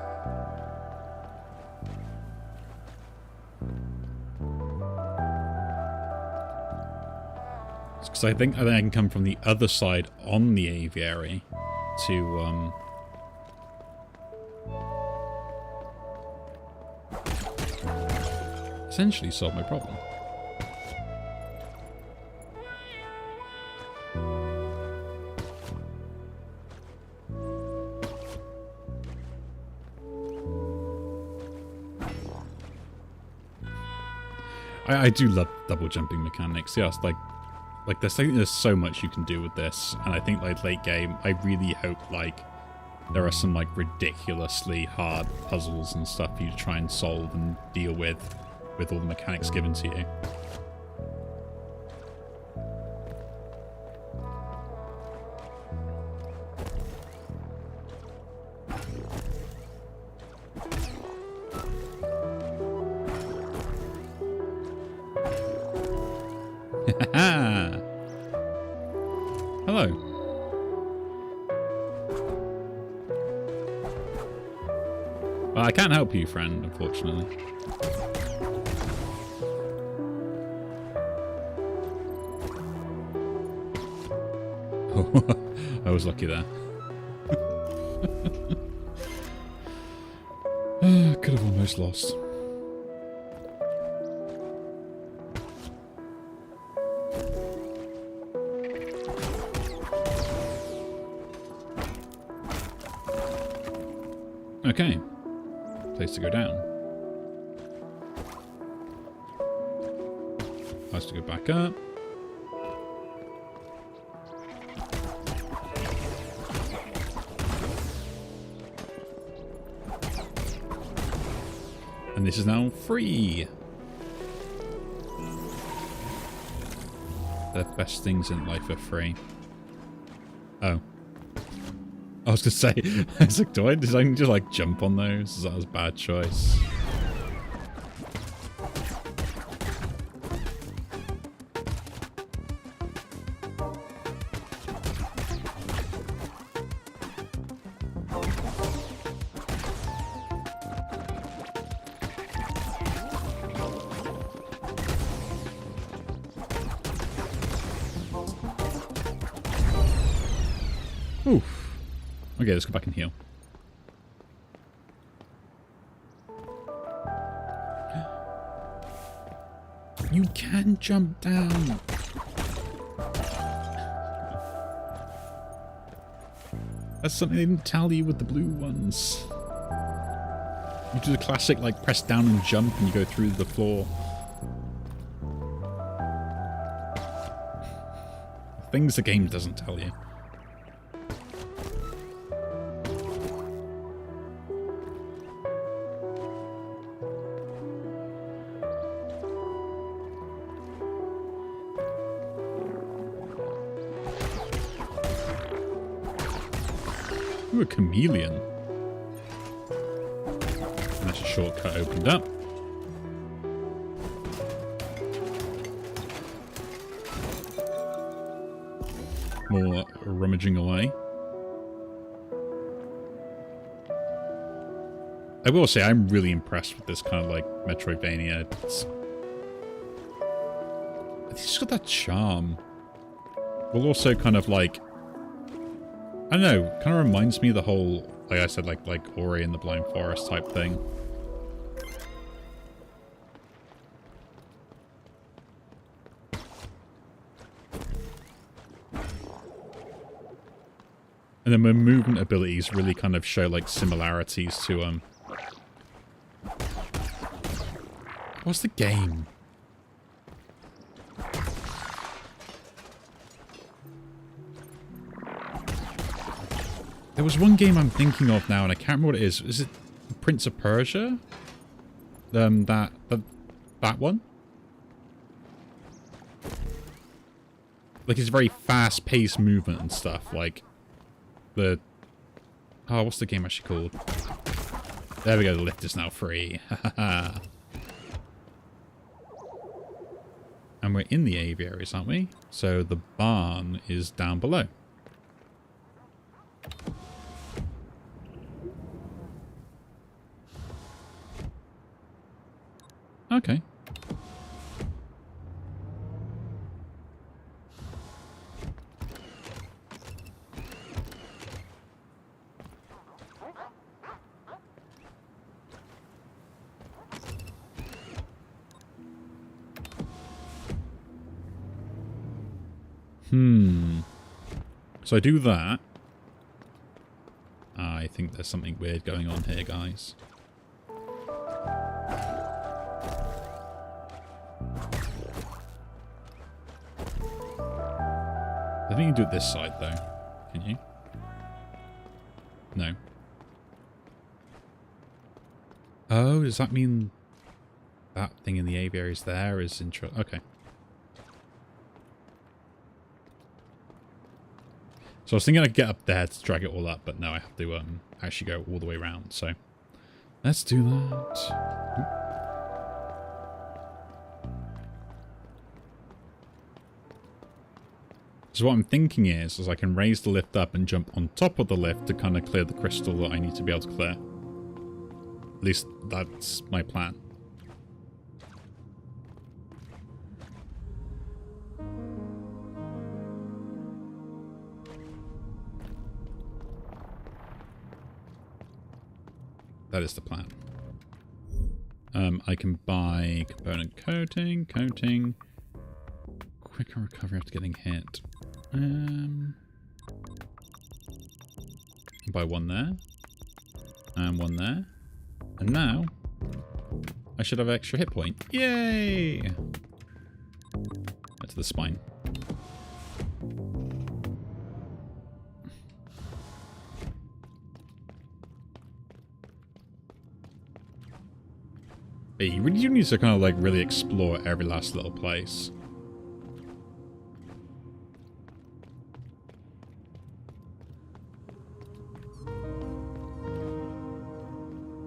Because I think I can come from the other side on the aviary to, essentially solve my problem. I do love double jumping mechanics. Yes, like there's so much you can do with this, and I think like late game, I really hope like there are some like ridiculously hard puzzles and stuff for you to try and solve and deal with all the mechanics given to you. Hello. Well, I can't help you, friend, unfortunately. I was lucky there. Could have almost lost. Okay. Place to go down. Place to go back up. And this is now free. The best things in life are free. Oh. I was gonna say, I was like, did I just like jump on those? That was a bad choice. Oof. Okay, let's go back and heal. You can jump down. That's something they didn't tell you with the blue ones. You do the classic, like, press down and jump and you go through the floor. Things the game doesn't tell you. Ooh, a chameleon. And that's a shortcut opened up. More rummaging away. I will say I'm really impressed with this kind of like Metroidvania. It's just got that charm. Well, also kind of like, I don't know, kind of reminds me of the whole, like I said, like Ori and the Blind Forest type thing. And then my movement abilities really kind of show like similarities to what's the game? There was one game I'm thinking of now, and I can't remember what it is. Is it Prince of Persia? That one? Like, it's very fast-paced movement and stuff. Like, oh, what's the game actually called? There we go, the lift is now free. And we're in the aviaries, aren't we? So the barn is down below. Okay. So I do that. I think there's something weird going on here, guys. I think you can do it this side, though. Can you? No. Oh, does that mean that thing in the aviaries there is intro? Okay. So I was thinking I could get up there to drag it all up, but no, I have to actually go all the way around. So let's do that. So what I'm thinking is I can raise the lift up and jump on top of the lift to kind of clear the crystal that I need to be able to clear. At least that's my plan. That is the plan. I can buy component coating, quicker recovery after getting hit. Buy one there, and one there, and now I should have extra hit point. Yay! That's the spine. But you really do need to kind of like really explore every last little place.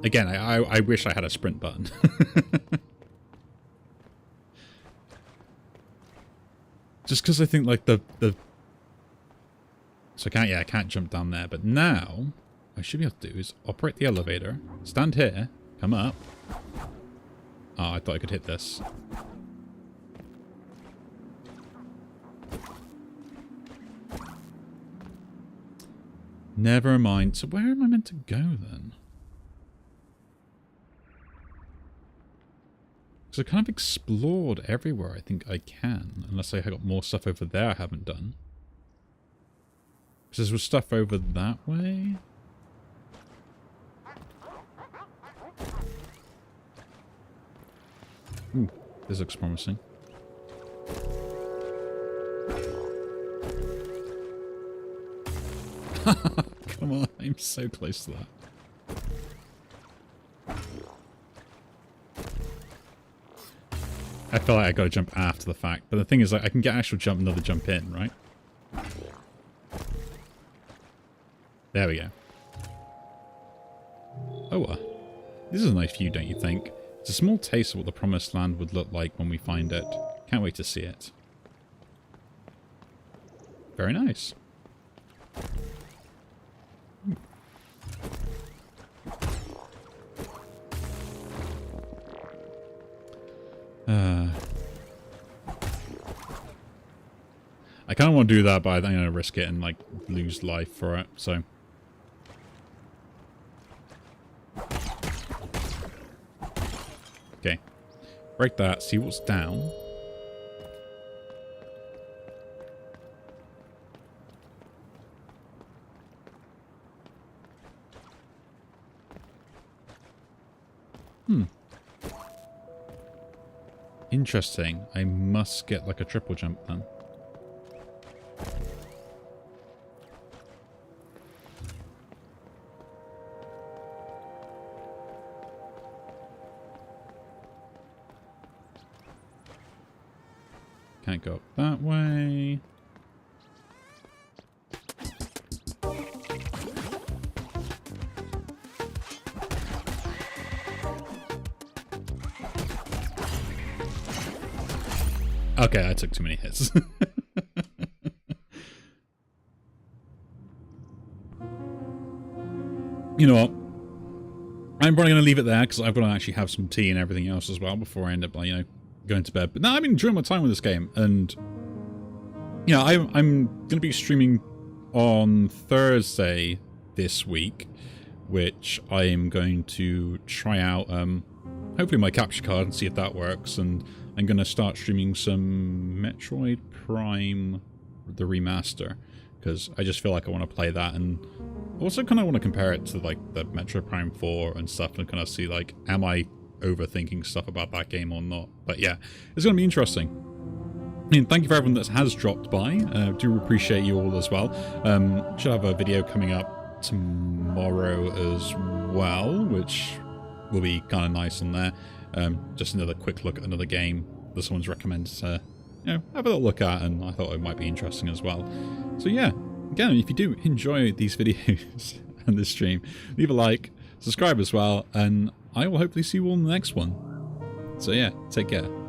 Again, I wish I had a sprint button. Just because I think like the so I can't jump down there, but now what I should be able to do is operate the elevator, stand here, come up. Oh, I thought I could hit this. Never mind. So where am I meant to go then? Because I kind of explored everywhere I think I can. Unless I got more stuff over there I haven't done. Because there's stuff over that way. Ooh, this looks promising. Come on, I'm so close to that. I feel like I gotta jump after the fact, but the thing is, like, I can get actual jump, another jump in, right? There we go. Oh, this is a nice view, don't you think? It's a small taste of what the Promised Land would look like when we find it. Can't wait to see it. Very nice. I kind of want to do that, but I'm going to risk it and like lose life for it, so... Okay. Break that, see what's down. Interesting. I must get like a triple jump then. Can't go up that way. Okay, I took too many hits. You know what? I'm probably going to leave it there because I've got to actually have some tea and everything else as well before I end up, you know, going to bed. But no, I've been enjoying my time with this game, and you know, I'm going to be streaming on Thursday this week, which I am going to try out hopefully my capture card and see if that works, and I'm going to start streaming some Metroid Prime, the remaster, because I just feel like I want to play that, and also kind of want to compare it to like the Metroid Prime 4 and stuff, and kind of see like, am I overthinking stuff about that game or not? But yeah, it's going to be interesting. I mean, thank you for everyone that has dropped by. Do appreciate you all as well. Should have a video coming up tomorrow as well, which will be kind of nice on there. Just another quick look at another game that someone's recommended to, you know, have a little look at, and I thought it might be interesting as well. So yeah, again, if you do enjoy these videos and this stream, leave a like, subscribe as well, and I will hopefully see you all in the next one. So yeah, take care.